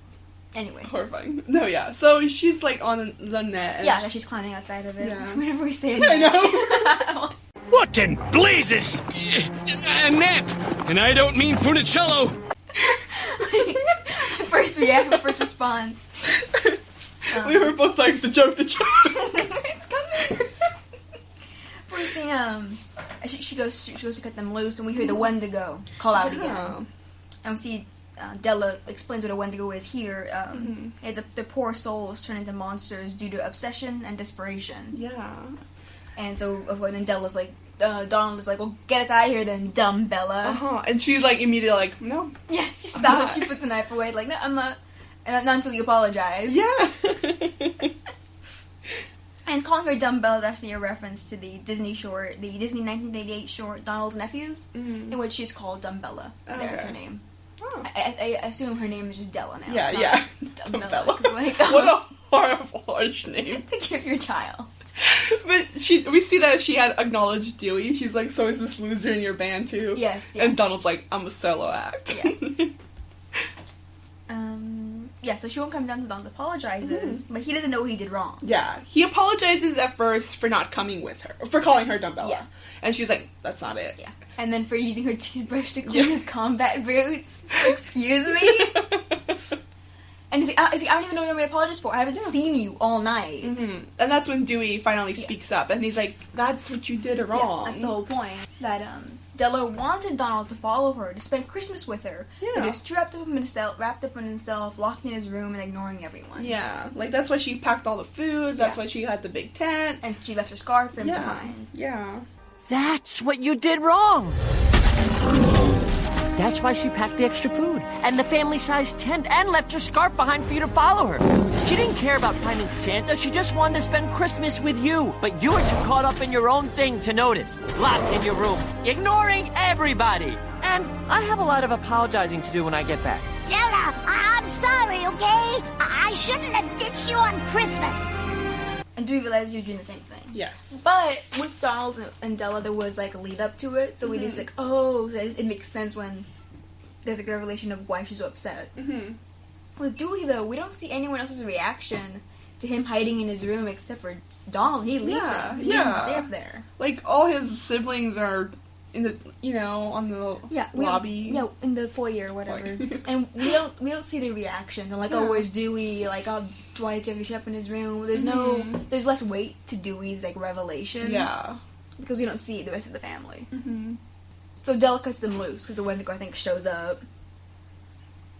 [SPEAKER 1] Anyway.
[SPEAKER 2] Horrifying. No, yeah. So she's like on the net. And
[SPEAKER 1] yeah, she's climbing outside of it.
[SPEAKER 2] Yeah.
[SPEAKER 1] Whenever we say it.
[SPEAKER 2] I know.
[SPEAKER 13] What in blazes?
[SPEAKER 15] Annette! And I don't mean Funicello!
[SPEAKER 1] First reaction, first response.
[SPEAKER 2] We were both like, the joke.
[SPEAKER 1] It's coming. First thing, she goes to cut them loose, and we hear the Wendigo call out again. And we see Della explains what a Wendigo is here. It's their poor souls turn into monsters due to obsession and desperation.
[SPEAKER 2] Yeah.
[SPEAKER 1] And so, then Della's like, Donald is like, well, get us out of here then, dumb Bella.
[SPEAKER 2] And she's like, immediately like, no.
[SPEAKER 1] Yeah, she stops, she puts the knife away, like, no, I'm not. And not until you apologize.
[SPEAKER 2] Yeah.
[SPEAKER 1] And calling her dumb Bella is actually a reference to the Disney 1988 short, Donald's Nephews, in which she's called Dumb Bella. There's her name. Oh. I assume her name is just Della now.
[SPEAKER 2] Yeah.
[SPEAKER 1] Dumb Bella. Like,
[SPEAKER 2] what a horrible, harsh name.
[SPEAKER 1] To give your child.
[SPEAKER 2] But we see that she had acknowledged Dewey. She's like, so is this loser in your band too?
[SPEAKER 1] Yes. Yeah.
[SPEAKER 2] And Donald's like, I'm a solo act.
[SPEAKER 1] Yeah. Yeah, so she won't come down to Donald apologizes, but he doesn't know what he did wrong.
[SPEAKER 2] Yeah, he apologizes at first for not coming with her, for calling her Dumb Bella. Yeah. And she's like, that's not it.
[SPEAKER 1] Yeah. And then for using her toothbrush to clean his combat boots. Excuse me? And he's like, I don't even know what I'm going to apologize for. I haven't seen you all night.
[SPEAKER 2] Mm-hmm. And that's when Dewey finally speaks up, and he's like, that's what you did wrong.
[SPEAKER 1] Yeah, that's the whole point. That, Della wanted Donald to follow her, to spend Christmas with her. Yeah. But he was too wrapped up in himself, locked in his room, and ignoring everyone.
[SPEAKER 2] Yeah. Like, that's why she packed all the food, that's why she had the big tent.
[SPEAKER 1] And she left her scarf for him to find.
[SPEAKER 2] Yeah.
[SPEAKER 6] That's what you did wrong! That's why she packed the extra food, and the family-sized tent, and left her scarf behind for you to follow her. She didn't care about finding Santa, she just wanted to spend Christmas with you. But you were too caught up in your own thing to notice. Locked in your room, ignoring everybody. And I have a lot of apologizing to do when I get back.
[SPEAKER 4] Della, I'm sorry, okay? I shouldn't have ditched you on Christmas.
[SPEAKER 1] And Dewey realized you were doing the same thing.
[SPEAKER 2] Yes.
[SPEAKER 1] But with Donald and Della, there was like a lead up to it, so we just like, it makes sense when there's like a revelation of why she's so upset. With Dewey, though, we don't see anyone else's reaction to him hiding in his room except for Donald. He leaves him. He leaves him to stay up there.
[SPEAKER 2] Like, all his siblings are in the, on the lobby.
[SPEAKER 1] In the foyer or whatever. And we don't see the reaction. They're like, oh, where's Dewey? Like, oh, Dwight took a up in his room. There's less weight to Dewey's, like, revelation.
[SPEAKER 2] Yeah.
[SPEAKER 1] Because we don't see the rest of the family. So Della cuts them loose, because the Wendigo, I think, shows up.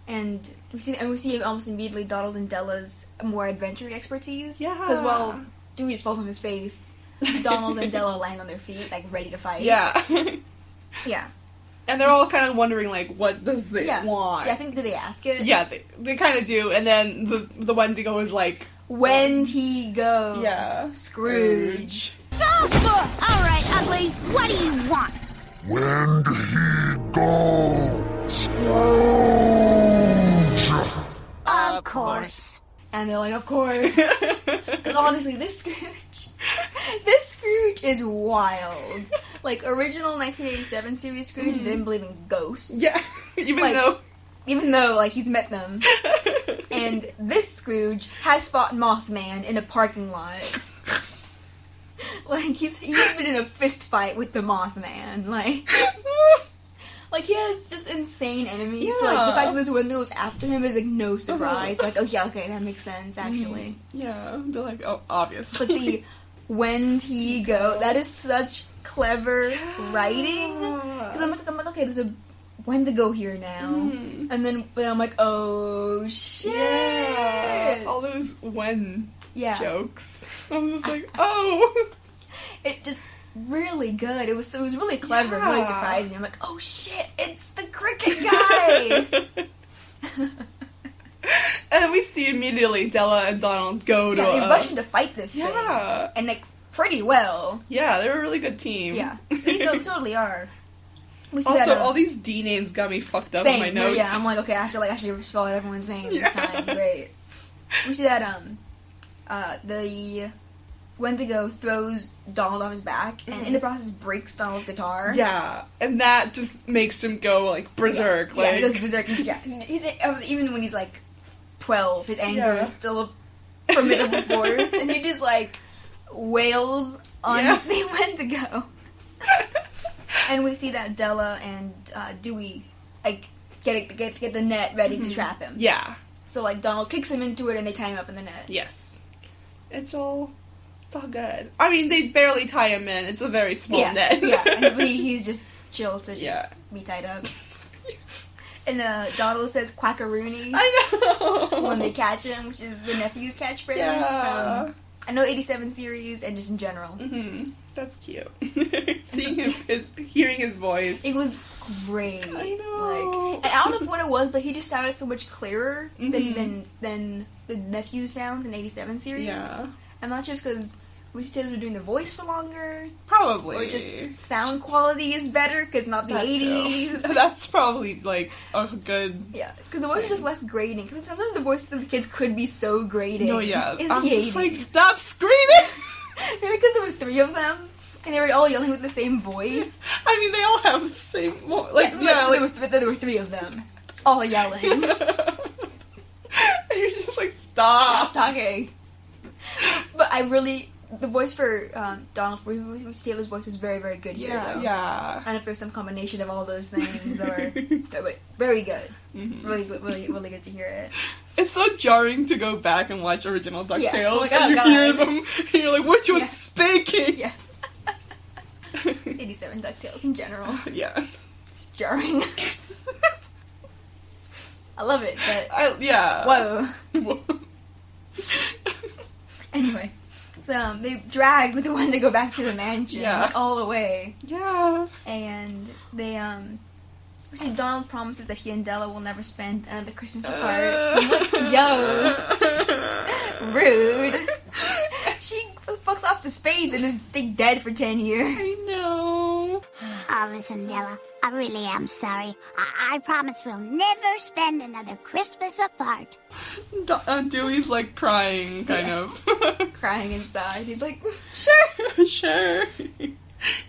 [SPEAKER 1] And we see almost immediately Donald and Della's more adventure expertise.
[SPEAKER 2] Yeah.
[SPEAKER 1] Because, well, Dewey just falls on his face. Donald and Della land on their feet, like, ready to fight.
[SPEAKER 2] Yeah.
[SPEAKER 1] Yeah.
[SPEAKER 2] And they're all kind of wondering, like, what does they want?
[SPEAKER 1] Yeah, I think, do they ask it?
[SPEAKER 2] Yeah, they kind of do. And then the Wendigo is like,
[SPEAKER 1] When'd he go?
[SPEAKER 2] Yeah.
[SPEAKER 1] Scrooge.
[SPEAKER 4] Oh, all right, ugly. What do you want?
[SPEAKER 7] When did he go? Scrooge!
[SPEAKER 4] Of course.
[SPEAKER 1] And they're like, of course. Because honestly, this Scrooge is wild. Like, original 1987 series Scrooge didn't believe in ghosts.
[SPEAKER 2] Yeah,
[SPEAKER 1] even though, like, he's met them. And this Scrooge has fought Mothman in a parking lot. Like, he's been in a fist fight with the Mothman. Like, he has just insane enemies. Yeah. So, like, the fact that this Wendigo was after him is, like, no surprise. Like, oh, yeah, okay, that makes sense, actually.
[SPEAKER 2] Yeah, they're like, oh, obvious.
[SPEAKER 1] But the when'd he go, that is such clever writing. Because I'm like, okay, there's a Wendigo here now. And then I'm like, oh, shit.
[SPEAKER 2] Yeah. All those when jokes. I was just like, oh.
[SPEAKER 1] It just really good. It was really clever. It really surprised me. I'm like, oh shit, it's the cricket guy.
[SPEAKER 2] And we see immediately Della and Donald go to
[SPEAKER 1] they rush in to fight this thing.
[SPEAKER 2] Yeah.
[SPEAKER 1] And like pretty well.
[SPEAKER 2] Yeah, they're a really good team.
[SPEAKER 1] Yeah, they totally are.
[SPEAKER 2] Also, all these D names got me fucked up in my notes.
[SPEAKER 1] Yeah, I'm like, okay, I have to actually spell out everyone's name this time. Great. We see that the Wendigo throws Donald off his back, and in the process breaks Donald's guitar.
[SPEAKER 2] Yeah, and that just makes him go like berserk.
[SPEAKER 1] Yeah, he goes berserk. Even when he's like 12, his anger is still a formidable force, and he just like wails on the Wendigo. And we see that Della and Dewey like get the net ready to trap him.
[SPEAKER 2] Yeah.
[SPEAKER 1] So like Donald kicks him into it and they tie him up in the net.
[SPEAKER 2] Yes. It's all good. I mean, they barely tie him in. It's a very small net.
[SPEAKER 1] Yeah. But he's just chill to just be tied up. And Donald says quackaroony. I know. When they catch him, which is the nephew's catchphrase from I know 87 series and just in general.
[SPEAKER 2] Mm-hmm. That's cute. Hearing his voice.
[SPEAKER 1] It was great.
[SPEAKER 2] I know.
[SPEAKER 1] And I don't know what it was, but he just sounded so much clearer than the nephew sounds in 87 series.
[SPEAKER 2] Yeah.
[SPEAKER 1] I'm not sure if it's because we still were doing the voice for longer.
[SPEAKER 2] Probably.
[SPEAKER 1] Or just sound quality is better because not the 80s.
[SPEAKER 2] That's probably like a good...
[SPEAKER 1] Yeah, because the voice is just less grating. Because sometimes the voices of the kids could be so grating.
[SPEAKER 2] No, yeah.
[SPEAKER 1] In
[SPEAKER 2] I'm
[SPEAKER 1] the
[SPEAKER 2] just
[SPEAKER 1] 80s.
[SPEAKER 2] like, stop screaming!
[SPEAKER 1] Maybe because there were 3 of them. And they were all yelling with the same voice.
[SPEAKER 2] I mean, they all have the same voice.
[SPEAKER 1] There were 3 of them. All yelling.
[SPEAKER 2] And you're just like, stop
[SPEAKER 1] talking. But I really... The voice for Donald, Taylor's voice was very, very good here, though.
[SPEAKER 2] Yeah.
[SPEAKER 1] I don't know if there's some combination of all those things, or... very good. Mm-hmm. Really good to hear it.
[SPEAKER 2] It's so jarring to go back and watch original DuckTales.
[SPEAKER 1] Yeah. Oh my
[SPEAKER 2] and you
[SPEAKER 1] God.
[SPEAKER 2] hear them, and you're like, which one's speaking?
[SPEAKER 1] Yeah. 87 DuckTales in general.
[SPEAKER 2] Yeah.
[SPEAKER 1] It's jarring. I love it, but... Whoa. Anyway. So, they drag the Wendigo back to the mansion all the way.
[SPEAKER 2] Yeah.
[SPEAKER 1] And they, we see Donald promises that he and Della will never spend another Christmas apart. I'm like, yo! Rude. She fucks off to space and is dead for 10 years.
[SPEAKER 2] I know.
[SPEAKER 4] Oh, listen, Della, I really am sorry. I promise we'll never spend another Christmas apart.
[SPEAKER 2] Dewey's like crying, kind of.
[SPEAKER 1] Crying inside. He's like, sure.
[SPEAKER 2] Sure.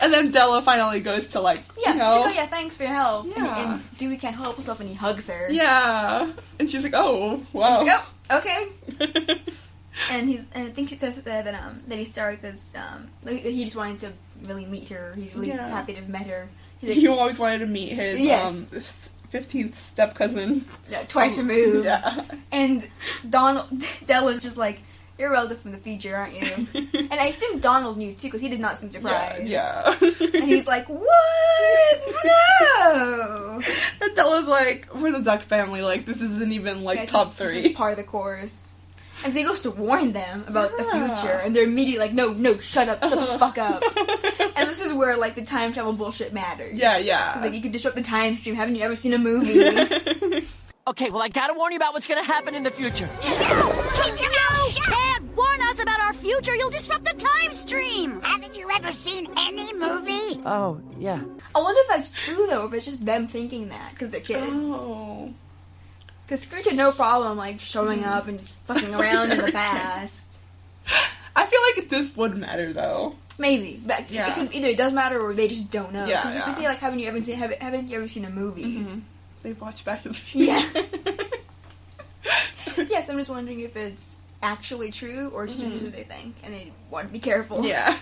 [SPEAKER 2] And then Della finally goes to like,
[SPEAKER 1] she's like, oh yeah, thanks for your help.
[SPEAKER 2] Yeah.
[SPEAKER 1] And Dewey can't help himself and he hugs her.
[SPEAKER 2] Yeah. And she's like, oh, wow.
[SPEAKER 1] She's like, oh, okay. And I think he says that he's sorry because he just wanted to really meet her. He's really happy to have met her.
[SPEAKER 2] He always wanted to meet his 15th step cousin.
[SPEAKER 1] Yeah, twice removed.
[SPEAKER 2] Yeah.
[SPEAKER 1] And Della's just like, you're a relative from the future, aren't you? And I assume Donald knew too because he does not seem surprised.
[SPEAKER 2] Yeah.
[SPEAKER 1] And he's like, what? No.
[SPEAKER 2] And Della's like, we're the Duck family. Like this isn't even like top 3.
[SPEAKER 1] This is part of the course. And so he goes to warn them about the future, and they're immediately like, no, shut up, shut the fuck up. And this is where, like, the time travel bullshit matters.
[SPEAKER 2] Yeah.
[SPEAKER 1] Like, you could disrupt the time stream. Haven't you ever seen a movie?
[SPEAKER 6] Okay, well, I gotta warn you about what's gonna happen in the future.
[SPEAKER 4] No! Keep your mouth shut! Can't warn us about our future. You'll disrupt the time stream. Haven't you ever seen any movie?
[SPEAKER 6] Oh, yeah.
[SPEAKER 1] I wonder if that's true, though, if it's just them thinking that, because they're kids.
[SPEAKER 2] Oh.
[SPEAKER 1] Because Scrooge had no problem, like, showing up and just fucking around in the past.
[SPEAKER 2] I feel like this would matter, though.
[SPEAKER 1] Maybe. But it could, either it does matter or they just don't know.
[SPEAKER 2] Yeah,
[SPEAKER 1] Because they say, like, haven't you ever seen a movie?
[SPEAKER 2] Mm-hmm. They've watched Back to the Future.
[SPEAKER 1] Yeah. Yes, I'm just wondering if it's actually true or just what they think. And they want to be careful.
[SPEAKER 2] Yeah.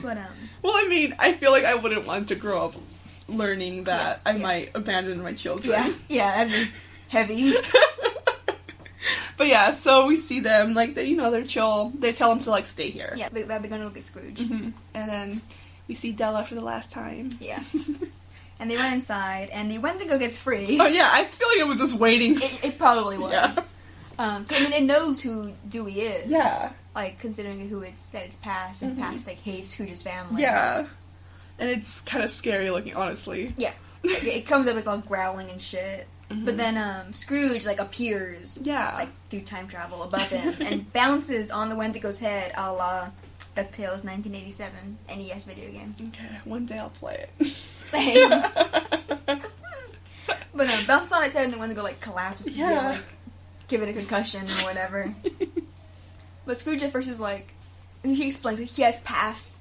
[SPEAKER 1] But,
[SPEAKER 2] well, I mean, I feel like I wouldn't want to grow up learning that I might abandon my children.
[SPEAKER 1] Yeah, that'd be heavy.
[SPEAKER 2] But yeah, so we see them, like, they're chill. They tell them to, like, stay here.
[SPEAKER 1] Yeah, they're gonna go get Scrooge.
[SPEAKER 2] Mm-hmm. And then we see Della for the last time.
[SPEAKER 1] Yeah. And they run inside, and the Wendigo gets free.
[SPEAKER 2] Oh yeah, I feel like it was just waiting.
[SPEAKER 1] It probably was.
[SPEAKER 2] Yeah.
[SPEAKER 1] 'Cause, I mean, it knows who Dewey is.
[SPEAKER 2] Yeah.
[SPEAKER 1] Like, considering that it's past, and past, like, hates Scrooge's family.
[SPEAKER 2] Yeah. And it's kind of scary looking, honestly.
[SPEAKER 1] Yeah. Like, it comes up, it's all growling and shit. But then Scrooge like appears, like through time travel above him, and bounces on the Wendigo's head, a la DuckTales 1987 NES video game.
[SPEAKER 2] Okay, one day I'll play it.
[SPEAKER 1] Same. But bounces on its head, and the Wendigo like collapses. Yeah. Like, give it a concussion or whatever. But Scrooge at first is like, he explains that he has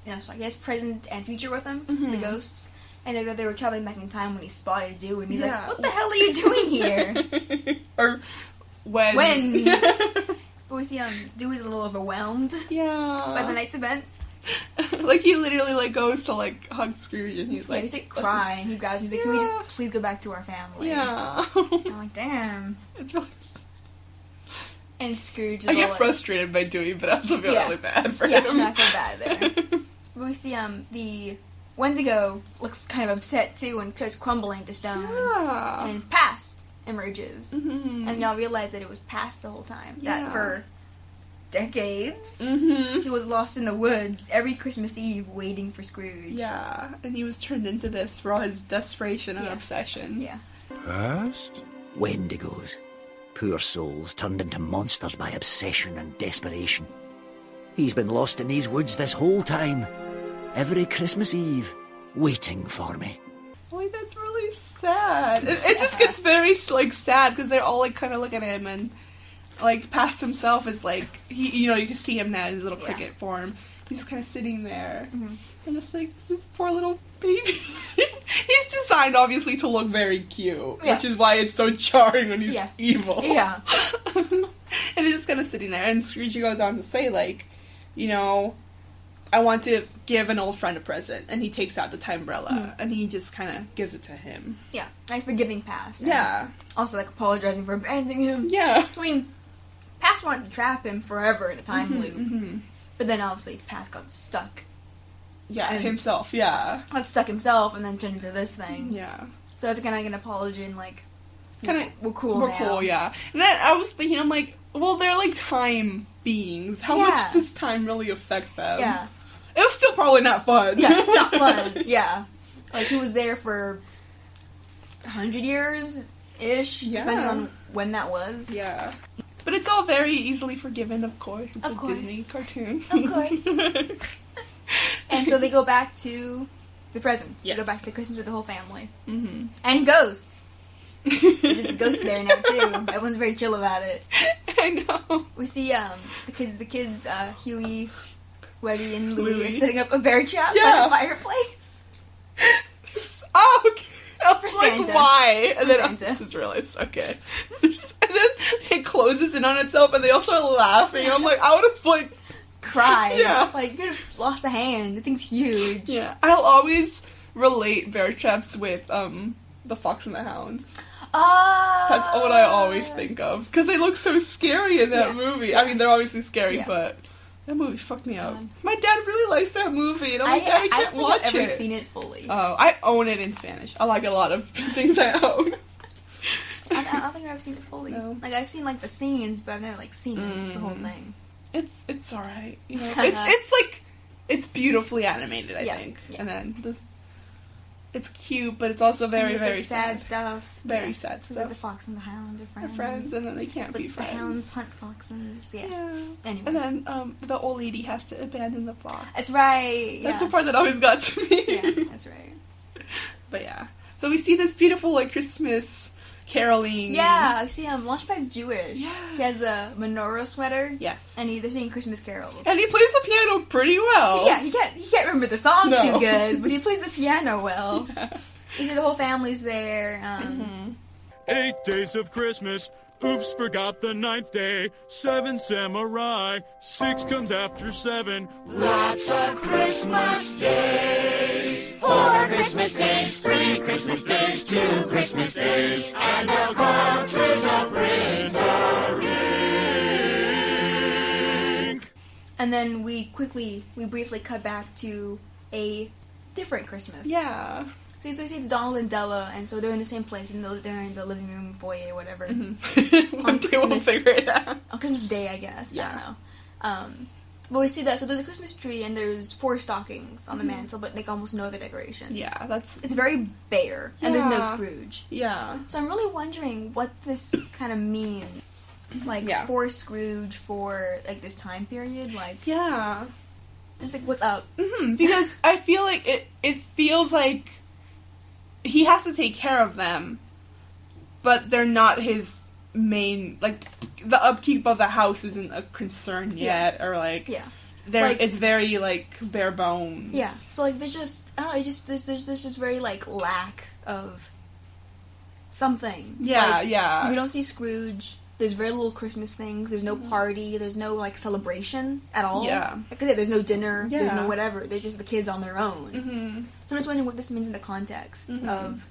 [SPEAKER 1] he has present and future with him, the ghosts. And they were traveling back in time when he spotted Dewey, and he's like, "What the hell are you doing here?"
[SPEAKER 2] Or when?
[SPEAKER 1] But we see Dewey's a little overwhelmed. By the night's events.
[SPEAKER 2] Like he literally like goes to like hug Scrooge, and he's like
[SPEAKER 1] crying. He grabs me. He's like, "Can we just please go back to our family?"
[SPEAKER 2] Yeah.
[SPEAKER 1] I'm like, damn.
[SPEAKER 2] It's really.
[SPEAKER 1] And Scrooge is
[SPEAKER 2] I get frustrated by Dewey, but I also feel really bad for him.
[SPEAKER 1] Yeah, no, I feel bad there. But we see the Wendigo looks kind of upset too and starts crumbling to stone. And Past emerges. And y'all realize that it was Past the whole time. That for decades he was lost in the woods every Christmas Eve waiting for Scrooge.
[SPEAKER 2] Yeah, and he was turned into this for all his desperation and obsession.
[SPEAKER 1] Yeah.
[SPEAKER 3] Past?
[SPEAKER 5] Wendigos. Poor souls turned into monsters by obsession and desperation. He's been lost in these woods this whole time. Every Christmas Eve, waiting for me.
[SPEAKER 2] Like, that's really sad. It just gets very, like, sad, because they're all, like, kind of looking at him, and, like, Past himself is, like, you can see him now in his little cricket form. He's kind of sitting there, and just, like, this poor little baby. He's designed, obviously, to look very cute, which is why it's so jarring when he's evil.
[SPEAKER 1] Yeah.
[SPEAKER 2] And he's just kind of sitting there, and Scrooge goes on to say, like, I want to give an old friend a present, and he takes out the time umbrella, and he just kind of gives it to him.
[SPEAKER 1] Yeah, like forgiving Past.
[SPEAKER 2] Yeah.
[SPEAKER 1] Also, like, apologizing for abandoning him.
[SPEAKER 2] Yeah.
[SPEAKER 1] I mean, Past wanted to trap him forever in a time loop. But then, obviously, Past got stuck.
[SPEAKER 2] Yeah, himself, Got
[SPEAKER 1] stuck himself, and then turned into this thing.
[SPEAKER 2] Yeah.
[SPEAKER 1] So it's kind of like an apology, and, like, we're cool
[SPEAKER 2] We're
[SPEAKER 1] now.
[SPEAKER 2] cool, yeah. And then I was thinking, I'm like, well, they're, like, time beings. How much does time really affect them?
[SPEAKER 1] Yeah.
[SPEAKER 2] It was still probably not fun.
[SPEAKER 1] Yeah, not fun. Yeah. Like, he was there for 100 years-ish, depending on when that was.
[SPEAKER 2] Yeah. But it's all very easily forgiven, of course. It's a Disney cartoon.
[SPEAKER 1] Of course. And so they go back to the present. Yes. They go back to Christmas with the whole family. And ghosts. There's just ghosts there now, too. Everyone's very chill about it.
[SPEAKER 2] I know.
[SPEAKER 1] We see the kids, Huey, Webby, and Louie are setting up a bear trap by the fireplace.
[SPEAKER 2] Okay. I was
[SPEAKER 1] For
[SPEAKER 2] like,
[SPEAKER 1] Santa.
[SPEAKER 2] why? And then
[SPEAKER 1] Santa.
[SPEAKER 2] I just realized, okay. And then it closes in on itself, and they all start laughing. I'm like, I would have, like...
[SPEAKER 1] cried.
[SPEAKER 2] Yeah.
[SPEAKER 1] Like, you could have lost a hand. The thing's huge.
[SPEAKER 2] Yeah. I'll always relate bear traps with, The Fox and the Hound. That's what I always think of. Because they look so scary in that movie. I mean, they're obviously scary, but... That movie fucked me up. My dad really likes that movie, and I'm like, Dad, I can't watch it.
[SPEAKER 1] I've ever seen it fully.
[SPEAKER 2] Oh, I own it in Spanish. I like a lot of things I own.
[SPEAKER 1] I don't think I've ever seen it fully. No. Like, I've seen, like, the scenes, but I've never, like, seen the whole thing.
[SPEAKER 2] It's alright. You know, it's like, it's beautifully animated, I think. Yeah. And then, it's cute, but it's also very, very
[SPEAKER 1] sad stuff.
[SPEAKER 2] Very sad stuff.
[SPEAKER 1] Like the Fox and the Hound are friends.
[SPEAKER 2] They're friends, and then they can't be friends.
[SPEAKER 1] The hounds hunt foxes. Yeah. Anyway.
[SPEAKER 2] And then the old lady has to abandon the flock.
[SPEAKER 1] That's right.
[SPEAKER 2] That's the part that always got to me.
[SPEAKER 1] Yeah, that's right.
[SPEAKER 2] But yeah, so we see this beautiful like Christmas caroling.
[SPEAKER 1] Yeah, I see Launchpad's Jewish. Yes. He has a menorah sweater.
[SPEAKER 2] Yes.
[SPEAKER 1] And they're singing Christmas carols.
[SPEAKER 2] And he plays the piano pretty well.
[SPEAKER 1] Yeah, he can't remember the song too good, but he plays the piano well. Yeah. You see the whole family's there.
[SPEAKER 16] 8 days of Christmas. Oops, forgot the 9th day. 7 samurai. 6 comes after 7.
[SPEAKER 17] Lots of Christmas days. 4 Christmas days. 3 Christmas days. 2 Christmas days. And a cartridge of printer ink.
[SPEAKER 1] And then we briefly cut back to a different Christmas.
[SPEAKER 2] Yeah.
[SPEAKER 1] So you see it's Donald and Della, and so they're in the same place, and they're in the living room foyer, whatever.
[SPEAKER 2] One day we'll figure it out.
[SPEAKER 1] On Christmas Day, I guess.
[SPEAKER 2] Yeah.
[SPEAKER 1] I don't know. But we see that, so there's a Christmas tree and there's 4 stockings on the mantle, but like almost no other decorations.
[SPEAKER 2] Yeah,
[SPEAKER 1] it's very bare, and there's no
[SPEAKER 2] Yeah.
[SPEAKER 1] Scrooge.
[SPEAKER 2] Yeah.
[SPEAKER 1] So I'm really wondering what this kind of means, like for Scrooge for like this time period, like just like what's up?
[SPEAKER 2] Because I feel like it feels like he has to take care of them, but they're not his main, like, the upkeep of the house isn't a concern yet, or like it's very like bare bones.
[SPEAKER 1] Yeah, so like there's just I don't know, there's just very like lack of something.
[SPEAKER 2] Yeah,
[SPEAKER 1] like, we don't see Scrooge. There's very little Christmas things. There's no party. There's no like celebration at all.
[SPEAKER 2] Yeah,
[SPEAKER 1] like there's no dinner.
[SPEAKER 2] Yeah.
[SPEAKER 1] There's no whatever. There's just the kids on their own. So I'm just wondering what this means in the context of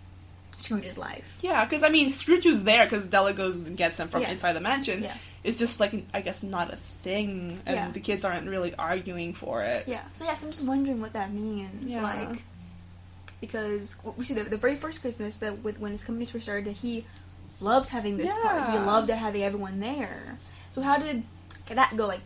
[SPEAKER 1] Scrooge's life.
[SPEAKER 2] Yeah, because I mean, Scrooge is there because Della goes and gets them from inside the mansion.
[SPEAKER 1] Yeah.
[SPEAKER 2] It's just like, I guess, not a thing, and the kids aren't really arguing for it.
[SPEAKER 1] Yeah. So yes, I'm just wondering what that means.
[SPEAKER 2] Yeah.
[SPEAKER 1] Like, because we see the very first Christmas that when his companies were started, that he loved having this party. He loved having everyone there. So how did that go? Like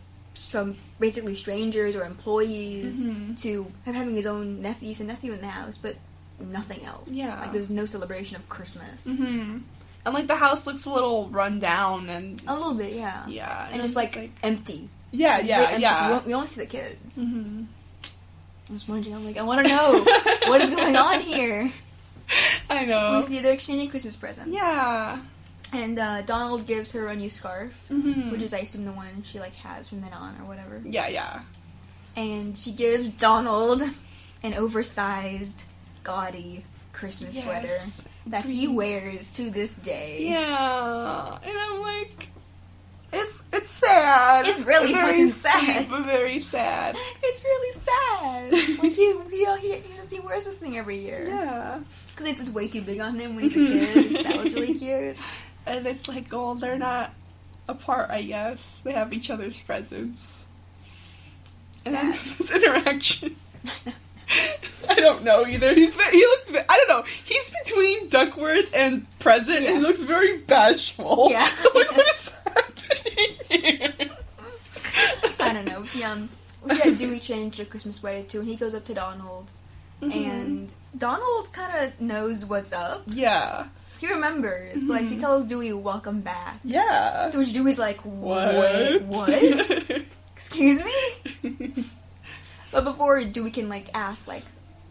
[SPEAKER 1] from basically strangers or employees to him having his own niece and nephew in the house, but nothing else.
[SPEAKER 2] Yeah.
[SPEAKER 1] Like there's no celebration of Christmas.
[SPEAKER 2] And like the house looks a little run down and
[SPEAKER 1] a little bit, yeah.
[SPEAKER 2] Yeah.
[SPEAKER 1] And just like empty.
[SPEAKER 2] Yeah,
[SPEAKER 1] It's
[SPEAKER 2] yeah,
[SPEAKER 1] very empty.
[SPEAKER 2] yeah.
[SPEAKER 1] We only see the kids. I'm just wondering, I'm like, I want to know what is going on here.
[SPEAKER 2] I know.
[SPEAKER 1] We see they're exchanging Christmas presents.
[SPEAKER 2] Yeah.
[SPEAKER 1] And Donald gives her a new scarf, which is, I assume, the one she like has from then on or whatever.
[SPEAKER 2] Yeah, yeah.
[SPEAKER 1] And she gives Donald an oversized, gaudy Christmas sweater that he wears to this day.
[SPEAKER 2] Yeah, and I'm like, it's sad.
[SPEAKER 1] It's really
[SPEAKER 2] very
[SPEAKER 1] fucking
[SPEAKER 2] sweet,
[SPEAKER 1] sad.
[SPEAKER 2] but very sad.
[SPEAKER 1] It's really sad. Like he wears this thing every year.
[SPEAKER 2] Yeah,
[SPEAKER 1] because it's way too big on him when he's a kid. That was really cute.
[SPEAKER 2] And it's like, oh, they're not apart. I guess they have each other's presents. And then this interaction. I don't know either. He looks. I don't know. He's between Duckworth and Present, and he looks very bashful.
[SPEAKER 1] Yeah.
[SPEAKER 2] Like, what is happening here?
[SPEAKER 1] I don't know. We see that Dewey change to Christmas sweater too, and he goes up to Donald, and Donald kind of knows what's up.
[SPEAKER 2] Yeah.
[SPEAKER 1] He remembers. Like he tells Dewey, "Welcome back."
[SPEAKER 2] Yeah.
[SPEAKER 1] To which Dewey's like,
[SPEAKER 2] What?
[SPEAKER 1] Wait, what? Excuse me? But before Dewey can like ask like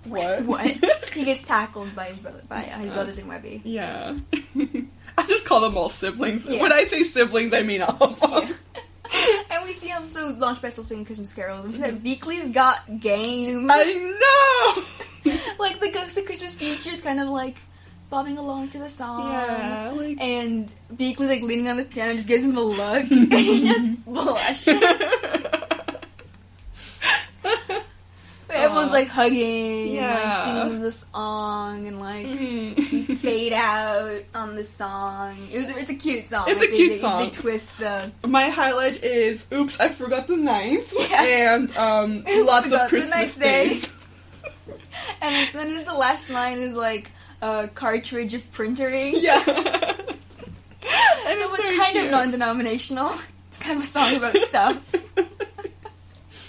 [SPEAKER 1] what, he gets tackled by his brothers in Webby.
[SPEAKER 2] Yeah. I just call them all siblings.
[SPEAKER 1] Yeah.
[SPEAKER 2] When I say siblings, I mean all of them.
[SPEAKER 1] Yeah. And we see him Launchpad still singing Christmas carols. We see that Beakley's got game.
[SPEAKER 2] I know.
[SPEAKER 1] Like the Ghost of Christmas Future is kind of like bobbing along to the song.
[SPEAKER 2] Yeah, like...
[SPEAKER 1] And Beakley's like leaning on the piano, just gives him a look, and he just blushes. Everyone's like hugging and like singing the song and like you fade out on the song. It's a cute song.
[SPEAKER 2] It's a cute song.
[SPEAKER 1] They twist the.
[SPEAKER 2] My highlight is "Oops, I forgot the 9th"
[SPEAKER 1] Yeah.
[SPEAKER 2] and lots of Christmas
[SPEAKER 1] nice
[SPEAKER 2] days.
[SPEAKER 1] And then the last line is like a cartridge of printering.
[SPEAKER 2] Yeah.
[SPEAKER 1] So it's kind of non-denominational. It's kind of a song about stuff.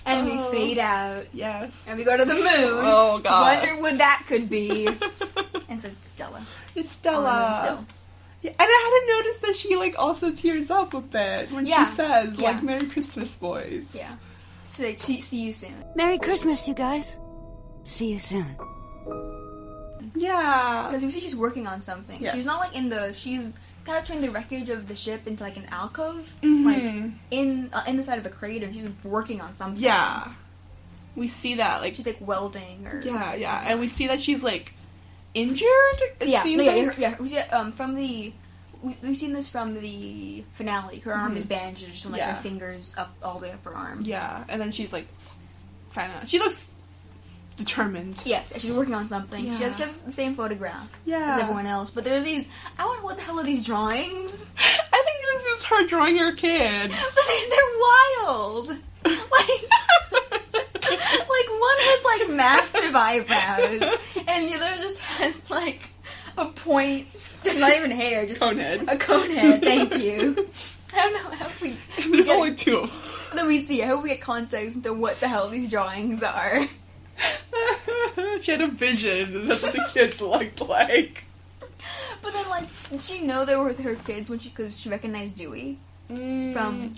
[SPEAKER 1] And we fade out.
[SPEAKER 2] Yes.
[SPEAKER 1] And we go to the moon.
[SPEAKER 2] Oh, God.
[SPEAKER 1] Wonder what that could be. And so it's Stella.
[SPEAKER 2] It's Stella. Yeah, and I hadn't noticed that she, like, also tears up a bit when she says, like, Merry Christmas, boys.
[SPEAKER 1] Yeah. She's like, see you soon.
[SPEAKER 18] Merry Christmas, you guys. See you soon.
[SPEAKER 2] Yeah.
[SPEAKER 1] Because we see she's working on something.
[SPEAKER 2] Yes.
[SPEAKER 1] She's not, like, she's kind of turning the wreckage of the ship into, like, an alcove. Like, in the side of the crater. She's working on something.
[SPEAKER 2] Yeah. We see that, like...
[SPEAKER 1] She's, like, welding or...
[SPEAKER 2] Yeah, yeah. And we see that she's, like, injured? It seems like...
[SPEAKER 1] We see it from the... We've seen this from the finale. Her arm is bandaged from, like, her fingers up all the way up her arm.
[SPEAKER 2] Yeah. And then she's, like, kind of... She looks determined.
[SPEAKER 1] Yes, she's working on something.
[SPEAKER 2] Yeah.
[SPEAKER 1] She has the same photograph
[SPEAKER 2] as
[SPEAKER 1] everyone else. But there's these... I wonder what the hell are these drawings?
[SPEAKER 2] I think this is her drawing her kids.
[SPEAKER 1] They're wild. Like one has, like, massive eyebrows. And the other just has, like, a point. It's not even hair. Just
[SPEAKER 2] cone head.
[SPEAKER 1] A cone head, thank you. I don't know. I hope we.
[SPEAKER 2] There's only 2 of them.
[SPEAKER 1] That we see. I hope we get context into what the hell these drawings are.
[SPEAKER 2] She had a vision. That's what the kids looked like.
[SPEAKER 1] But then, like, did she know they were her kids because she recognized Dewey from that?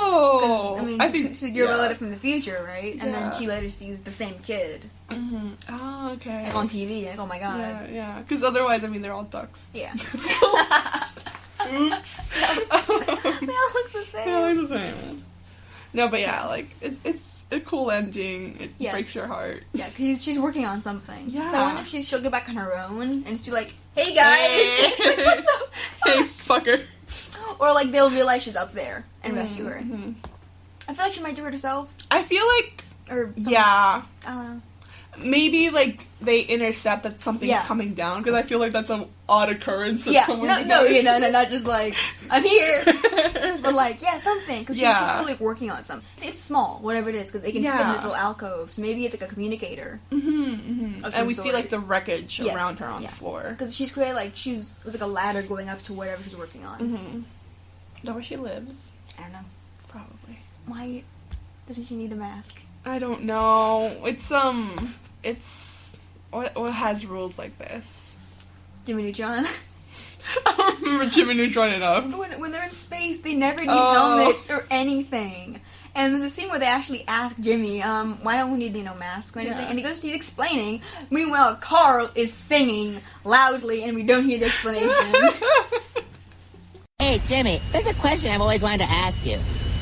[SPEAKER 1] Because, I mean, I think you're related from the future, right? And then she later sees the same kid.
[SPEAKER 2] Mm-hmm. Oh, okay.
[SPEAKER 1] Like on TV, like, oh my god.
[SPEAKER 2] Yeah. Because otherwise, I mean, they're all ducks.
[SPEAKER 1] Yeah.
[SPEAKER 2] Oops.
[SPEAKER 1] They all look the same.
[SPEAKER 2] They all look the same. No, but yeah, like, it's a cool ending. It breaks your heart.
[SPEAKER 1] Yeah, because she's working on something.
[SPEAKER 2] Yeah.
[SPEAKER 1] So I wonder if she'll go back on her own and just be like, hey guys!
[SPEAKER 2] Hey, fucker.
[SPEAKER 1] Or like they'll realize she's up there and rescue her. I feel like she might do it herself.
[SPEAKER 2] I feel like...
[SPEAKER 1] Or something.
[SPEAKER 2] Yeah.
[SPEAKER 1] I don't know.
[SPEAKER 2] Maybe, like, they intercept that something's coming down, because I feel like that's an odd occurrence. That someone
[SPEAKER 1] no, not just like, I'm here, but like, something, because she's just really working on something. It's small, whatever it is, because they can fit in this little alcove, so maybe it's like a communicator.
[SPEAKER 2] And we see, like, the wreckage around her on the floor.
[SPEAKER 1] Because she's created, like, there's like a ladder going up to whatever she's working on.
[SPEAKER 2] Is that where she lives?
[SPEAKER 1] I don't know.
[SPEAKER 2] Probably.
[SPEAKER 1] Why doesn't she need a mask?
[SPEAKER 2] I don't know. It's what has rules like this?
[SPEAKER 1] Jimmy Neutron.
[SPEAKER 2] I don't remember Jimmy Neutron enough.
[SPEAKER 1] When they're in space, they never need helmets or anything. And there's a scene where they actually ask Jimmy, why don't we need mask or anything? And he goes, he's explaining. Meanwhile, Carl is singing loudly, and we don't need explanation.
[SPEAKER 19] Hey, Jimmy, there's a question I've always wanted to ask you.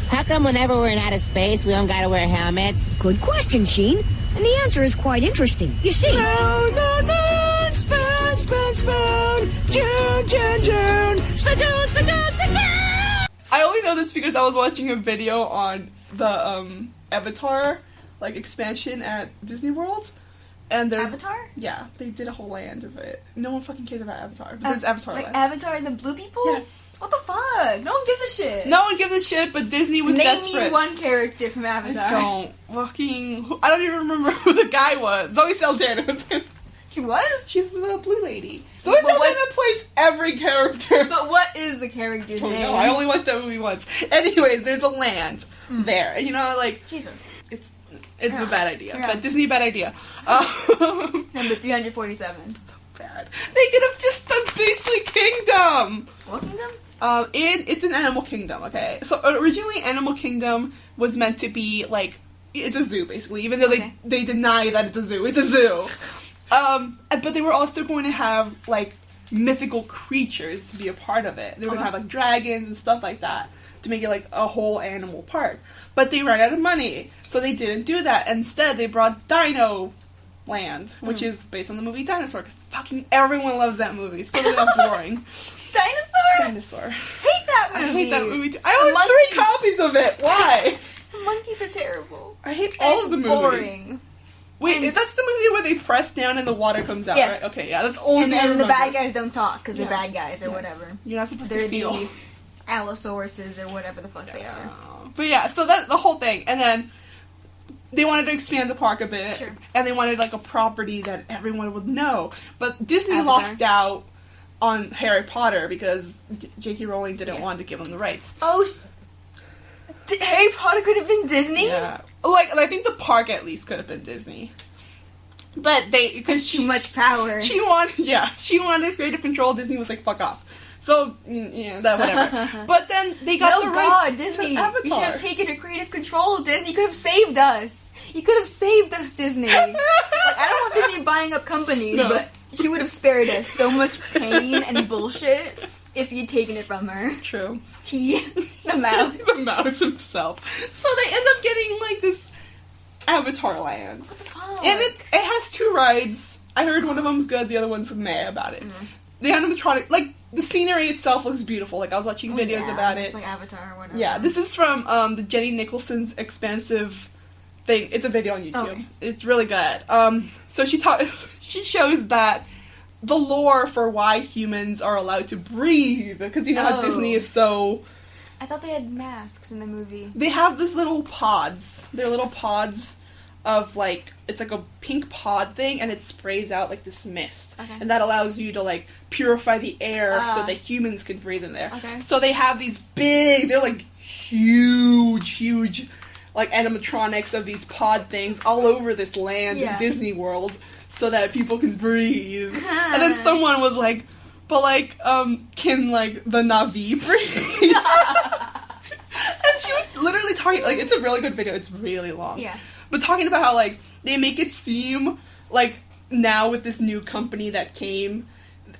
[SPEAKER 19] How come whenever we're in outer space, we don't gotta wear helmets?
[SPEAKER 20] Good question, Sheen. And the answer is quite interesting. You see...
[SPEAKER 19] Moon, spoon, spoon, spoon. June, June, June. Spittoon, spittoon, spittoon.
[SPEAKER 2] I only know this because I was watching a video on the Avatar, like, expansion at Disney World. And there's...
[SPEAKER 1] Avatar?
[SPEAKER 2] Yeah, they did a whole land of it. No one fucking cares about Avatar. But there's Avatar
[SPEAKER 1] like
[SPEAKER 2] land.
[SPEAKER 1] Avatar and the blue people?
[SPEAKER 2] Yes.
[SPEAKER 1] What the fuck? No one gives a shit.
[SPEAKER 2] No one gives a shit, but Disney was desperate.
[SPEAKER 1] Name me one character from Avatar.
[SPEAKER 2] I don't even remember who the guy was. Zoe Saldana was in.
[SPEAKER 1] She was?
[SPEAKER 2] She's the blue lady. Zoe Saldana plays every character.
[SPEAKER 1] But what is the character's name?
[SPEAKER 2] No, I only watched that movie once. Anyways, there's a land there. And like...
[SPEAKER 1] Jesus.
[SPEAKER 2] It's a bad idea. But Disney, bad idea.
[SPEAKER 1] Number 347.
[SPEAKER 2] So bad. They could have just done basically Kingdom.
[SPEAKER 1] What kingdom?
[SPEAKER 2] It's an animal kingdom, okay? So originally Animal Kingdom was meant to be like, it's a zoo basically, even though they deny that it's a zoo. It's a zoo. But they were also going to have like mythical creatures to be a part of it. They were going to have like dragons and stuff like that to make it like a whole animal park. But they ran out of money, so they didn't do that. Instead, they brought Dino Land, which is based on the movie Dinosaur, because fucking everyone loves that movie. It's totally not boring. Dinosaur.
[SPEAKER 1] Hate that movie.
[SPEAKER 2] I hate that movie too. I own 3 copies of it. Why?
[SPEAKER 1] The monkeys are terrible.
[SPEAKER 2] I hate all of the movie.
[SPEAKER 1] Boring.
[SPEAKER 2] Wait, that's the movie where they press down and the water comes out, right? Okay, yeah, that's only.
[SPEAKER 1] And the bad guys don't talk because they're bad guys or whatever.
[SPEAKER 2] You're not supposed
[SPEAKER 1] to
[SPEAKER 2] feel.
[SPEAKER 1] The Allosauruses or whatever the fuck they are.
[SPEAKER 2] But yeah, so that's the whole thing. And then they wanted to expand the park a bit. And they wanted like a property that everyone would know. But Disney lost out on Harry Potter because J.K. Rowling didn't want to give them the rights.
[SPEAKER 1] Oh, Harry Potter could have been Disney?
[SPEAKER 2] Yeah. Like, I think the park at least could have been Disney. But because
[SPEAKER 1] too much power.
[SPEAKER 2] She wanted creative control. Disney was like, fuck off. So, that whatever. But then they got the rights
[SPEAKER 1] Disney.
[SPEAKER 2] to Avatar.
[SPEAKER 1] You should have taken your creative control, Disney. You could have saved us. You could have saved us, Disney. I don't want Disney buying up companies, but she would have spared us so much pain and bullshit if you'd taken it from her.
[SPEAKER 2] True.
[SPEAKER 1] The mouse.
[SPEAKER 2] The mouse himself. So they end up getting, like, this Avatar land.
[SPEAKER 1] What the fuck?
[SPEAKER 2] And it has 2 rides. I heard one of them's good, the other one's meh about it. The animatronic, like, the scenery itself looks beautiful. Like, I was watching videos about it.
[SPEAKER 1] It's like Avatar or whatever.
[SPEAKER 2] Yeah, this is from the Jenny Nicholson's Expansive thing. It's a video on YouTube. Okay. It's really good. So she shows that the lore for why humans are allowed to breathe, because you know how Disney is so...
[SPEAKER 1] I thought they had masks in the movie.
[SPEAKER 2] They have these little pods. They're little pods of, like, it's like a pink pod thing, and it sprays out, like, this mist.
[SPEAKER 1] Okay.
[SPEAKER 2] And that allows you to, like, purify the air so that humans can breathe in there.
[SPEAKER 1] Okay.
[SPEAKER 2] So they have these big, they're, like, huge, like, animatronics of these pod things all over this land in Disney World so that people can breathe. And then someone was like, but, like, can, like, the Na'vi breathe? And she was literally talking, like, it's a really good video, it's really long.
[SPEAKER 1] Yeah.
[SPEAKER 2] But talking about how, like, they make it seem like now with this new company that came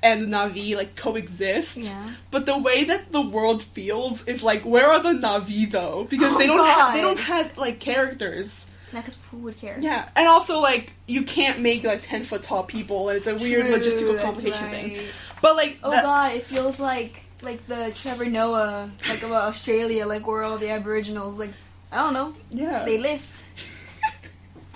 [SPEAKER 2] and the Na'vi, like, coexist.
[SPEAKER 1] Yeah.
[SPEAKER 2] But the way that the world feels is like, where are the Na'vi, though? Because they don't have, like, characters.
[SPEAKER 1] Not because who would care?
[SPEAKER 2] Yeah. And also, like, you can't make, like, 10-foot tall people, and it's a weird logistical complication thing. But, like...
[SPEAKER 1] Oh, God, it feels like the Trevor Noah, like, about Australia, like, where all the Aboriginals, like, I don't know.
[SPEAKER 2] Yeah.
[SPEAKER 1] They lift.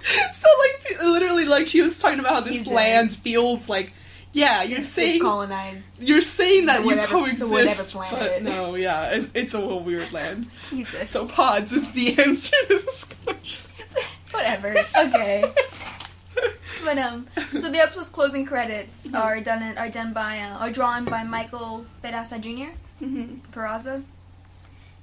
[SPEAKER 2] So, like, literally, like, she was talking about how this land feels like, yeah, you're saying...
[SPEAKER 1] colonized.
[SPEAKER 2] You're saying that
[SPEAKER 1] whatever,
[SPEAKER 2] you coexist,
[SPEAKER 1] the whatever planet.
[SPEAKER 2] but no, yeah, it's a little weird land.
[SPEAKER 1] Jesus.
[SPEAKER 2] So pods is the answer to this question.
[SPEAKER 1] Whatever. Okay. But, so the episode's closing credits are drawn by Michael Pedasa Jr. For Rosa.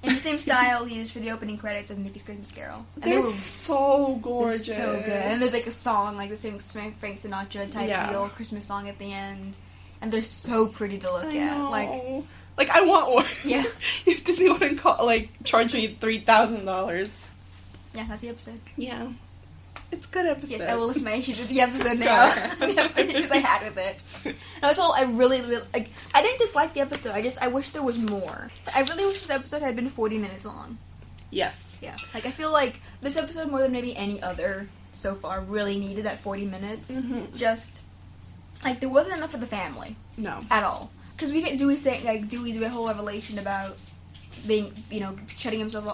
[SPEAKER 1] In the same style used for the opening credits of Mickey's Christmas Carol. And
[SPEAKER 2] They're so gorgeous.
[SPEAKER 1] They're so good. And there's like a song, like the same Frank Sinatra type deal, Christmas song at the end. And they're so pretty to look at.
[SPEAKER 2] Like, I want one.
[SPEAKER 1] Yeah.
[SPEAKER 2] If Disney wouldn't charge me $3,000.
[SPEAKER 1] Yeah, that's the episode.
[SPEAKER 2] Yeah. It's a good episode.
[SPEAKER 1] Yes, I will list my issues with the episode now. The issues I had with it. And also, I really, like, I didn't dislike the episode. I wish there was more. I really wish this episode had been 40 minutes long.
[SPEAKER 2] Yes.
[SPEAKER 1] Yeah. Like, I feel like this episode, more than maybe any other so far, really needed that 40 minutes. Just, like, there wasn't enough for the family.
[SPEAKER 2] No.
[SPEAKER 1] At all. Because we get Dewey saying, like, Dewey's whole revelation about being, you know, shutting himself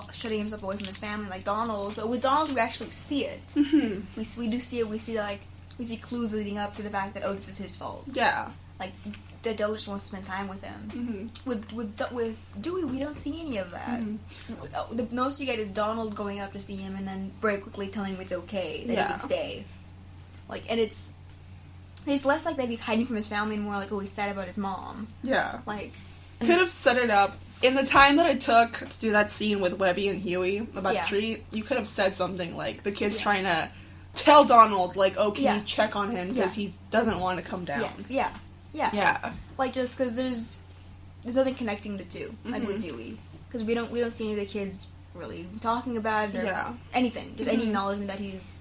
[SPEAKER 1] away from his family, like Donald. But with Donald, we actually see it. We do see it. We see clues leading up to the fact that this is his fault.
[SPEAKER 2] Yeah.
[SPEAKER 1] Like, that Della just wants to spend time with him. With Dewey, we don't see any of that. The most you get is Donald going up to see him and then very quickly telling him it's okay, that he can stay. Like, and it's less like that he's hiding from his family and more like, he's sad about his mom.
[SPEAKER 2] Yeah.
[SPEAKER 1] Like,
[SPEAKER 2] could have set it up. In the time that it took to do that scene with Webby and Huey about the tree, you could have said something like, the kid's trying to tell Donald, like, oh, can you check on him because he doesn't want to come down.
[SPEAKER 1] Yes. Yeah. Like, just because there's nothing connecting the two, like with Dewey. Because we don't see any of the kids really talking about it or anything. Just any acknowledgement that he's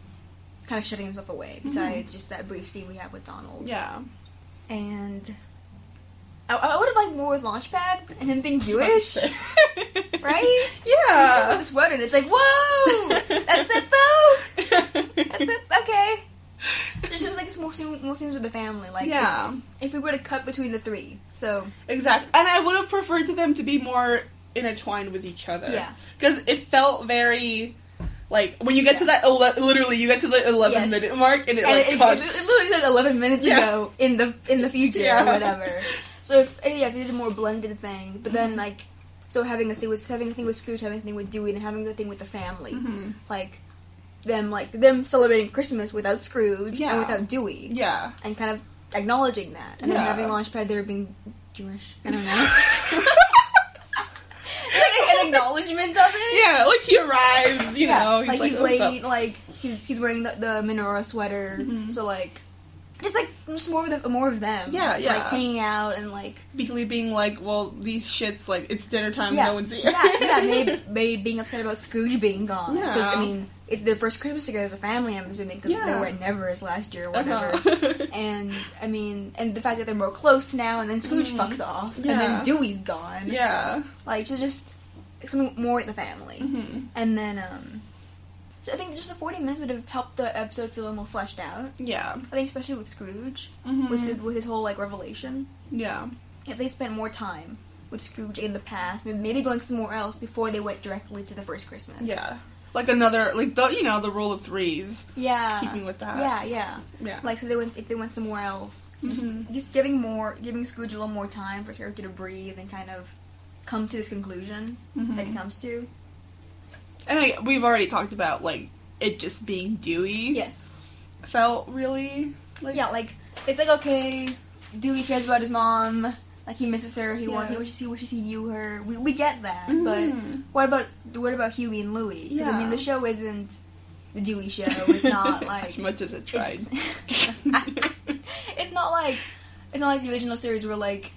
[SPEAKER 1] kind of shutting himself away, besides just that brief scene we have with Donald.
[SPEAKER 2] Yeah.
[SPEAKER 1] And I would have liked more with Launchpad and him being Jewish. Right?
[SPEAKER 2] Yeah.
[SPEAKER 1] With the sweater, and it's like, whoa! That's it, though! That's it, okay. There's just, like, more scenes with the family. Like, if we were to cut between the three, so...
[SPEAKER 2] Exactly. And I would have preferred to them to be more intertwined with each other.
[SPEAKER 1] Yeah.
[SPEAKER 2] Because it felt very... Like, when you get to that, literally, you get to the 11-minute mark, and it cuts.
[SPEAKER 1] It literally said 11 minutes ago in the future or whatever. So if they did a more blended thing, but then like, so having a thing with Scrooge, having a thing with Dewey, and having a thing with the family, like them celebrating Christmas without Scrooge and without Dewey, and kind of acknowledging that, and then having Launchpad there being Jewish. I don't know. Like an acknowledgement of it.
[SPEAKER 2] Yeah, like he arrives, you know,
[SPEAKER 1] he's like he's late, like he's wearing the menorah sweater, so like. Just more of them.
[SPEAKER 2] Yeah.
[SPEAKER 1] Like, hanging out and, like...
[SPEAKER 2] being like, well, these shits, like, it's dinner time, no one's here.
[SPEAKER 1] Maybe being upset about Scrooge being gone.
[SPEAKER 2] Yeah.
[SPEAKER 1] Because, I mean, it's their first Christmas together as a family, I'm assuming, because they were at Never's last year or whatever. And, I mean, and the fact that they're more close now, and then Scrooge fucks off, and then Dewey's gone.
[SPEAKER 2] Yeah.
[SPEAKER 1] Like, just something more with the family. And then, I think just the 40 minutes would have helped the episode feel a little more fleshed out.
[SPEAKER 2] Yeah.
[SPEAKER 1] I think especially with Scrooge, with his whole, like, revelation.
[SPEAKER 2] Yeah.
[SPEAKER 1] If they spent more time with Scrooge in the past, maybe going somewhere else before they went directly to the first Christmas.
[SPEAKER 2] Yeah. Like another, like, the rule of threes.
[SPEAKER 1] Yeah.
[SPEAKER 2] Keeping with that.
[SPEAKER 1] Yeah. Like, so if they went somewhere else, just giving Scrooge a little more time for his character to breathe and kind of come to this conclusion that he comes to.
[SPEAKER 2] And we've already talked about, like, it just being Dewey.
[SPEAKER 1] Yes.
[SPEAKER 2] Felt really like...
[SPEAKER 1] Yeah, like, it's like, okay, Dewey cares about his mom, like, he misses her, he wishes he knew her. We get that, but what about Huey and Louie? Because, I mean, the show isn't the Dewey show. It's not like...
[SPEAKER 2] as much as it tried.
[SPEAKER 1] It's not like the original series where, like,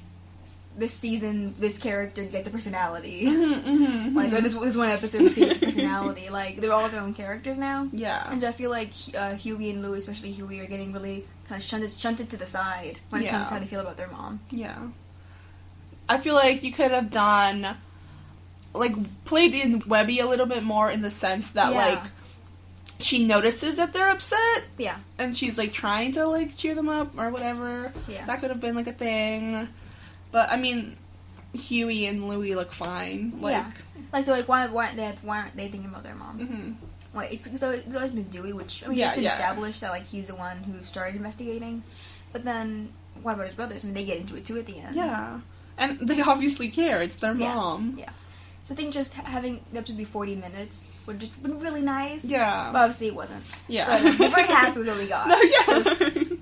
[SPEAKER 1] this season, this character gets a personality. Like, or this one episode, this gets a personality. Like, they're all their own characters now.
[SPEAKER 2] Yeah.
[SPEAKER 1] And so I feel like Huey and Louie, especially Huey, are getting really kind of shunted to the side when it comes to how they feel about their mom.
[SPEAKER 2] Yeah. I feel like you could have done, like, played in Webby a little bit more in the sense that, like, she notices that they're upset.
[SPEAKER 1] Yeah.
[SPEAKER 2] And she's, like, trying to, like, cheer them up or whatever.
[SPEAKER 1] Yeah.
[SPEAKER 2] That could have been, like, a thing. But, I mean, Huey and Louie look fine. Like,
[SPEAKER 1] yeah. Like, so, like, why aren't they thinking about their mom?
[SPEAKER 2] Mm-hmm.
[SPEAKER 1] Like, it's always been Dewey, which, I mean, it's been established that, like, he's the one who started investigating. But then, what about his brothers? I mean, they get into it, too, at the end.
[SPEAKER 2] Yeah. And they obviously care. It's their mom.
[SPEAKER 1] Yeah. So I think just having the episode be 40 minutes would just been really nice.
[SPEAKER 2] Yeah.
[SPEAKER 1] But obviously it wasn't.
[SPEAKER 2] Yeah.
[SPEAKER 1] But we're very happy with what we got.
[SPEAKER 2] No, yeah.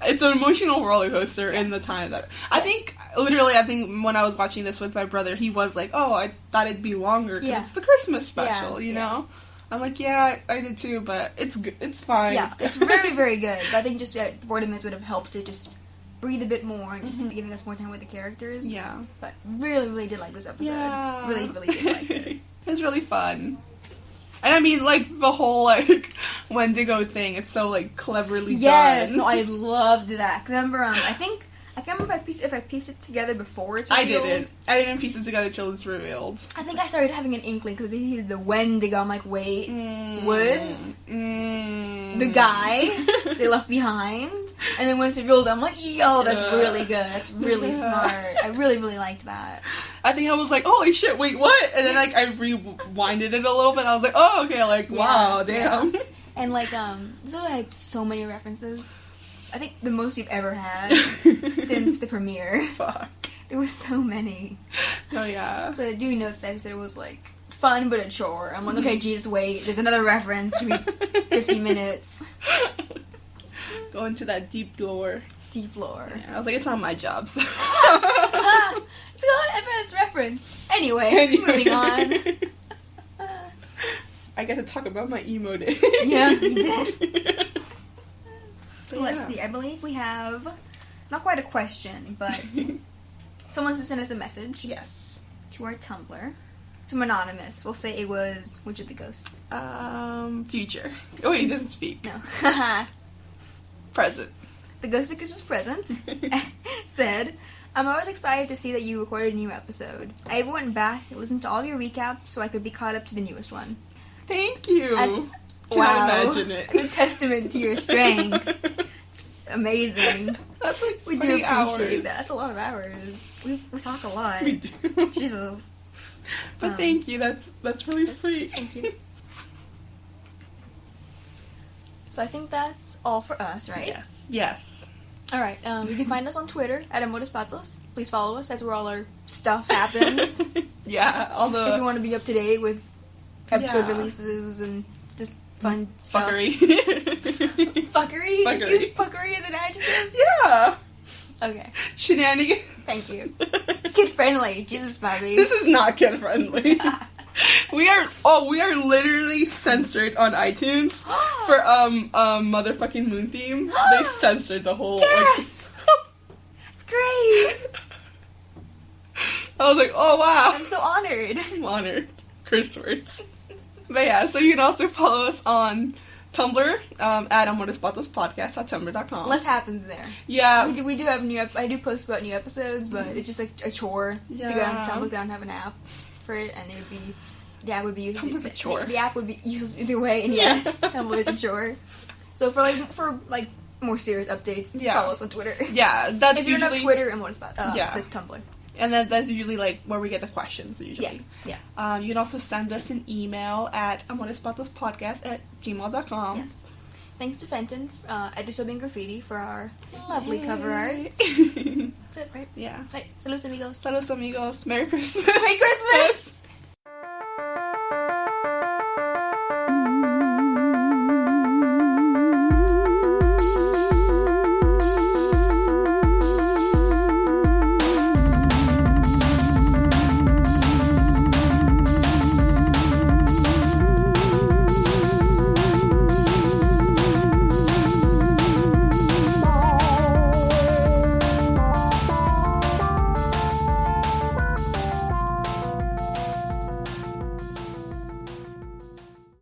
[SPEAKER 2] It's an emotional roller coaster in the time that... I think when I was watching this with my brother, he was like, oh, I thought it'd be longer because it's the Christmas special, you know? I'm like, yeah, I did too, but it's good. It's fine.
[SPEAKER 1] Yeah, it's very, very good. But I think just 40 minutes would have helped to just breathe a bit more and just giving us more time with the characters. Yeah. But really, really did like this episode. Yeah. Really, really did like it.
[SPEAKER 2] It was really fun. And I mean, like, the whole, like, Wendigo thing, it's so, like, cleverly done.
[SPEAKER 1] Yes, no, I loved that. Because I remember, I can't remember if I pieced it together before it's revealed.
[SPEAKER 2] I didn't piece it together till it's revealed.
[SPEAKER 1] I think I started having an inkling because they needed the Wendigo. I'm like, wait, Woods? The guy they left behind? And then when it's revealed, I'm like, yo, that's really good. That's really smart. I really, really liked that.
[SPEAKER 2] I think I was like, holy shit, wait, what? And then, like, I rewinded it a little bit. I was like, oh, okay, like, wow, damn.
[SPEAKER 1] Yeah. And, like, so I had so many references. I think the most we've ever had since the premiere.
[SPEAKER 2] Fuck.
[SPEAKER 1] There were so many.
[SPEAKER 2] Oh, yeah.
[SPEAKER 1] So I do notice that I said it was, like, fun but a chore. I'm like, okay, Jesus, wait. There's another reference. Give me 50 minutes.
[SPEAKER 2] Go into that deep lore.
[SPEAKER 1] Deep lore.
[SPEAKER 2] Yeah, I was like, it's not my job, so.
[SPEAKER 1] It's an advanced reference. Anyway, moving on.
[SPEAKER 2] I get to talk about my emo day.
[SPEAKER 1] Yeah, you did. So let's see. I believe we have not quite a question, but someone sent us a message.
[SPEAKER 2] Yes.
[SPEAKER 1] To our Tumblr. It's anonymous. We'll say it was which of the ghosts?
[SPEAKER 2] Future. Oh wait, he doesn't speak.
[SPEAKER 1] No.
[SPEAKER 2] Present.
[SPEAKER 1] The Ghost of Christmas Present said, I'm always excited to see that you recorded a new episode. I even went back and listened to all your recaps so I could be caught up to the newest one.
[SPEAKER 2] Thank you.
[SPEAKER 1] That's,
[SPEAKER 2] Can't imagine it.
[SPEAKER 1] That's a testament to your strength. It's amazing.
[SPEAKER 2] That's like
[SPEAKER 1] we do appreciate
[SPEAKER 2] hours.
[SPEAKER 1] that. That's a lot of hours. We talk a lot.
[SPEAKER 2] We do.
[SPEAKER 1] Jesus.
[SPEAKER 2] But thank you. That's really sweet.
[SPEAKER 1] Thank you. So I think that's all for us, right?
[SPEAKER 2] Yes. Yes.
[SPEAKER 1] Alright, you can find us on Twitter at @AmorosPatos. Please follow us. That's where all our stuff happens.
[SPEAKER 2] Yeah, although...
[SPEAKER 1] If you want to be up to date with episode releases and just fun stuff.
[SPEAKER 2] Fuckery.
[SPEAKER 1] Fuckery?
[SPEAKER 2] Fuckery.
[SPEAKER 1] Use fuckery as an adjective?
[SPEAKER 2] Yeah.
[SPEAKER 1] Okay.
[SPEAKER 2] Shenanigans.
[SPEAKER 1] Thank you. Kid friendly. Jesus, Faby.
[SPEAKER 2] This is not kid friendly. We are literally censored on iTunes for motherfucking Moon Theme. They censored the whole
[SPEAKER 1] Yes! That's great.
[SPEAKER 2] I was like, oh wow.
[SPEAKER 1] I'm so honored.
[SPEAKER 2] I'm honored. Curse words. But yeah, so you can also follow us on Tumblr at amorospatos.podcast@tumblr.com.
[SPEAKER 1] Less happens there.
[SPEAKER 2] Yeah.
[SPEAKER 1] We do have I do post about new episodes, but it's just like a chore to go on Tumblr. Don't have an app for it, and it would be the app would be useless. The app would be useless either way, and yes, Tumblr is a chore. So for more serious updates, follow us on Twitter.
[SPEAKER 2] Yeah, that's
[SPEAKER 1] if you don't have Twitter and the Tumblr.
[SPEAKER 2] And then that's usually like where we get the questions usually.
[SPEAKER 1] Yeah.
[SPEAKER 2] You can also send us an email at amorospatos.podcast@gmail.com.
[SPEAKER 1] Yes. Thanks to Fenton at Disobeying Graffiti for our lovely cover art. That's it, right?
[SPEAKER 2] Yeah.
[SPEAKER 1] Right. Saludos amigos.
[SPEAKER 2] Saludos amigos. Merry Christmas.
[SPEAKER 1] Merry Christmas.